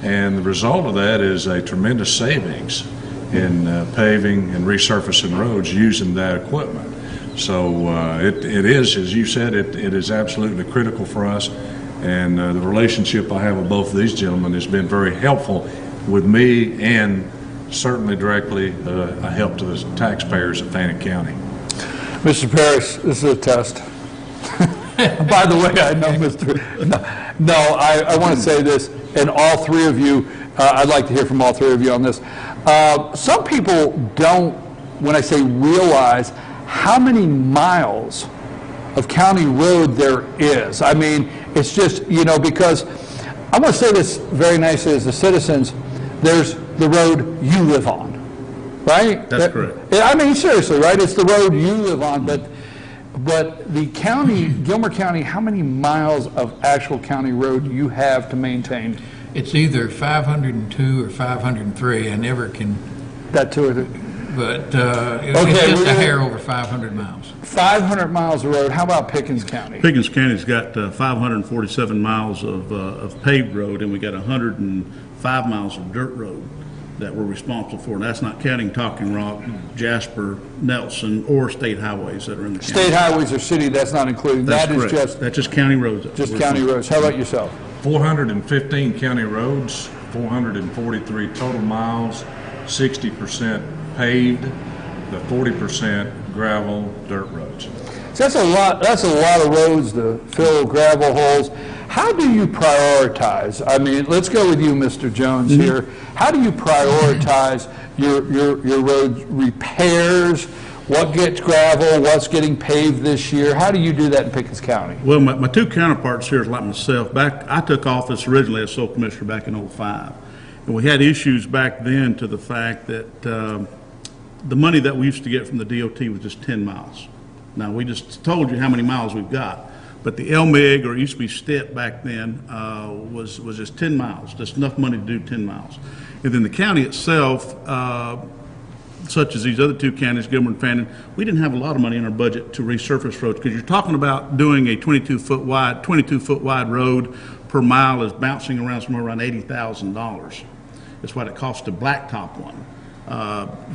S13: and the result of that is a tremendous savings in paving and resurfacing roads using that equipment. So it is, as you said, it is absolutely critical for us. And the relationship I have with both of these gentlemen has been very helpful with me and certainly directly a help to the taxpayers of Fannin County.
S1: Mr. Parrish, this is a test. By the way, I know Mr. No, I want to say this, and all three of you, I'd like to hear from all three of you on this. Some people don't, when I say realize, how many miles of county road there is. I mean, it's just, because I want to say this very nicely as the citizens, there's the road you live on, right?
S14: That's correct.
S1: I mean, seriously, right? It's the road you live on, but the county, Gilmer County, how many miles of actual county road do you have to maintain?
S15: It's either 502 or 503. I never can.
S1: That two or three.
S15: But it's just a hair over 500 miles. 500
S1: miles of road. How about Pickens County?
S14: Pickens County's got 547 miles of paved road, and we got 105 miles of dirt road that we're responsible for. And that's not counting Talking Rock, Jasper, Nelson, or state highways that are in the county.
S1: State highways are city. That's not included.
S14: That's correct. That's just county roads.
S1: Just county roads. How about yourself?
S13: 415 county roads, 443 total miles, 60% paved, the 40% gravel, dirt roads.
S1: So that's a lot. That's a lot of roads to fill gravel holes. How do you prioritize? I mean, let's go with you, Mr. Jones here. How do you prioritize your road repairs? What gets gravel? What's getting paved this year? How do you do that in Pickens County?
S14: Well, my two counterparts here, like myself, I took office originally as sole commissioner back in 2005. And we had issues back then to the fact that the money that we used to get from the DOT was just 10 miles. Now, we just told you how many miles we've got. But the LMIG, or it used to be STIP back then, was just 10 miles, just enough money to do 10 miles. And then the county itself, such as these other two counties, Gilmer and Fannin, we didn't have a lot of money in our budget to resurface roads, because you're talking about doing a 22-foot wide road per mile is bouncing around somewhere around $80,000. That's what it costs to blacktop one.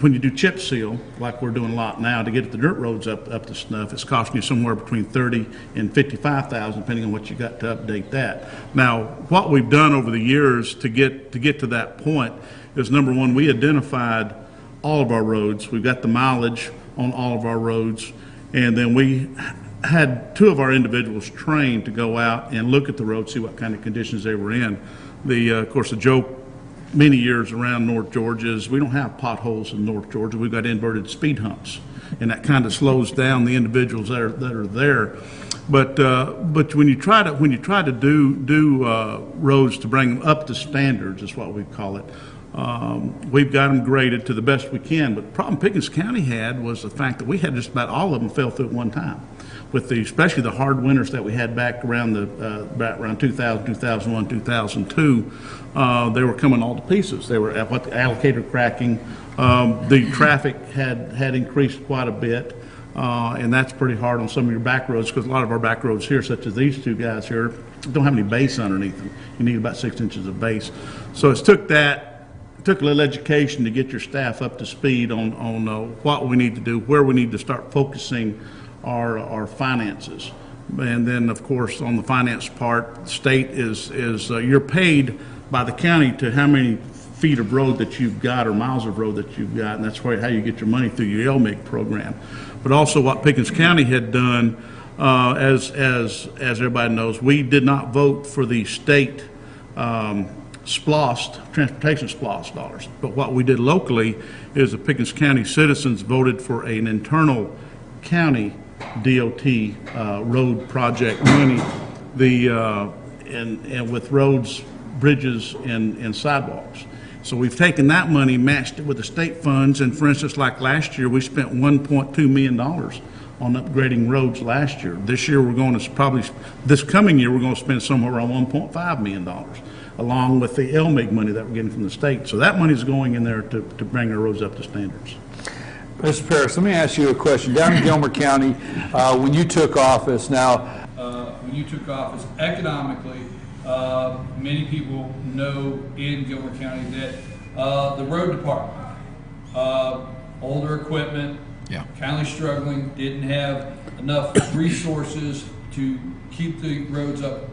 S14: When you do chip seal, like we're doing a lot now, to get the dirt roads up to snuff, it's costing you somewhere between $30,000 and $55,000, depending on what you got to update that. Now, what we've done over the years to get to that point is, number one, we identified all of our roads. We've got the mileage on all of our roads, and then we had two of our individuals trained to go out and look at the roads, see what kind of conditions they were in. Of course, the joke many years around North Georgia is we don't have potholes in North Georgia. We've got inverted speed humps, and that kind of slows down the individuals that are there. But when you try to do roads to bring them up to standards, is what we call it. We've got them graded to the best we can. But the problem Pickens County had was the fact that we had just about all of them fell through at one time. With especially the hard winters that we had back around around 2000, 2001, 2002, they were coming all to pieces. They were what the allocator cracking. The traffic had increased quite a bit, and that's pretty hard on some of your back roads, because a lot of our back roads here, such as these two guys here, don't have any base underneath them. You need about 6 inches of base. So it took a little education to get your staff up to speed on what we need to do, where we need to start focusing our finances. And then, of course, on the finance part, the state is you're paid by the county to how many feet of road that you've got, or miles of road that you've got, and that's how you get your money through your LMIG program. But also what Pickens County had done, as everybody knows, we did not vote for the state transportation SPLOST dollars. But what we did locally is the Pickens County citizens voted for an internal county DOT road project money, and with roads, bridges, and sidewalks. So we've taken that money, matched it with the state funds, and for instance, like last year, we spent $1.2 million on upgrading roads last year. This year, this coming year, we're going to spend somewhere around $1.5 million, along with the LMIG money that we're getting from the state. So that money is going in there to bring our roads up to standards.
S1: Mr. Parris, let me ask you a question. Down in Gilmer County, when you took office, economically, many people know in Gilmer County that the road department, older equipment, kind of struggling, didn't have enough resources to keep the roads up,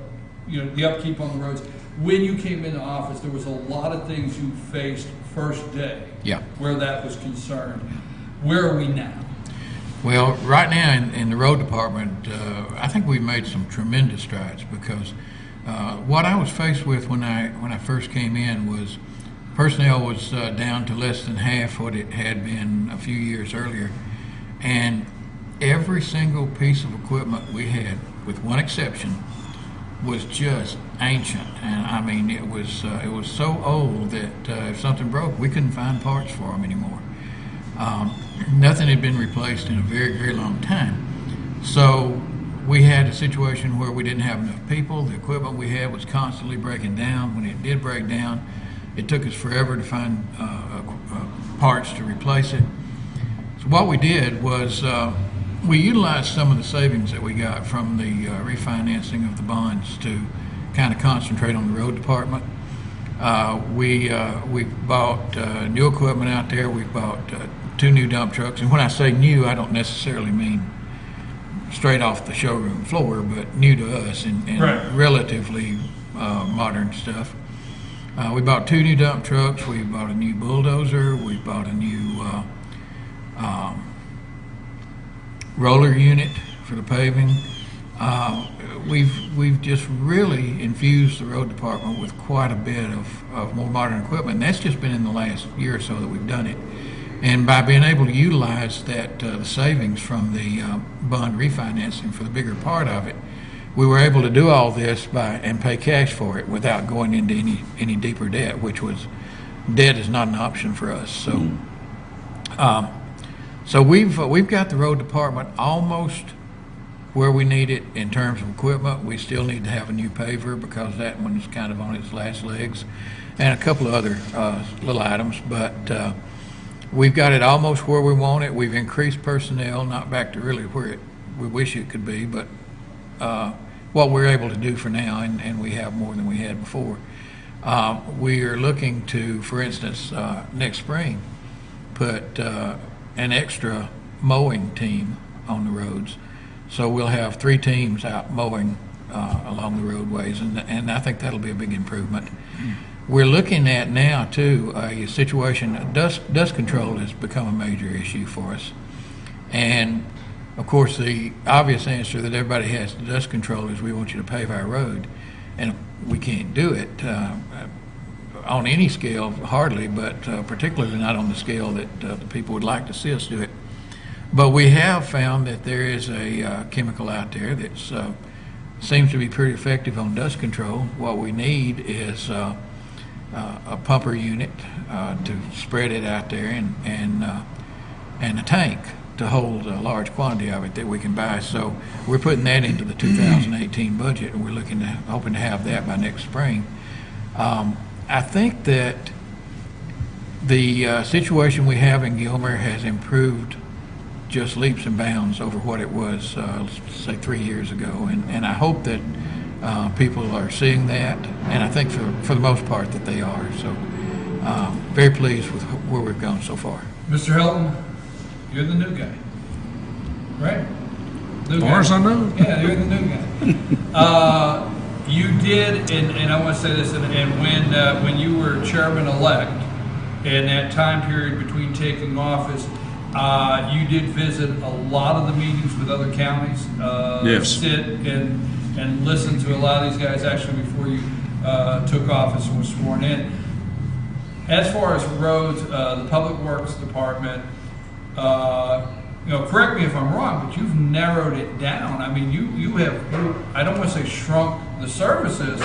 S1: the upkeep on the roads. When you came into office, there was a lot of things you faced first day where that was concerned. Where are we now?
S15: Well, right now in the road department, I think we've made some tremendous strides, because what I was faced with when I first came in was personnel was down to less than half what it had been a few years earlier, and every single piece of equipment we had, with one exception, was just ancient. And I mean, it was so old that if something broke, we couldn't find parts for them anymore. Nothing had been replaced in a very, very long time. So we had a situation where we didn't have enough people. The equipment we had was constantly breaking down. When it did break down, it took us forever to find parts to replace it. So what we did was we utilized some of the savings that we got from the refinancing of the bonds to kind of concentrate on the road department. We bought new equipment out there. We bought 2 new dump trucks, and when I say new, I don't necessarily mean straight off the showroom floor, but new to us and relatively modern stuff. We bought 2 new dump trucks. We bought a new bulldozer. We bought a new roller unit for the paving. We've just really infused the road department with quite a bit of more modern equipment. And that's just been in the last year or so that we've done it. And by being able to utilize that the savings from the bond refinancing for the bigger part of it, we were able to do all this and pay cash for it without going into any deeper debt, which was, debt is not an option for us. So, so we've got the road department almost where we need it in terms of equipment. We still need to have a new paver because that one is kind of on its last legs, and a couple of other little items, but we've got it almost where we want it. We've increased personnel, not back to really where we wish it could be, but what we're able to do for now, and we have more than we had before. We are looking to, for instance, next spring, put an extra mowing team on the roads. So we'll have 3 teams out mowing along the roadways, and I think that'll be a big improvement. We're looking at now, too, a situation, dust control has become a major issue for us. And, of course, the obvious answer that everybody has to dust control is we want you to pave our road. And we can't do it on any scale, hardly, but particularly not on the scale that the people would like to see us do it. But we have found that there is a chemical out there that seems to be pretty effective on dust control. What we need is a pumper unit to spread it out there, and a tank to hold a large quantity of it that we can buy. So we're putting that into the 2018 budget, and we're hoping to have that by next spring. I think that the situation we have in Gilmer has improved just leaps and bounds over what it was, say, 3 years ago, and I hope that people are seeing that, and I think for the most part that they are. So very pleased with where we've gone so far.
S1: Mr. Helton, you're the new guy, right?
S13: As far as I know.
S1: Yeah, you're the new guy. You did, and I want to say this, and when you were chairman-elect, in that time period between taking office, you did visit a lot of the meetings with other counties.
S13: Yes.
S1: Sit and listen to a lot of these guys actually before you took office and was sworn in. As far as roads, the Public Works Department, correct me if I'm wrong, but you've narrowed it down. I mean, you have, I don't want to say shrunk the services,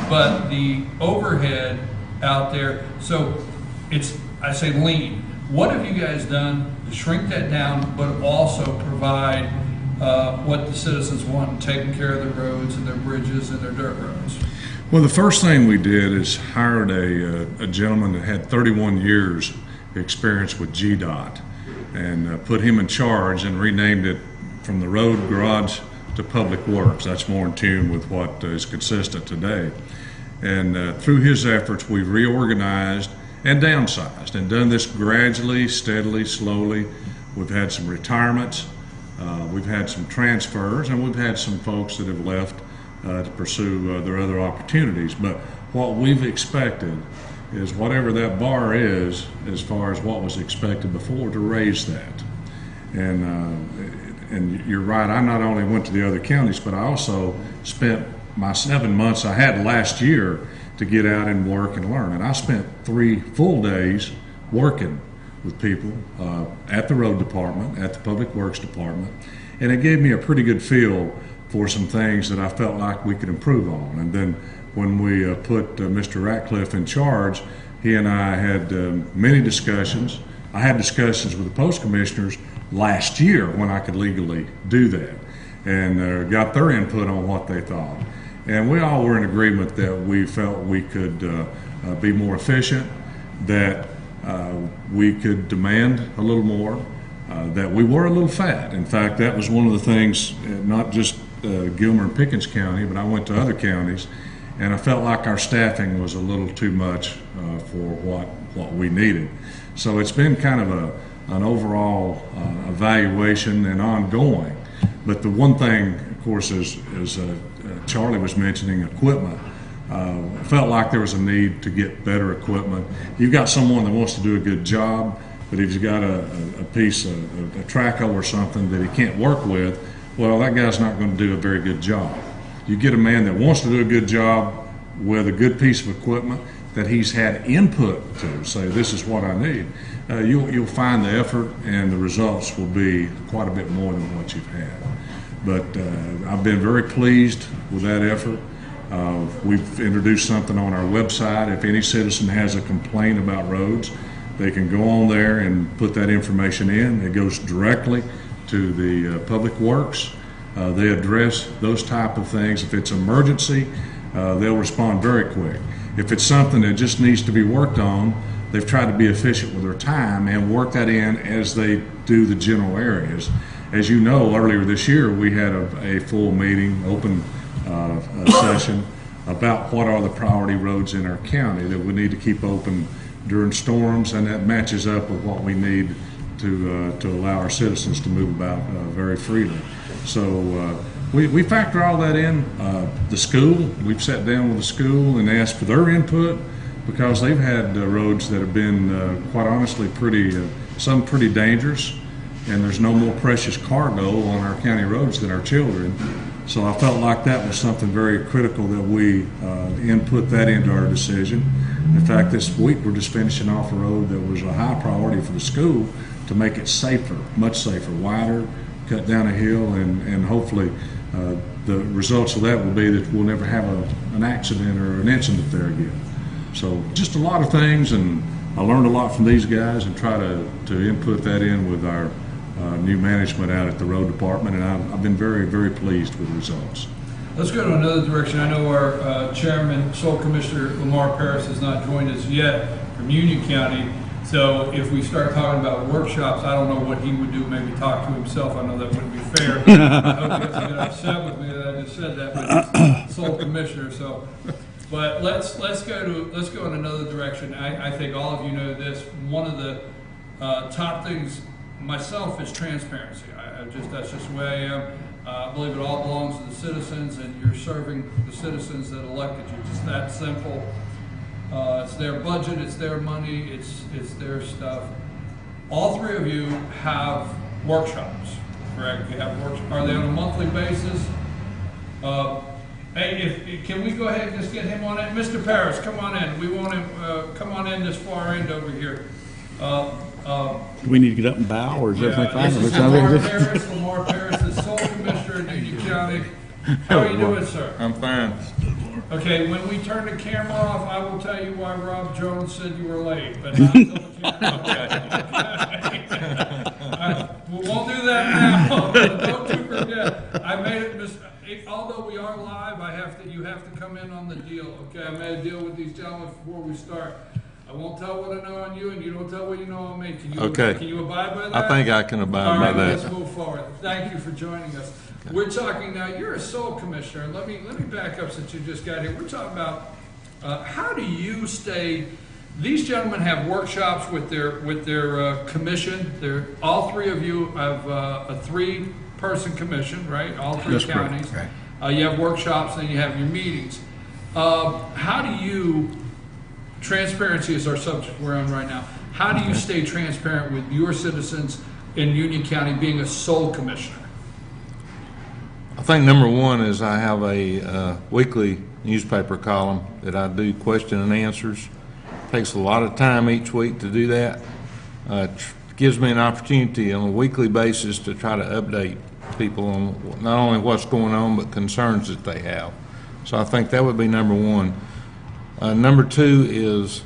S1: but the overhead out there. So it's, I say lean. What have you guys done to shrink that down, but also provide what the citizens want, taking care of the roads and their bridges and their dirt roads?
S13: Well, the first thing we did is hired a gentleman that had 31 years experience with GDOT and put him in charge and renamed it from the road garage to Public Works. That's more in tune with what is consistent today. And through his efforts, we've reorganized and downsized and done this gradually, steadily, slowly. We've had some retirements, we've had some transfers, and we've had some folks that have left to pursue their other opportunities. But what we've expected is whatever that bar is, as far as what was expected before, to raise that. And you're right, I not only went to the other counties, but I also spent my 7 months I had last year to get out and work and learn. And I spent 3 full days working with people at the road department, at the Public Works department, and it gave me a pretty good feel for some things that I felt like we could improve on. And then when we put Mr. Ratcliffe in charge, he and I had many discussions. I had discussions with the post commissioners last year when I could legally do that, and got their input on what they thought. And we all were in agreement that we felt we could be more efficient, that we could demand a little more, that we were a little fat. In fact, that was one of the things, not just Gilmer and Pickens County, but I went to other counties, and I felt like our staffing was a little too much for what we needed. So it's been kind of an overall evaluation and ongoing. But the one thing, of course, is Charlie was mentioning equipment. I felt like there was a need to get better equipment. You've got someone that wants to do a good job, but if you've got a piece of a trackle or something that he can't work with, well, that guy's not going to do a very good job. You get a man that wants to do a good job with a good piece of equipment that he's had input to, say, this is what I need, you'll find the effort and the results will be quite a bit more than what you've had. But I've been very pleased with that effort. We've introduced something on our website. If any citizen has a complaint about roads, they can go on there and put that information in. It goes directly to the Public Works. They address those type of things. If it's emergency, they'll respond very quick. If it's something that just needs to be worked on, they've tried to be efficient with their time and work that in as they do the general areas. As you know, earlier this year, we had a full meeting, open session about what are the priority roads in our county that we need to keep open during storms, and that matches up with what we need to allow our citizens to move about very freely. So we factor all that in. The school, we've sat down with the school and asked for their input because they've had roads that have been quite honestly some pretty dangerous, and there's no more precious cargo on our county roads than our children. So I felt like that was something very critical that we input that into our decision. In fact, this week we're just finishing off a road that was a high priority for the school to make it safer, much safer, wider, cut down a hill, and hopefully the results of that will be that we'll never have an accident or an incident there again. So just a lot of things, and I learned a lot from these guys and try to input that in with our new management out at the road department, and I've been very, very pleased with the results.
S1: Let's go to another direction. I know our chairman, Sole Commissioner Lamar Paris, has not joined us yet from Union County. So if we start talking about workshops, I don't know what he would do, maybe talk to himself. I know that wouldn't be fair. I hope he doesn't get upset with me that I just said that, but he's Sole Commissioner. So, but let's go in another direction. I think all of you know this. One of the top things myself is transparency. That's just the way I am. I believe it all belongs to the citizens, and you're serving the citizens that elected you. Just that simple. It's their budget, it's their money, it's their stuff. All three of you have workshops, correct? You have workshops. Are they on a monthly basis? Hey, can we go ahead and just get him on in? Mr. Paris, come on in. We want him, come on in this far end over here.
S14: Do we need to get up and bow, or is everything fine?
S1: This is Lamar Paris, the sole commissioner in Union County. How are you doing, sir?
S16: I'm fine.
S1: Okay, when we turn the camera off, I will tell you why Rob Jones said you were late, but not until the camera. We won't do that now. Don't you forget. I made it, although we are live, you have to come in on the deal. Okay, I made a deal with these gentlemen before we start. I won't tell what I know on you, and you don't tell what you know on me. Can you abide by that?
S16: I think I can abide by that.
S1: Let's move forward. Thank you for joining us. Okay. We're talking now. You're a sole commissioner, and let me back up since you just got here. We're talking about how do you stay. These gentlemen have workshops with their commission. All three of you have a 3-person commission, right? All 3
S14: That's
S1: counties.
S14: Correct.
S1: Right. You have workshops, and you have your meetings. How do you? Transparency is our subject we're on right now. How do you stay transparent with your citizens in Union County being a sole commissioner?
S16: I think number one is I have a weekly newspaper column that I do question and answers. It takes a lot of time each week to do that. It gives me an opportunity on a weekly basis to try to update people on not only what's going on but concerns that they have. So I think that would be number one. Number 2 is,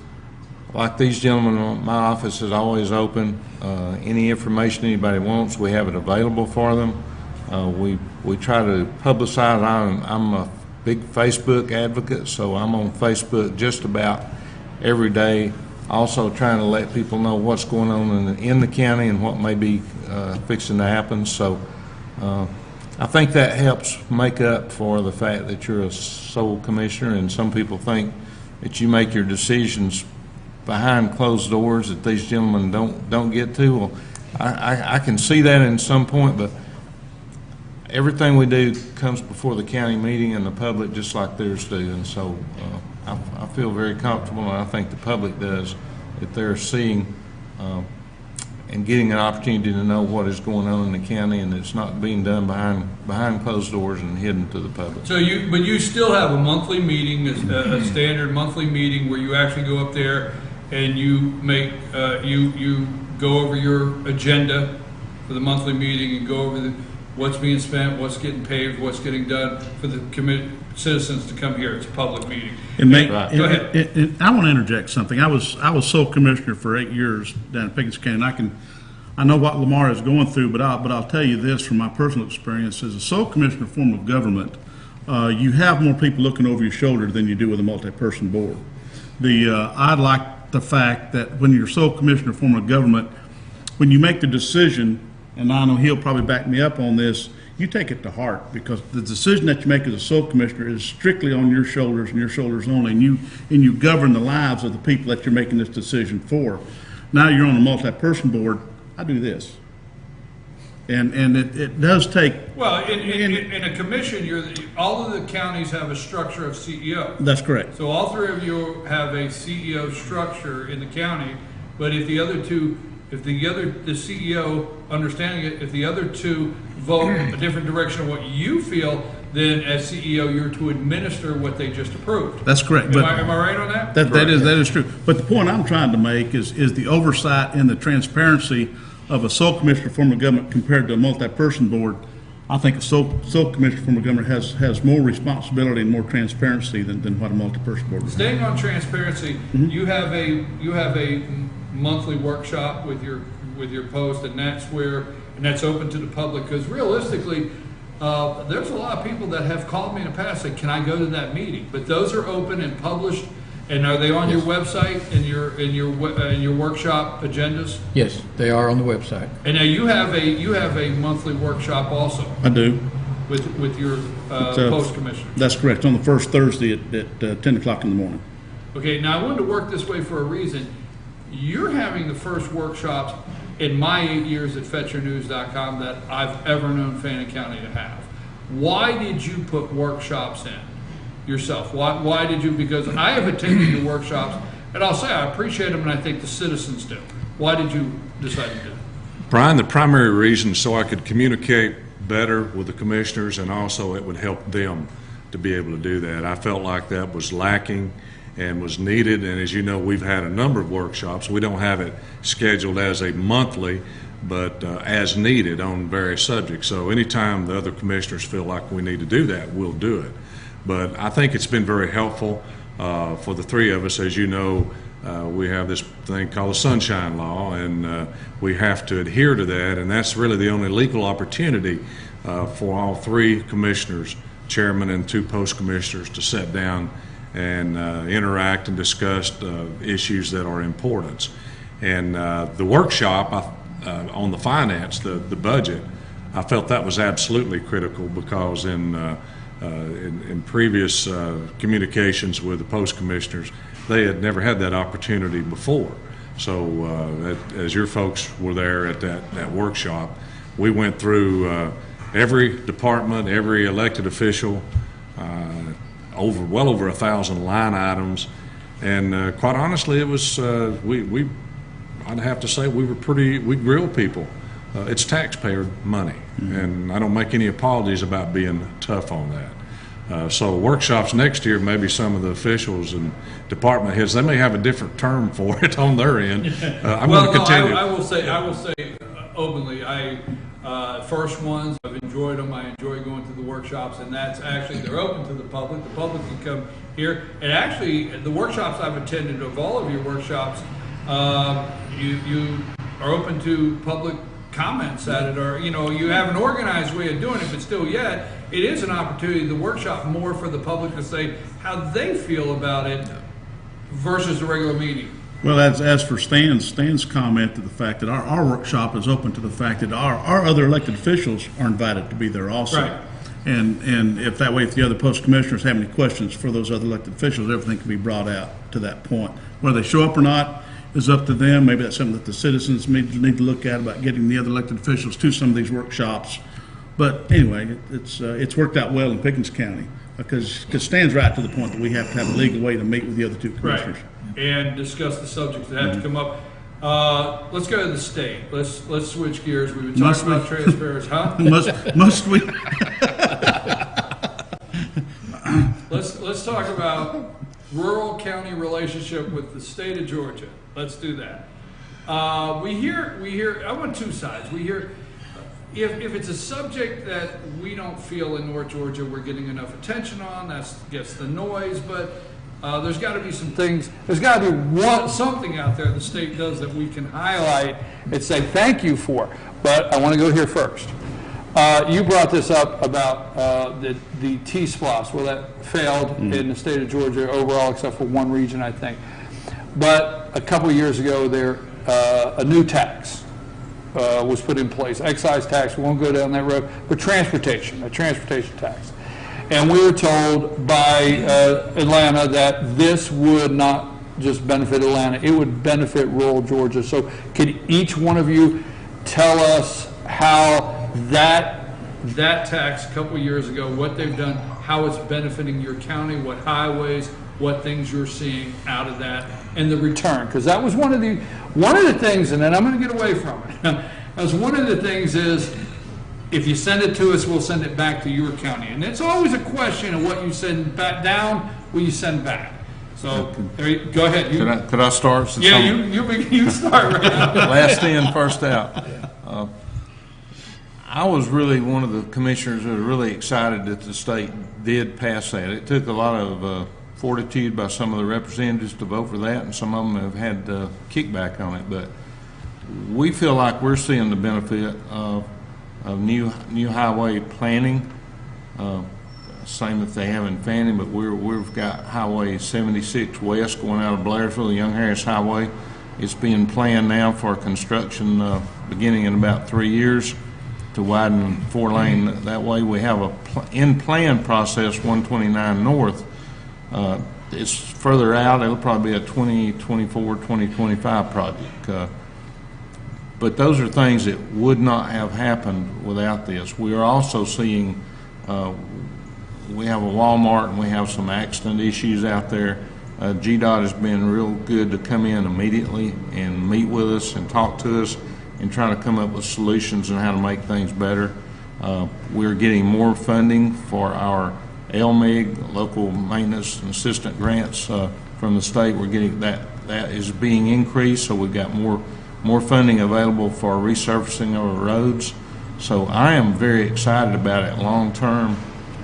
S16: like these gentlemen, my office is always open. Any information anybody wants, we have it available for them. We try to publicize. I'm a big Facebook advocate, so I'm on Facebook just about every day. Also trying to let people know what's going on in the county and what may be fixing to happen. So I think that helps make up for the fact that you're a sole commissioner, and some people think that you make your decisions behind closed doors that these gentlemen don't get to. Well, I can see that in some point, but everything we do comes before the county meeting and the public, just like theirs do. And so I feel very comfortable, and I think the public does, that they're seeing and getting an opportunity to know what is going on in the county, and it's not being done behind closed doors and hidden to the public.
S1: So but you still have a monthly meeting, a standard monthly meeting where you actually go up there and you make you go over your agenda for the monthly meeting and go over what's being spent, what's getting paved, what's getting done for the citizens to come here. It's a public meeting.
S14: Go ahead. I want to interject something. I was sole commissioner for 8 years down in Pickens County. And I know what Lamar is going through, but I'll tell you this from my personal experience: as a sole commissioner form of government, you have more people looking over your shoulder than you do with a multi-person board. I like the fact that when you're sole commissioner form of government, when you make the decision, and I know he'll probably back me up on this, you take it to heart, because the decision that you make as a sole commissioner is strictly on your shoulders and your shoulders only, and you govern the lives of the people that you're making this decision for. Now you're on a multi-person board. I do this, and it does take.
S1: Well, in a commission, all of the counties have a structure of CEO.
S14: That's correct.
S1: So all 3 of you have a CEO structure in the county, but if the CEO, understanding it, if the other 2 vote a different direction of what you feel, then as CEO, you're to administer what they just approved.
S14: That's correct.
S1: Am I right on that?
S14: That is true. But the point I'm trying to make is the oversight and the transparency of a sole commissioner form of government compared to a multi-person board. I think a sole commissioner form of government has more responsibility and more transparency than what a multi-person board would have.
S1: Staying on transparency, you have a monthly workshop with your post, and that's open to the public, because realistically, there's a lot of people that have called me in the past and said, can I go to that meeting? But those are open and published, and are they on your website and your workshop agendas?
S15: Yes, they are on the website.
S1: And now you have a monthly workshop also.
S14: I do.
S1: With your post commissioner.
S14: That's correct. On the first Thursday at 10 o'clock in the morning.
S1: Okay, now I wanted to work this way for a reason. You're having the first workshops in my 8 years at FetchYourNews.com that I've ever known Fannin County to have. Why did you put workshops in yourself? Why did you? Because I have attended your workshops, and I'll say I appreciate them, and I think the citizens do. Why did you decide to do it?
S13: Brian, the primary reason so I could communicate better with the commissioners, and also it would help them to be able to do that. I felt like that was lacking and was needed, and as you know, we've had a number of workshops. We don't have it scheduled as a monthly, but as needed on various subjects. So anytime the other commissioners feel like we need to do that, we'll do it. But I think it's been very helpful for the three of us. As you know, we have this thing called the Sunshine Law, and we have to adhere to that, and that's really the only legal opportunity for all three commissioners, chairman and two post commissioners, to sit down and interact and discuss issues that are important. And the workshop on the finance, the budget, I felt that was absolutely critical, because in previous communications with the post commissioners, they had never had that opportunity before. So as your folks were there at that workshop, we went through every department, every elected official, well over 1,000 line items, and quite honestly, it was I'd have to say we grilled people. It's taxpayer money, and I don't make any apologies about being tough on that. So workshops next year, maybe some of the officials and department heads, they may have a different term for it on their end. I'm going to continue.
S1: I will say openly, first ones, I've enjoyed them. I enjoy going to the workshops, and that's actually, they're open to the public. The public can come here, and actually the workshops I've attended, of all of your workshops, you are open to public comments at it, or you have an organized way of doing it, but still yet it is an opportunity, the workshop, more for the public to say how they feel about it versus a regular meeting.
S14: Well, as for Stan's comment to the fact that our workshop is open to the fact that our other elected officials are invited to be there also.
S1: Right.
S14: And if that way, if the other post commissioners have any questions for those other elected officials, everything can be brought out to that point. Whether they show up or not is up to them. Maybe that's something that the citizens need to look at, about getting the other elected officials to some of these workshops. But anyway, it's worked out well in Pickens County, because Stan's right to the point that we have to have a legal way to meet with the other two commissioners.
S1: Right. And discuss the subjects that have to come up. Let's go to the state. Let's switch gears. We've been talking about transfers, huh?
S14: Must we?
S1: Let's talk about rural county relationship with the state of Georgia. Let's do that. We hear. I want two sides. We hear if it's a subject that we don't feel in North Georgia we're getting enough attention on, that gets the noise. But there's got to be some things. There's got to be something out there the state does that we can highlight and say thank you for. But I want to go here first. You brought this up about the T-SPLOS. Well, that failed in the state of Georgia overall, except for one region, I think. But a couple of years ago, a new tax was put in place. Excise tax, we won't go down that road, but a transportation tax. And we were told by Atlanta that this would not just benefit Atlanta, it would benefit rural Georgia. So could each one of you tell us how that tax a couple of years ago, what they've done, how it's benefiting your county, what highways, what things you're seeing out of that, and the return? Because that was one of the things, and then I'm going to get away from it. That was one of the things is, if you send it to us, we'll send it back to your county. And it's always a question of what you send back down, what you send back. So go ahead.
S16: Could I start?
S1: Yeah, you start right now.
S16: Last in, first out. I was really one of the commissioners who was really excited that the state did pass that. It took a lot of fortitude by some of the representatives to vote for that, and some of them have had kickback on it. But we feel like we're seeing the benefit of new highway planning. Same that they have in Fannin, but we've got Highway 76 West going out of Blairsville, the Young Harris Highway. It's being planned now for construction beginning in about 3 years to widen 4-lane that way. We have in plan process 129 North. It's further out. It'll probably be a 2024, 2025 project. But those are things that would not have happened without this. We are also seeing, we have a Walmart and we have some accident issues out there. GDOT has been real good to come in immediately and meet with us and talk to us and try to come up with solutions on how to make things better. We're getting more funding for our LMIG, local maintenance and assistant grants from the state. We're getting that is being increased, so we've got more funding available for resurfacing of our roads. So I am very excited about it long term.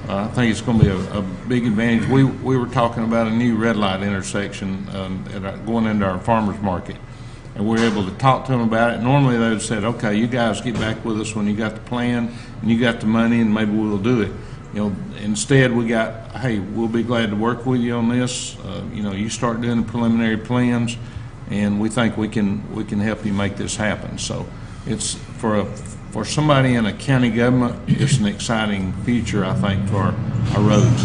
S16: I think it's going to be a big advantage. We were talking about a new red light intersection going into our farmers market, and we were able to talk to them about it. Normally they would have said, okay, you guys get back with us when you got the plan and you got the money and maybe we'll do it. Instead we got, hey, we'll be glad to work with you on this. You start doing the preliminary plans and we think we can help you make this happen. So it's for somebody in a county government, it's an exciting future, I think, for our roads.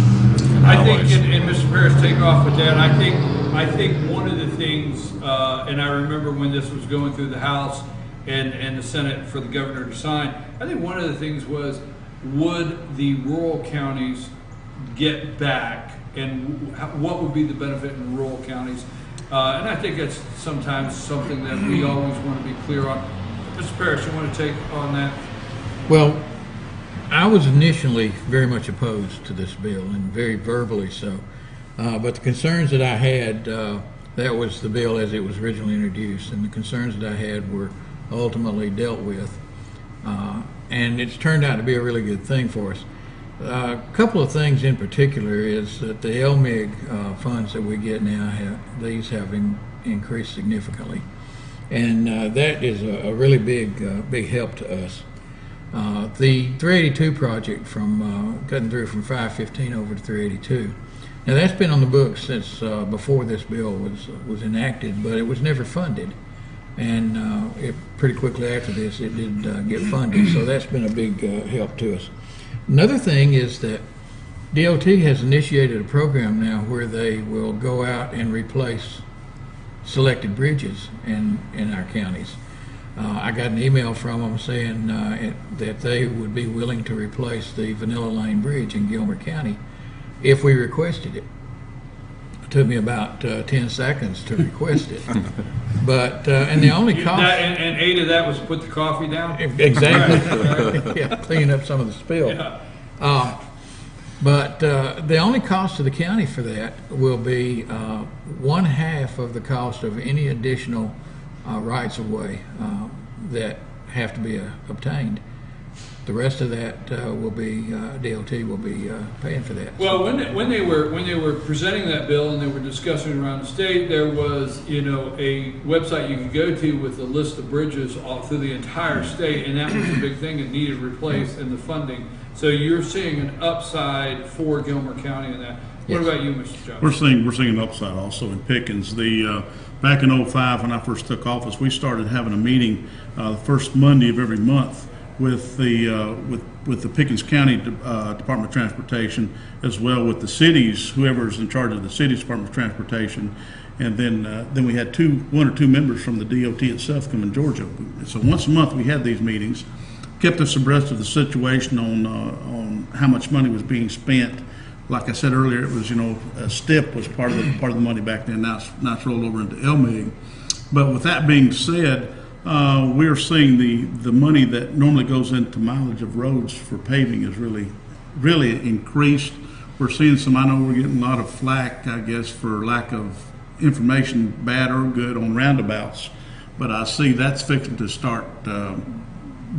S1: I think, and Mr. Parrish, take off with that. I think one of the things, and I remember when this was going through the House and the Senate for the governor to sign, I think one of the things was, would the rural counties get back, and what would be the benefit in rural counties? And I think that's sometimes something that we always want to be clear on. Mr. Parrish, you want to take on that?
S15: Well, I was initially very much opposed to this bill, and very verbally so. But the concerns that I had, that was the bill as it was originally introduced, and the concerns that I had were ultimately dealt with. And it's turned out to be a really good thing for us. A couple of things in particular is that the LMIG funds that we get now, these have increased significantly. And that is a really big help to us. The 382 project from cutting through from 515 over to 382. Now that's been on the books since before this bill was enacted, but it was never funded. And pretty quickly after this, it did get funded. So that's been a big help to us. Another thing is that DOT has initiated a program now where they will go out and replace selected bridges in our counties. I got an email from them saying that they would be willing to replace the Vanilla Lane Bridge in Gilmer County if we requested it. It took me about 10 seconds to request it. But, and the only cost...
S1: And 8 of that was put the coffee down?
S15: Exactly. Yeah, clean up some of the spill. Yeah. But the only cost to the county for that will be 1/2 of the cost of any additional rights of way that have to be obtained. The rest of that will be DOT will be paying for that.
S1: Well, when they were presenting that bill and they were discussing around the state, there was a website you could go to with a list of bridges all through the entire state, and that was the big thing that needed replaced in the funding. So you're seeing an upside for Gilmer County in that. What about you, Mr. Johnson?
S14: We're seeing an upside also in Pickens. Back in 2005, when I first took office, we started having a meeting the first Monday of every month with the Pickens County Department of Transportation, as well with the cities, whoever's in charge of the city's Department of Transportation, and then we had one or two members from the DOT itself come in Georgia. So once a month we had these meetings, kept us abreast of the situation on how much money was being spent. Like I said earlier, it was a STIP was part of the money back then. Now it's rolled over into LMIG. But with that being said, we are seeing the money that normally goes into mileage of roads for paving is really increased. We're seeing some. I know we're getting a lot of flack, I guess, for lack of information, bad or good, on roundabouts. But I see that's fixing to start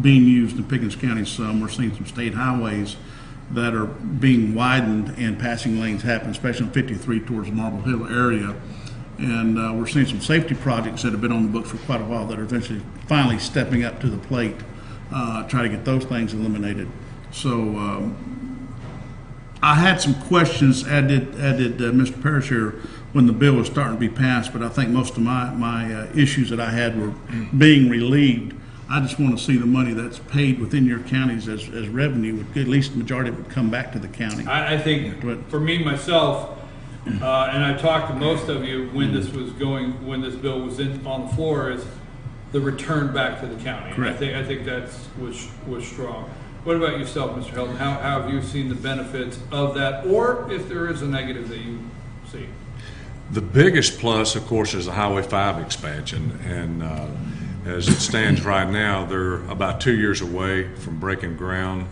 S14: being used in Pickens County some. We're seeing some state highways that are being widened and passing lanes happen, especially on 53 towards the Marble Hill area. And we're seeing some safety projects that have been on the books for quite a while that are finally stepping up to the plate, try to get those things eliminated. So I had some questions, as did Mr. Parrish here, when the bill was starting to be passed, but I think most of my issues that I had were being relieved. I just want to see the money that's paid within your counties as revenue, at least the majority of it would come back to the county.
S1: I think for me, myself, and I talked to most of you when this bill was on the floor, is the return back to the county.
S14: Correct.
S1: I think that was strong. What about yourself, Mr. Helton? How have you seen the benefits of that, or if there is a negative that you see?
S13: The biggest plus, of course, is the Highway 5 expansion, and as it stands right now, they're about 2 years away from breaking ground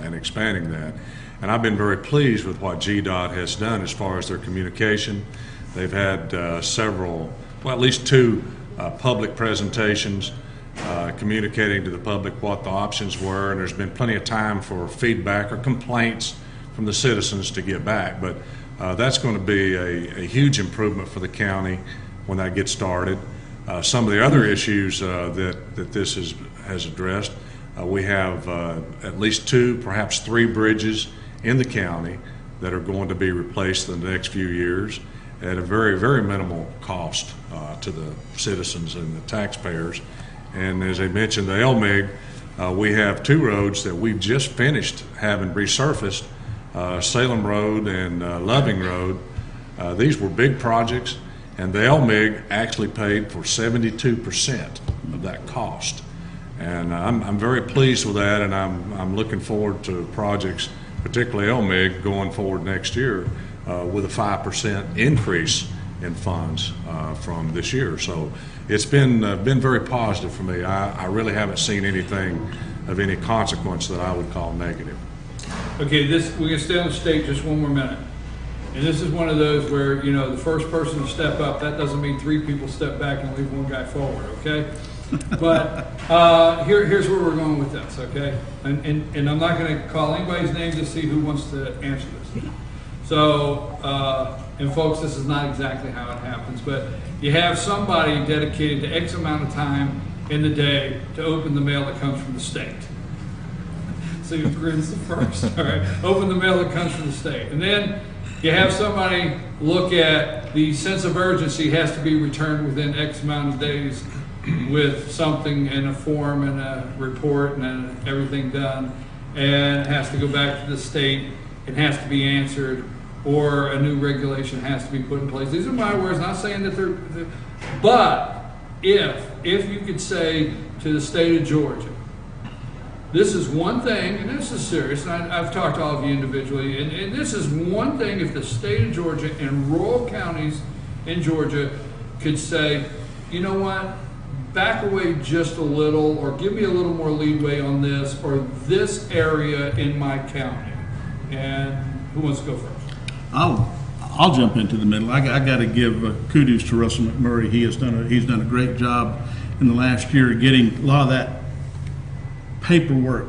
S13: and expanding that. And I've been very pleased with what GDOT has done as far as their communication. They've had at least two public presentations communicating to the public what the options were, and there's been plenty of time for feedback or complaints from the citizens to get back. But that's going to be a huge improvement for the county when that gets started. Some of the other issues that this has addressed, we have at least 2, perhaps 3 bridges in the county that are going to be replaced in the next few years at a very, very minimal cost to the citizens and the taxpayers. And as I mentioned, the LMIG, we have 2 roads that we've just finished having resurfaced, Salem Road and Loving Road. These were big projects, and the LMIG actually paid for 72% of that cost. And I'm very pleased with that, and I'm looking forward to projects, particularly LMIG, going forward next year with a 5% increase in funds from this year. So it's been very positive for me. I really haven't seen anything of any consequence that I would call negative.
S1: Okay, we're gonna stay on the state just one more minute. And this is one of those where, you know, the first person to step up, that doesn't mean 3 people step back and leave one guy forward, okay? But here's where we're going with this, okay? And I'm not going to call anybody's name to see who wants to answer this. So, and folks, this is not exactly how it happens, but you have somebody dedicated to X amount of time in the day to open the mail that comes from the state. So you grins the first, all right? Open the mail that comes from the state. And then you have somebody look at the sense of urgency has to be returned within X amount of days with something in a form and a report and everything done, and it has to go back to the state, it has to be answered, or a new regulation has to be put in place. These are my words, not saying that they're but if you could say to the state of Georgia, this is one thing, and this is serious, and I've talked to all of you individually, and this is one thing, if the state of Georgia and rural counties in Georgia could say, you know what, back away just a little, or give me a little more leeway on this, or this area in my county. And who wants to go first?
S14: I'll jump into the middle. I got to give kudos to Russell McMurray. He's done a great job in the last year getting a lot of that paperwork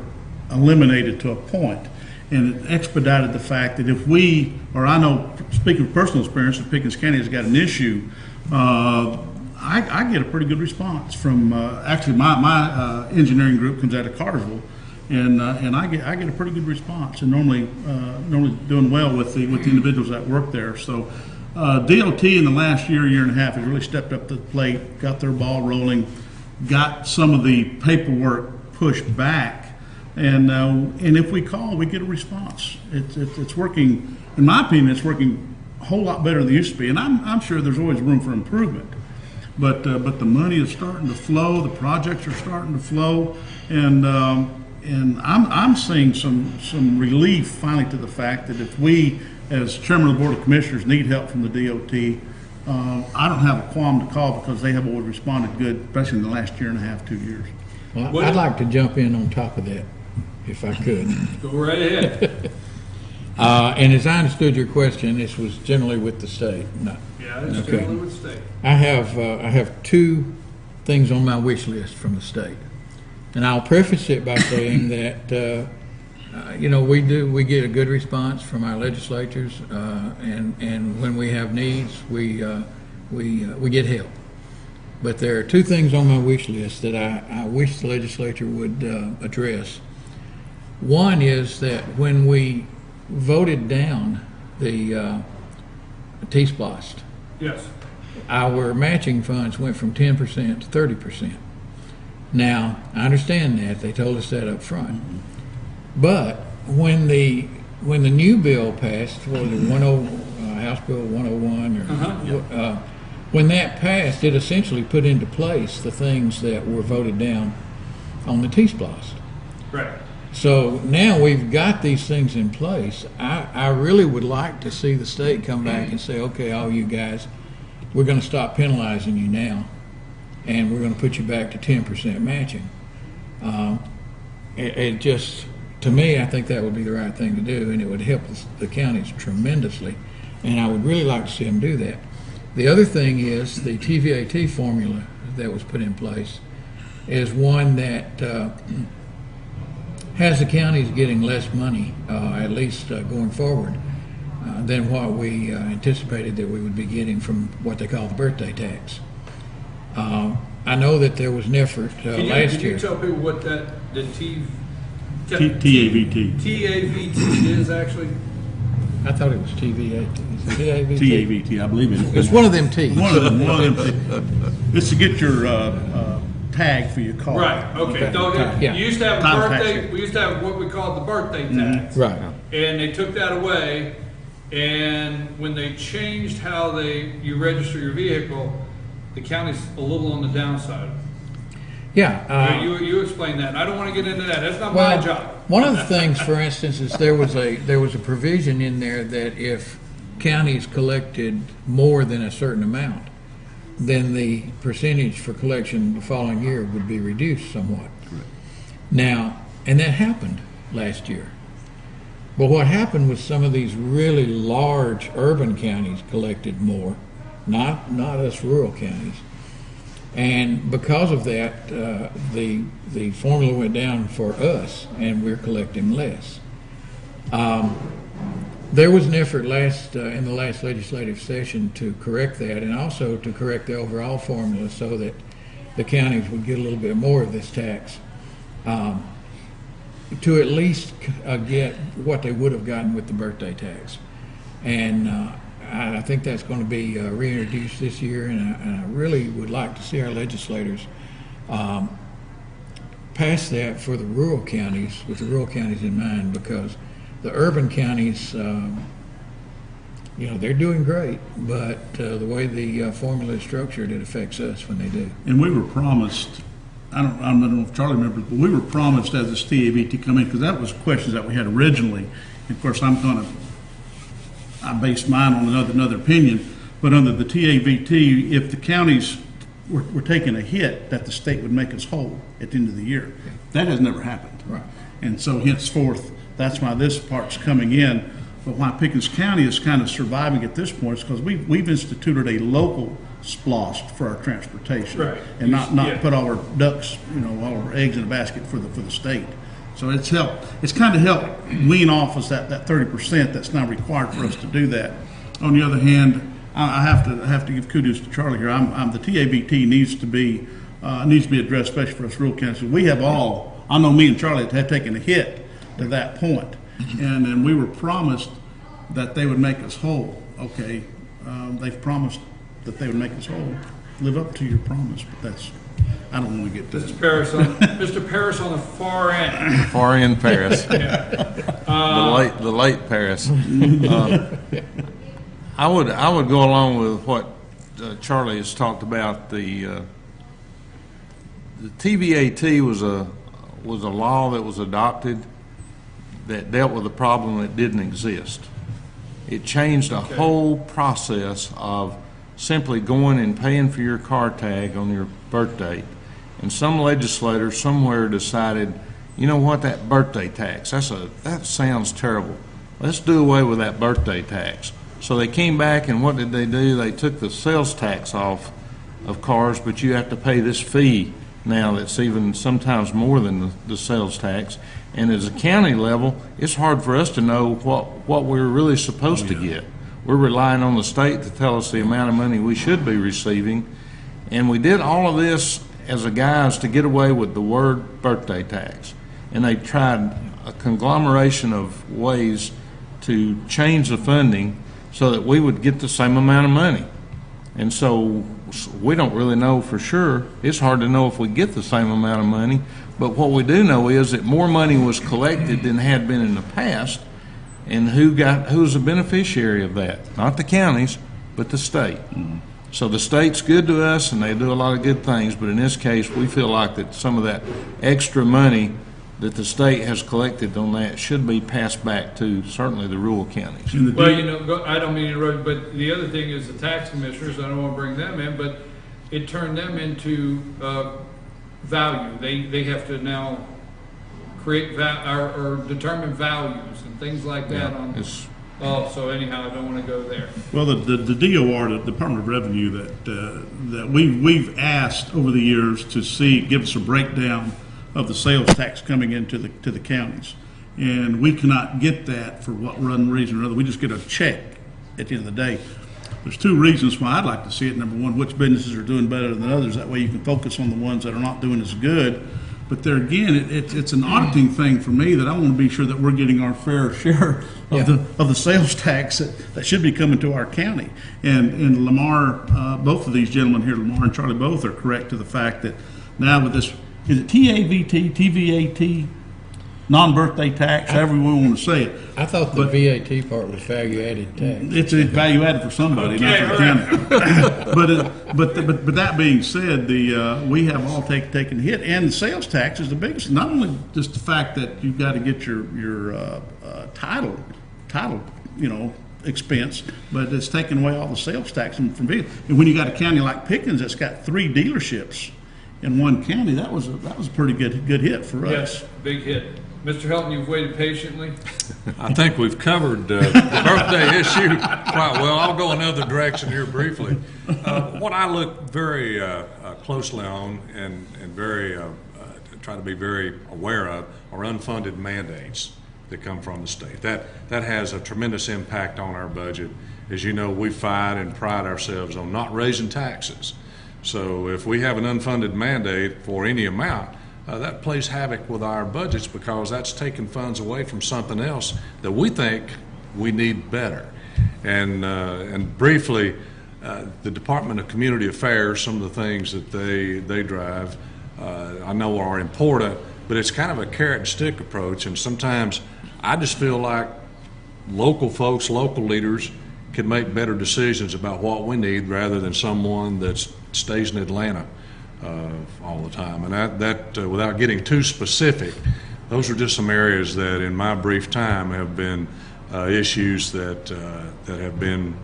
S14: eliminated to a point, and it expedited the fact that if we, or I know, speaking of personal experience, if Pickens County has got an issue, I get a pretty good response from actually my engineering group comes out of Cartersville, and I get a pretty good response, and normally doing well with the individuals that work there. So DOT in the last year and a half has really stepped up to the plate, got their ball rolling, got some of the paperwork pushed back, and if we call, we get a response. It's working, in my opinion, it's working a whole lot better than it used to be, and I'm sure there's always room for improvement. But the money is starting to flow, the projects are starting to flow, and I'm seeing some relief finally to the fact that if we, as chairman of the Board of Commissioners, need help from the DOT, I don't have a qualm to call because they have always responded good, especially in the last year and a half, 2 years.
S15: Well, I'd like to jump in on top of that, if I could.
S1: Go right ahead.
S15: And as I understood your question, this was generally with the state. No.
S1: Yeah, it's generally with the state.
S15: I have 2 things on my wish list from the state, and I'll preface it by saying that we get a good response from our legislatures, and when we have needs, we get help. But there are 2 things on my wish list that I wish the legislature would address. One is that when we voted down the T-SPLOST,
S1: yes,
S15: our matching funds went from 10% to 30%. Now, I understand that. They told us that up front. But when the new bill passed, for the House Bill 101, when that passed, it essentially put into place the things that were voted down on the T-SPLOST.
S1: Right.
S15: So now we've got these things in place. I really would like to see the state come back and say, okay, all you guys, we're going to stop penalizing you now, and we're going to put you back to 10% matching. to me, I think that would be the right thing to do, and it would help the counties tremendously, and I would really like to see them do that. The other thing is the TVAT formula that was put in place is one that has the counties getting less money, at least going forward, than what we anticipated that we would be getting from what they call the birthday tax. I know that there was an effort last year.
S1: Can you tell people what the
S14: TAVT.
S1: TAVT is actually?
S15: I thought it was TVAT. TAVT?
S14: TAVT, I believe it.
S15: It's one of them T's.
S14: One of them. It's to get your tag for your car.
S1: Right. Okay.
S15: Yeah.
S1: You used to have a birthday. We used to have what we called the birthday tax.
S15: Right.
S1: And they took that away. And when they changed how you register your vehicle, the county's a little on the downside.
S15: Yeah.
S1: You explain that. I don't want to get into that. That's not my job.
S15: One of the things, for instance, is there was a provision in there that if counties collected more than a certain amount, then the percentage for collection the following year would be reduced somewhat.
S14: Correct.
S15: Now, and that happened last year. But what happened was some of these really large urban counties collected more, not us rural counties. And because of that, the formula went down for us, and we're collecting less. There was an effort in the last legislative session to correct that, and also to correct the overall formula so that the counties would get a little bit more of this tax, to at least get what they would have gotten with the birthday tax. And I think that's going to be reintroduced this year, and I really would like to see our legislators pass that for the rural counties, with the rural counties in mind, because the urban counties, they're doing great, but the way the formula is structured, it affects us when they do.
S14: And we were promised, I don't know if Charlie remembers, but we were promised as this TAVT come in, because that was questions that we had originally. And of course, I based mine on another opinion, but under the TAVT, if the counties were taking a hit, that the state would make us whole at the end of the year. That has never happened.
S15: Right.
S14: And so henceforth, that's why this part's coming in. But why Pickens County is kind of surviving at this point is because we've instituted a local SPLOST for our transportation,
S1: right.
S14: And not put all our ducks, all our eggs in a basket for the state. So it's kind of helped wean off us that 30% that's now required for us to do that. On the other hand, I have to give kudos to Charlie here. The TAVT needs to be addressed, especially for us rural counties. We have I know me and Charlie have taken a hit to that point, and then we were promised that they would make us whole. Okay, they've promised that they would make us whole. Live up to your promise, but I don't want to get this.
S1: Mr. Paris on the far end.
S16: Far end Paris.
S1: Yeah.
S16: The late Paris. I would go along with what Charlie has talked about. The TVAT was a law that was adopted that dealt with a problem that didn't exist. It changed a whole process of simply going and paying for your car tag on your birth date. And some legislator somewhere decided, you know what, that birthday tax, that sounds terrible. Let's do away with that birthday tax. So they came back, and what did they do? They took the sales tax off of cars, but you have to pay this fee now that's even sometimes more than the sales tax. And as a county level, it's hard for us to know what we're really supposed to get. We're relying on the state to tell us the amount of money we should be receiving. And we did all of this as a guise to get away with the word birthday tax. And they tried a conglomeration of ways to change the funding so that we would get the same amount of money. And so we don't really know for sure. It's hard to know if we get the same amount of money, but what we do know is that more money was collected than had been in the past. And who's the beneficiary of that? Not the counties, but the state. Mm-hmm. So the state's good to us, and they do a lot of good things, but in this case, we feel like that some of that extra money that the state has collected on that should be passed back to certainly the rural counties.
S1: Well, I don't mean to interrupt, but the other thing is the tax commissioners, I don't want to bring them in, but it turned them into value. They have to now create or determine values and things like that on. So anyhow, I don't want to go there.
S14: Well, the DOR, the Department of Revenue, that we've asked over the years to give us a breakdown of the sales tax coming into the counties, and we cannot get that for one reason or another. We just get a check at the end of the day. There's two reasons why I'd like to see it. Number one, which businesses are doing better than others. That way you can focus on the ones that are not doing as good. But there again, it's an auditing thing for me that I want to be sure that we're getting our fair share of the sales tax that should be coming to our county. And Lamar, both of these gentlemen here, Lamar and Charlie, both are correct to the fact that now with this, is it TAVT, TVAT, non-birthday tax, however we want to say it.
S15: I thought the VAT part was value-added tax.
S14: It's value added for somebody, not for the county. But that being said, we have all taken a hit, and the sales tax is the biggest. Not only just the fact that you've got to get your title, expense, but it's taking away all the sales tax from vehicles. And when you got a county like Pickens that's got 3 dealerships in one county, that was a pretty good hit for us.
S1: Yes, big hit. Mr. Helton, you've waited patiently.
S16: I think we've covered the birthday issue quite well. I'll go another direction here briefly. What I look very closely on and very try to be very aware of are unfunded mandates that come from the state. That has a tremendous impact on our budget. As you know, we fight and pride ourselves on not raising taxes. So if we have an unfunded mandate for any amount, that plays havoc with our budgets because that's taking funds away from something else that we think we need better. And briefly, the Department of Community Affairs, some of the things that they drive, I know are important, but it's kind of a carrot and stick approach. And sometimes I just feel like local folks, local leaders can make better decisions about what we need rather than someone that stays in Atlanta all the time. And that without getting too specific, those are just some areas that in my brief time have been issues that have been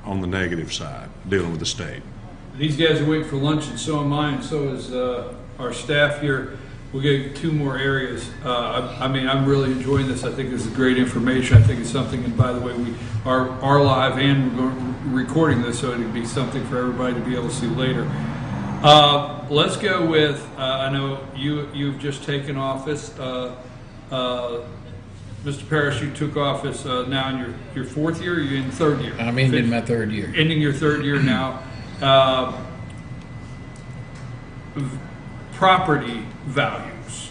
S16: on the negative side, dealing with the state.
S1: These guys are waiting for lunch, and so am I, and so is our staff here. We'll get 2 more areas. I'm really enjoying this. I think this is great information. I think it's something, and by the way, we are live and we're recording this, so it'd be something for everybody to be able to see later. Let's go with, I know you've just taken office. Mr. Parrish, you took office now in your 4th year, or you're in 3rd year?
S15: I'm ending my 3rd year.
S1: Ending your 3rd year now. Property values.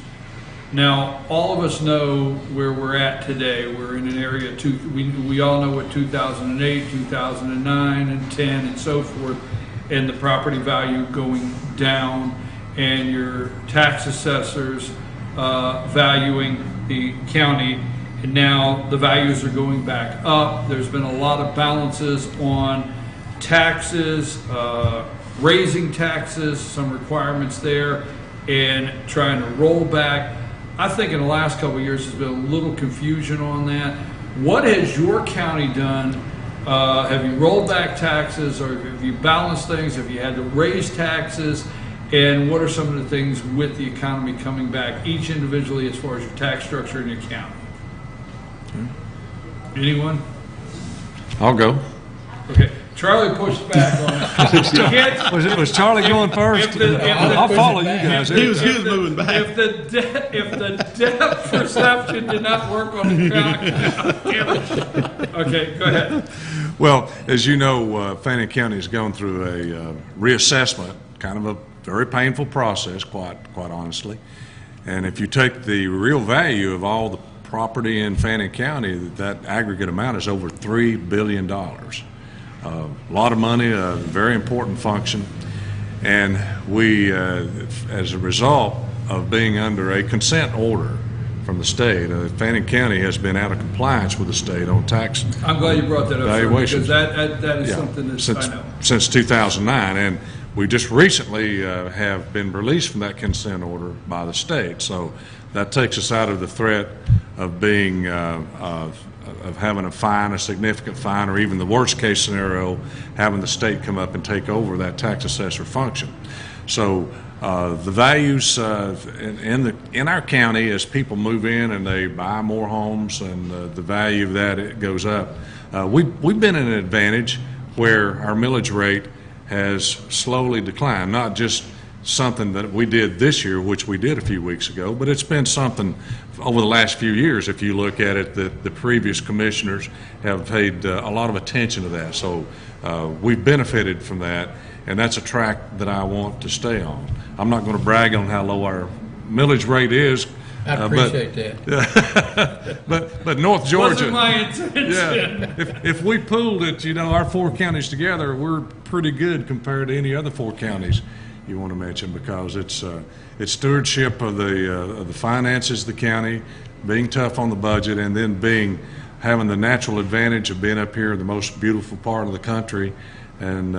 S1: Now, all of us know where we're at today. We're in an area, we all know what 2008, 2009, and 10, and so forth, and the property value going down, and your tax assessors valuing the county, and now the values are going back up. There's been a lot of balances on taxes, raising taxes, some requirements there, and trying to roll back. I think in the last couple of years there's been a little confusion on that. What has your county done? Have you rolled back taxes, or have you balanced things? Have you had to raise taxes? And what are some of the things with the economy coming back, each individually, as far as your tax structure in your county? Anyone?
S16: I'll go.
S1: Okay. Charlie pushed back on it.
S16: Was Charlie going first? I'll follow you guys.
S14: He was moving back.
S1: If the depth perception did not work on the county. Okay, go ahead.
S13: Well, as you know, Fannin County has gone through a reassessment, kind of a very painful process, quite honestly. And if you take the real value of all the property in Fannin County, that aggregate amount is over $3 billion. A lot of money, a very important function, and we, as a result of being under a consent order from the state, Fannin County has been out of compliance with the state on tax.
S1: I'm glad you brought that up,
S13: valuations.
S1: Because that is something that I know.
S13: Since 2009, and we just recently have been released from that consent order by the state. So that takes us out of the threat of being of having a fine, a significant fine, or even the worst case scenario, having the state come up and take over that tax assessor function. So The values in our county, as people move in and they buy more homes, and the value of that, it goes up. We've been in an advantage where our millage rate has slowly declined, not just something that we did this year, which we did a few weeks ago, but it's been something over the last few years. If you look at it, the previous commissioners have paid a lot of attention to that. So we've benefited from that, and that's a track that I want to stay on. I'm not going to brag on how low our millage rate is.
S15: I appreciate that.
S13: But North Georgia.
S1: Wasn't my intention.
S13: Yeah, if we pooled it, our 4 counties together, we're pretty good compared to any other 4 counties you want to mention, because it's stewardship of the finances of the county, being tough on the budget, and then having the natural advantage of being up here in the most beautiful part of the country. And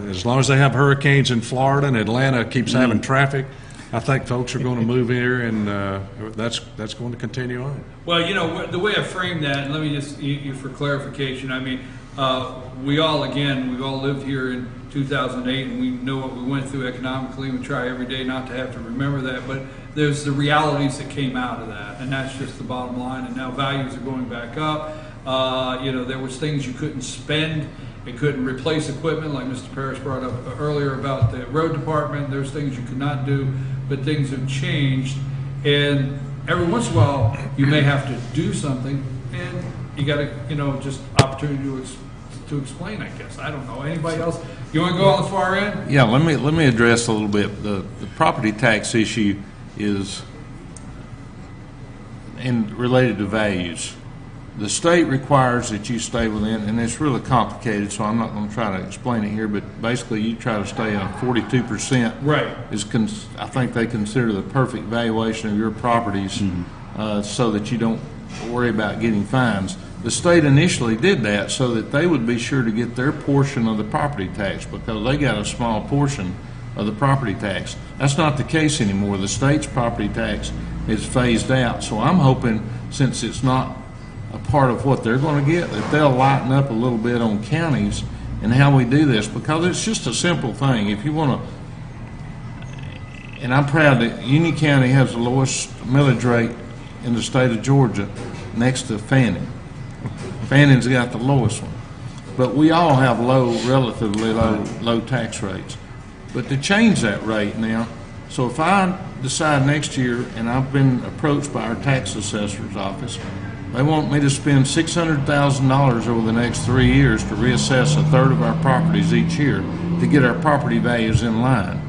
S13: as long as they have hurricanes in Florida and Atlanta keeps having traffic, I think folks are going to move here, and that's going to continue on.
S1: Well, the way I frame that, and let me just, for clarification, I mean, we've all lived here in 2008, and we know what we went through economically. We try every day not to have to remember that, but there's the realities that came out of that, and that's just the bottom line. And now values are going back up. There was things you couldn't spend. It couldn't replace equipment, like Mr. Parrish brought up earlier about the road department. There's things you could not do, but things have changed. And every once in a while, you may have to do something, and you got to, just opportunity to explain, I guess. I don't know. Anybody else? You want to go on the far end?
S16: Yeah, let me address a little bit. The property tax issue is related to values. The state requires that you stay within, and it's really complicated, so I'm not going to try to explain it here, but basically you try to stay on 42%.
S1: Right.
S16: I think they consider the perfect valuation of your properties, so that you don't worry about getting fines. The state initially did that so that they would be sure to get their portion of the property tax, because they got a small portion of the property tax. That's not the case anymore. The state's property tax is phased out, so I'm hoping, since it's not a part of what they're going to get, that they'll lighten up a little bit on counties and how we do this, because it's just a simple thing. If you want to, and I'm proud that Union County has the lowest millage rate in the state of Georgia, next to Fannin. Fannin's got the lowest one, but we all have relatively low tax rates. But to change that rate now, so if I decide next year, and I've been approached by our tax assessor's office, they want me to spend $600,000 over the next 3 years to reassess a third of our properties each year to get our property values in line.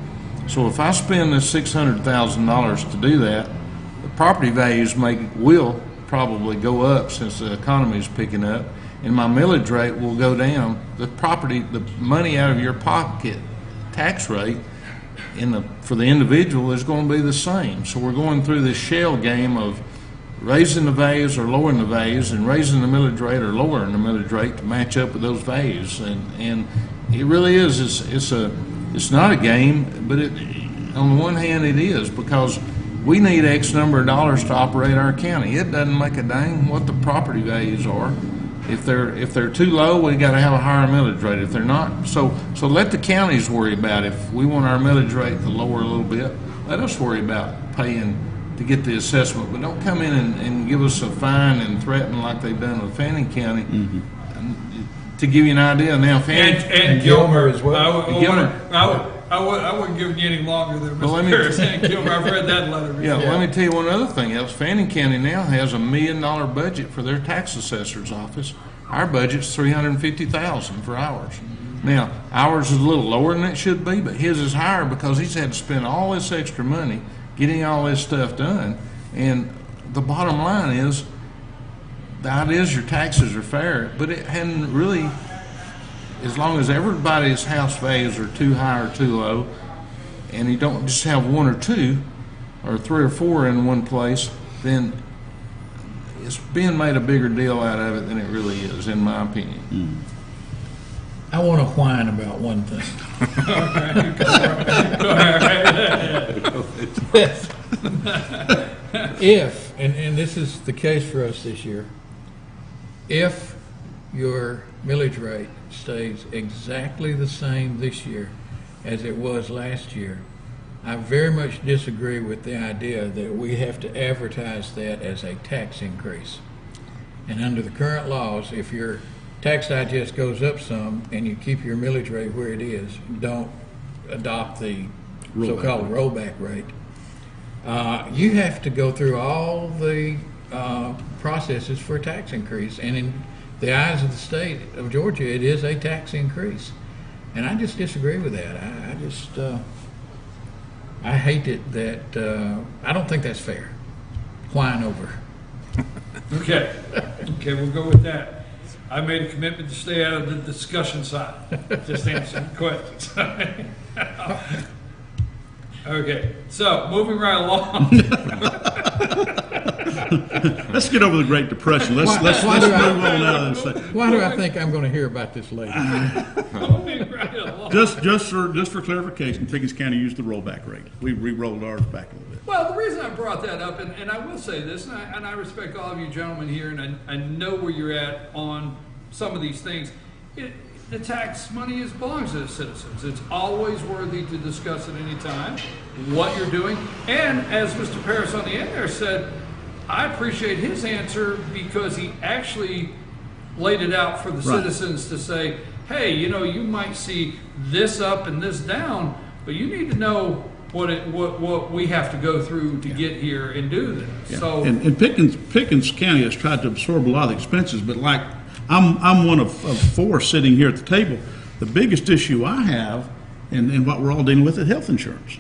S16: So if I spend this $600,000 to do that, the property values will probably go up, since the economy is picking up, and my millage rate will go down. The money out of your pocket tax rate for the individual is going to be the same. So we're going through this shell game of raising the values or lowering the values, and raising the millage rate or lowering the millage rate to match up with those values. And it really is. It's not a game, but on the one hand it is, because we need X number of dollars to operate our county. It doesn't make a dang what the property values are. If they're too low, we got to have a higher millage rate. If they're not, so let the counties worry about it. If we want our millage rate to lower a little bit, let us worry about paying to get the assessment, but don't come in and give us a fine and threaten like they've done with Fannin County. To give you an idea, now Fannin
S15: and Gilmer as well.
S1: I wouldn't give you any longer than Mr. Harris and Gilmer. I've read that letter before.
S16: Yeah, let me tell you one other thing else. Fannin County now has $1 million budget for their tax assessor's office. Our budget's $350,000 for ours. Now, ours is a little lower than it should be, but his is higher because he's had to spend all this extra money getting all this stuff done. And the bottom line is, the idea is your taxes are fair, but it hadn't really, as long as everybody's house values are too high or too low, and you don't just have one or two, or three or four in one place, then it's being made a bigger deal out of it than it really is, in my opinion.
S15: I want to whine about one thing. If, and this is the case for us this year, if your millage rate stays exactly the same this year as it was last year, I very much disagree with the idea that we have to advertise that as a tax increase. And under the current laws, if your tax digest goes up some and you keep your millage rate where it is, don't adopt the so-called rollback rate, you have to go through all the processes for a tax increase. And in the eyes of the state of Georgia, it is a tax increase. And I just disagree with that. I hate it that, I don't think that's fair. Whine over.
S1: Okay, we'll go with that. I made a commitment to stay out of the discussion side, just answering questions. Okay, so moving right along.
S14: Let's get over the Great Depression. Let's move on out of this.
S15: Why do I think I'm going to hear about this later?
S1: Moving right along.
S14: Just for clarification, Pickens County used the rollback rate. We re-rolled ours back a little bit.
S1: Well, the reason I brought that up, and I will say this, and I respect all of you gentlemen here, and I know where you're at on some of these things. The tax money belongs to the citizens. It's always worthy to discuss at any time what you're doing. And as Mr. Parris on the end there said, I appreciate his answer because he actually laid it out for the citizens to say, hey, you might see this up and this down, but you need to know what we have to go through to get here and do this.
S14: Yeah.
S1: So
S14: and Pickens County has tried to absorb a lot of the expenses, but like I'm one of four sitting here at the table. The biggest issue I have, and what we're all dealing with, is health insurance.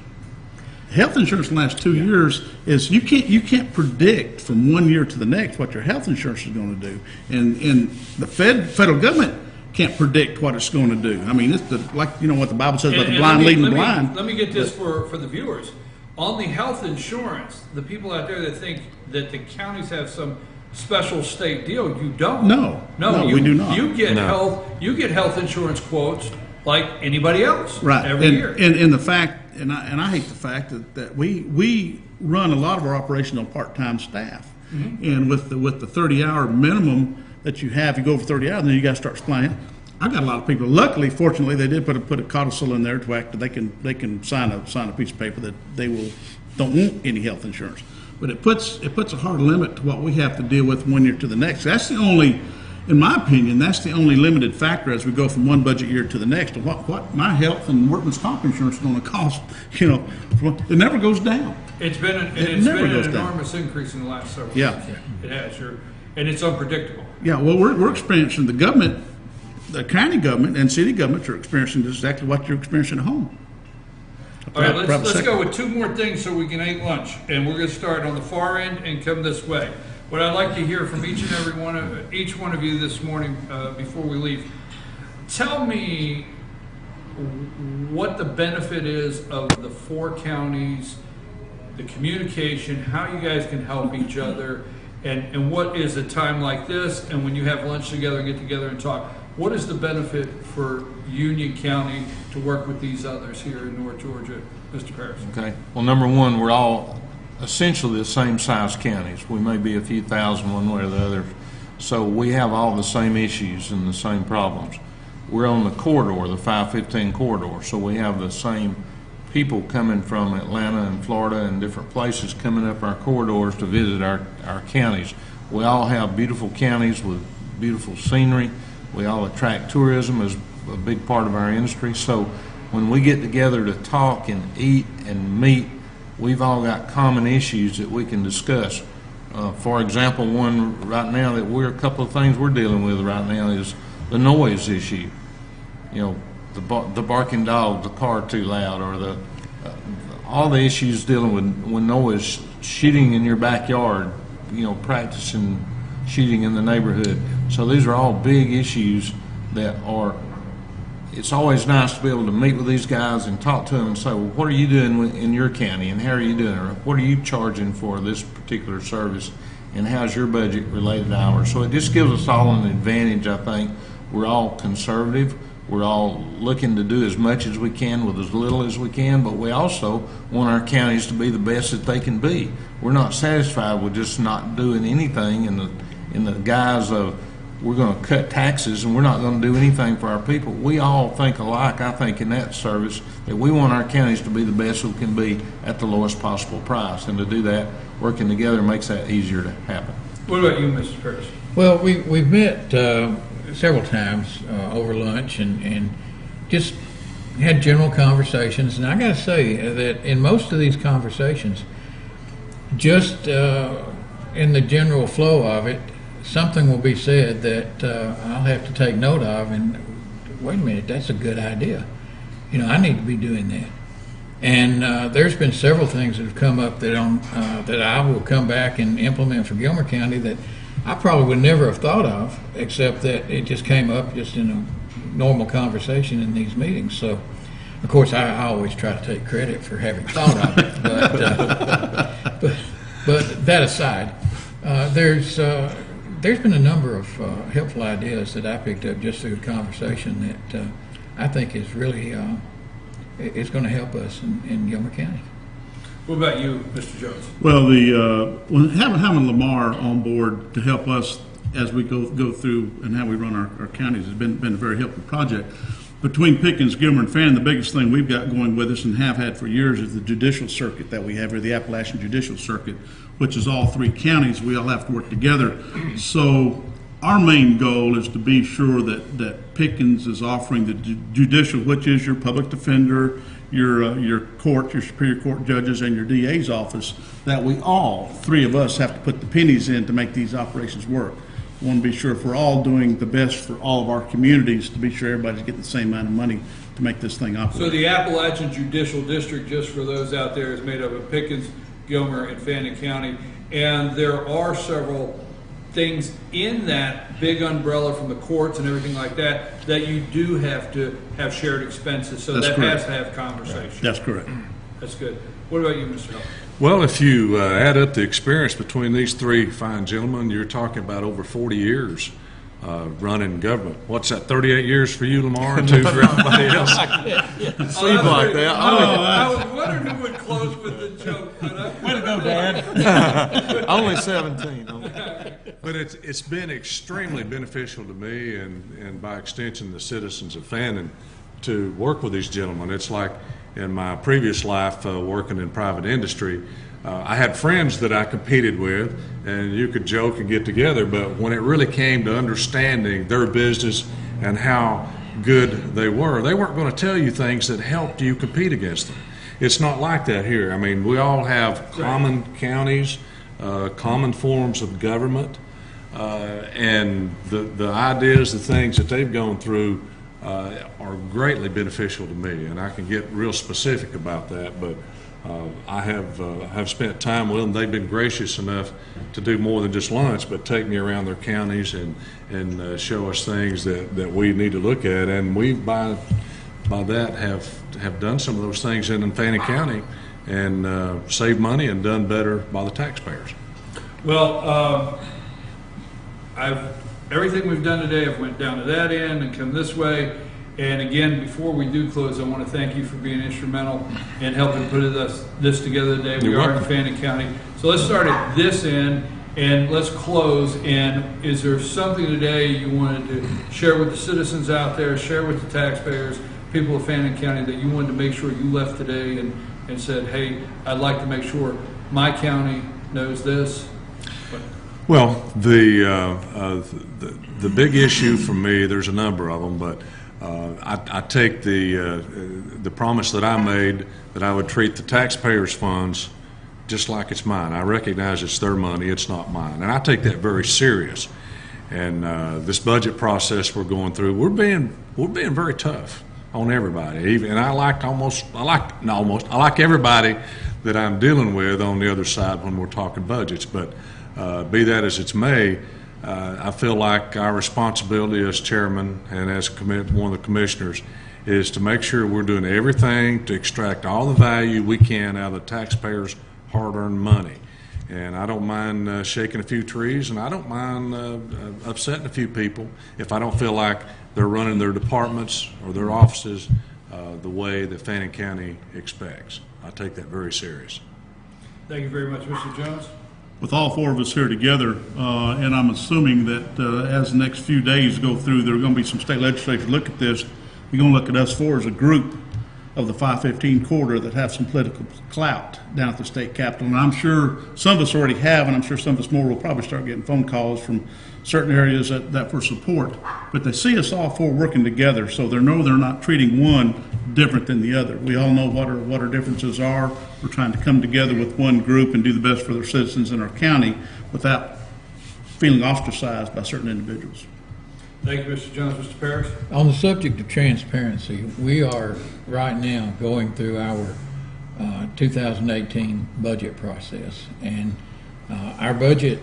S14: Health insurance in the last 2 years is you can't predict from 1 year to the next what your health insurance is going to do, and the federal government can't predict what it's going to do. I mean, it's what the Bible says about the blind leading the blind.
S1: Let me get this for the viewers. On the health insurance, the people out there that think that the counties have some special state deal, you don't.
S14: No, we do not.
S1: You get health insurance quotes like anybody else every year.
S14: And the fact, and I hate the fact that we run a lot of our operation on part-time staff, and with the 30-hour minimum that you have, you go over 30 hours, and then you got to start supplying. I got a lot of people. Luckily, fortunately, they did put a codicil in there to act that they can sign a piece of paper that they don't want any health insurance. But it puts a hard limit to what we have to deal with 1 year to the next. That's the only, in my opinion, that's the only limited factor as we go from one budget year to the next. Of what my health and workman's comp insurance is going to cost. It never goes down.
S1: It's been an enormous increase in the last several years. It has, and it's unpredictable.
S14: Yeah, well, we're experiencing the government, the county government and city governments are experiencing exactly what you're experiencing at home.
S1: All right, let's go with two more things so we can eat lunch, and we're going to start on the far end and come this way. What I'd like to hear from each one of you this morning before we leave, tell me what the benefit is of the four counties, the communication, how you guys can help each other, and what is a time like this, and when you have lunch together and get together and talk, what is the benefit for Union County to work with these others here in North Georgia? Mr. Parris.
S16: Okay. Well, number one, we're all essentially the same size counties. We may be a few thousand one way or the other. So we have all the same issues and the same problems. We're on the corridor, the 515 corridor, so we have the same people coming from Atlanta and Florida and different places coming up our corridors to visit our counties. We all have beautiful counties with beautiful scenery. We all attract tourism as a big part of our industry. So when we get together to talk and eat and meet, we've all got common issues that we can discuss. For example, one right now a couple of things we're dealing with right now is the noise issue. The barking dog, the car too loud, or all the issues dealing with noise, shooting in your backyard, practicing shooting in the neighborhood. So these are all big issues it's always nice to be able to meet with these guys and talk to them and say, well, what are you doing in your county and how are you doing it? Or what are you charging for this particular service and how's your budget related to ours? So it just gives us all an advantage, I think. We're all conservative. We're all looking to do as much as we can with as little as we can, but we also want our counties to be the best that they can be. We're not satisfied with just not doing anything in the guise of we're going to cut taxes and we're not going to do anything for our people. We all think alike, I think, in that service, that we want our counties to be the best we can be at the lowest possible price. And to do that, working together makes that easier to happen.
S1: What about you, Mr. Curtis?
S15: Well, we've met several times over lunch and just had general conversations. And I got to say that in most of these conversations, just in the general flow of it, something will be said that I'll have to take note of, and wait a minute, that's a good idea. I need to be doing that. And there's been several things that have come up that I will come back and implement for Gilmer County that I probably would never have thought of, except that it just came up just in a normal conversation in these meetings. So, of course, I always try to take credit for having thought of it. But that aside, there's been a number of helpful ideas that I picked up just through the conversation that I think is really is going to help us in Gilmer County.
S1: What about you, Mr. Jones?
S14: Well, having Lamar on board to help us as we go through and how we run our counties has been a very helpful project. Between Pickens, Gilmer, and Fannin, the biggest thing we've got going with us and have had for years is the judicial circuit that we have here, the Appalachian Judicial Circuit, which is all three counties. We all have to work together. So our main goal is to be sure that Pickens is offering the judicial, which is your public defender, your court, your superior court judges, and your DA's office, that we all, three of us, have to put the pennies in to make these operations work. We want to be sure if we're all doing the best for all of our communities, to be sure everybody's getting the same amount of money to make this thing operate.
S1: So the Appalachian Judicial District, just for those out there, is made up of Pickens, Gilmer, and Fannin County, and there are several things in that big umbrella from the courts and everything like that you do have to have shared expenses. So that has to have conversation.
S14: That's correct.
S1: That's good. What about you, Mr. Helton?
S13: Well, if you add up the experience between these three fine gentlemen, you're talking about over 40 years running government. What's that, 38 years for you, Lamar, and 2 for everybody else?
S16: It seems like that.
S1: I was wondering who would close with the joke. Way
S16: to go, Dad. Only 17.
S13: But it's been extremely beneficial to me and by extension the citizens of Fannin to work with these gentlemen. It's like in my previous life working in private industry, I had friends that I competed with, and you could joke and get together, but when it really came to understanding their business and how good they weren't going to tell you things that helped you compete against them. It's not like that here. I mean, we all have common counties, common forms of government, and the ideas, the things that they've gone through are greatly beneficial to me, and I can get real specific about that, but I have spent time with them. They've been gracious enough to do more than just lunch, but take me around their counties and show us things that we need to look at, and we by that have done some of those things in Fannin County and saved money and done better by the taxpayers.
S1: Well, everything we've done today, I've went down to that end and come this way. And again, before we do close, I want to thank you for being instrumental in helping put this together today. We are in Fannin County. So let's start at this end and let's close. And is there something today you wanted to share with the citizens out there, share with the taxpayers, people of Fannin County, that you wanted to make sure you left today and said, hey, I'd like to make sure my county knows this?
S13: Well, the big issue for me, there's a number of them, but I take the promise that I made that I would treat the taxpayers' funds just like it's mine. I recognize it's their money, it's not mine, and I take that very serious. And this budget process we're going through, we're being very tough on everybody. I like everybody that I'm dealing with on the other side when we're talking budgets. But be that as it may, I feel like our responsibility as chairman and as one of the commissioners is to make sure we're doing everything to extract all the value we can out of the taxpayers' hard-earned money. And I don't mind shaking a few trees, and I don't mind upsetting a few people if I don't feel like they're running their departments or their offices the way that Fannin County expects. I take that very serious.
S1: Thank you very much, Mr. Jones.
S14: with all four of us here together, and I'm assuming that as the next few days go through, there are going to be some state legislators look at this. We're going to look at us four as a group of the 515 corridor that have some political clout down at the state capitol. And I'm sure some of us already have, and I'm sure some of us more will probably start getting phone calls from certain areas that for support. But they see us all four working together, so they know they're not treating one different than the other. We all know what our differences are. We're trying to come together with one group and do the best for their citizens in our county without feeling ostracized by certain individuals.
S1: Thank you, Mr. Jones. Mr. Parrish?
S15: On the subject of transparency, we are right now going through our 2018 budget process, and our budget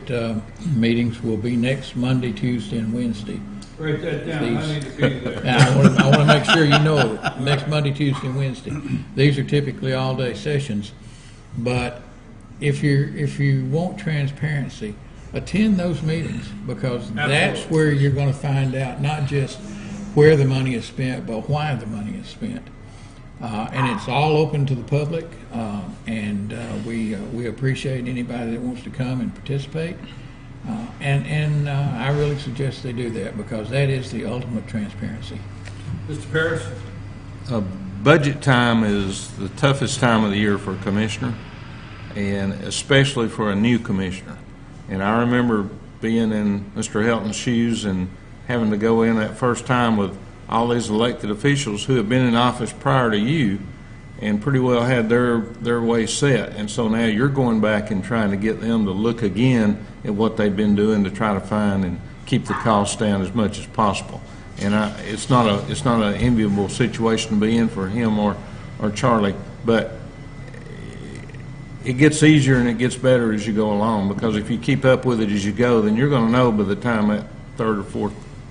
S15: meetings will be next Monday, Tuesday, and Wednesday.
S1: Write that down. I need to be there.
S15: I want to make sure you know it. Next Monday, Tuesday, and Wednesday. These are typically all-day sessions, but if you want transparency, attend those meetings, because that's where you're going to find out not just where the money is spent, but why the money is spent. And it's all open to the public, and we appreciate anybody that wants to come and participate. And I really suggest they do that, because that is the ultimate transparency.
S1: Mr. Parrish?
S16: Budget time is the toughest time of the year for a commissioner, and especially for a new commissioner. And I remember being in Mr. Helton's shoes and having to go in that first time with all these elected officials who have been in office prior to you and pretty well had their way set. And so now you're going back and trying to get them to look again at what they've been doing to try to find and keep the costs down as much as possible. And it's not an enviable situation to be in for him or Charlie, but it gets easier and it gets better as you go along, because if you keep up with it as you go, then you're going to know by the time that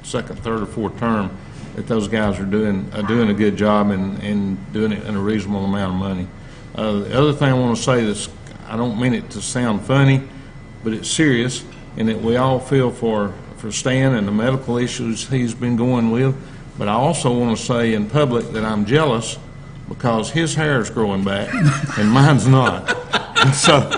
S16: second, third, or fourth term that those guys are doing a good job and doing it in a reasonable amount of money. The other thing I want to say is, I don't mean it to sound funny, but it's serious, and that we all feel for Stan and the medical issues he's been going with. But I also want to say in public that I'm jealous, because his hair is growing back and mine's not. And so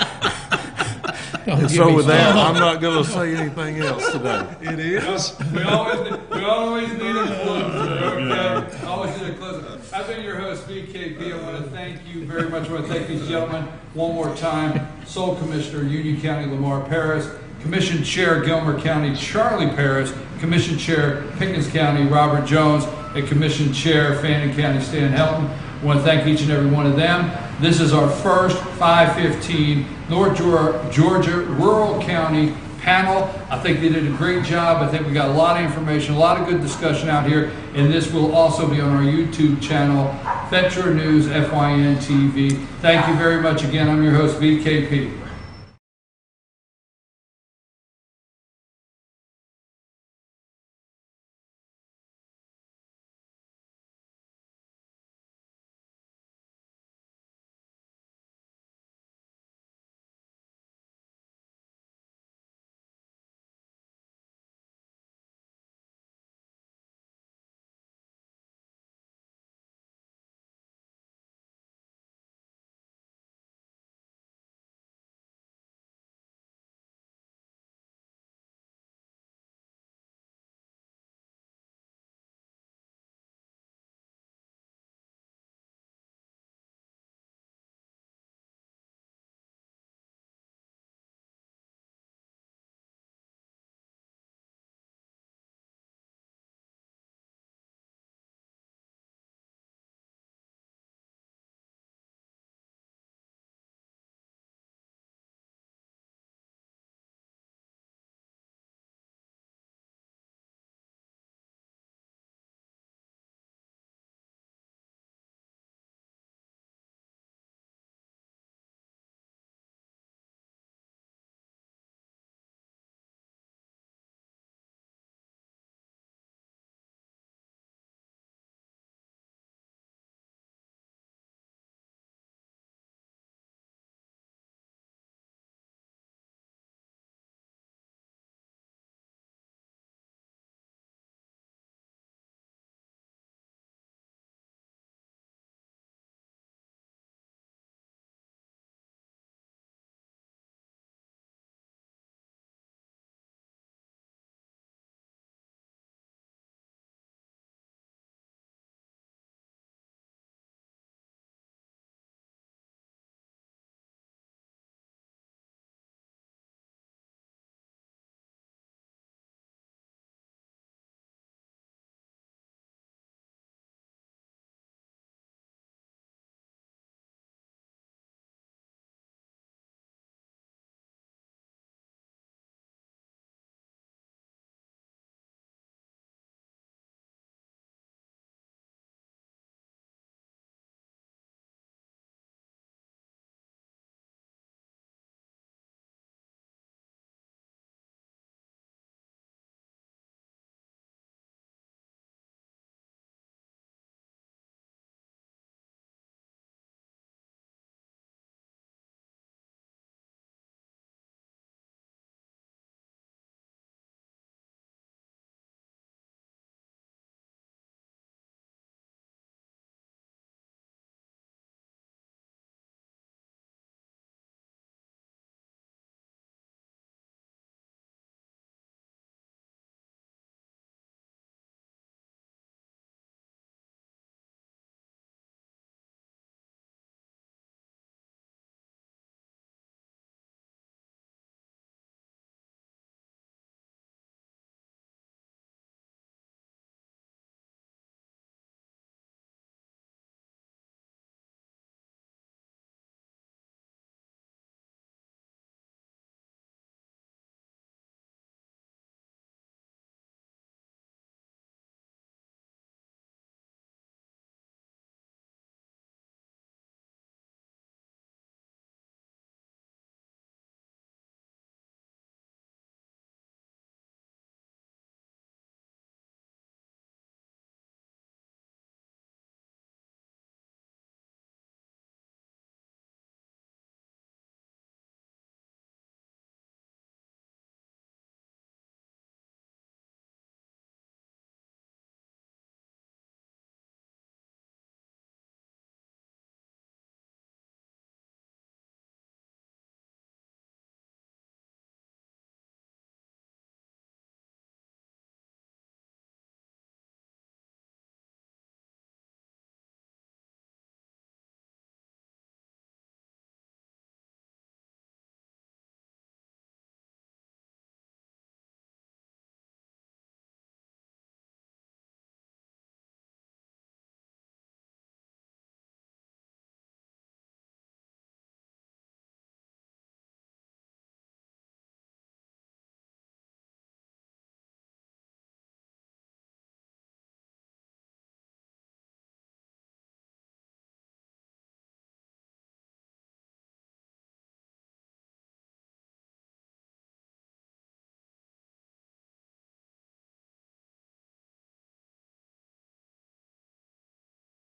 S16: with that, I'm not going to say anything else today.
S1: It is. We always need a closer. Okay? Always need a closer. I've been your host, BKP. I want to thank you very much. I want to thank these gentlemen one more time. Sole Commissioner, Union County, Lamar Parrish. Commission Chair, Gilmer County, Charlie Parrish. Commission Chair, Pickens County, Robert Jones. And Commission Chair, Fannin County, Stan Helton. I want to thank each and every one of them. This is our first 515 North Georgia Rural County panel. I think they did a great job. I think we got a lot of information, a lot of good discussion out here, and this will also be on our YouTube channel, Fetcher News FYN TV. Thank you very much again. I'm your host, BKP.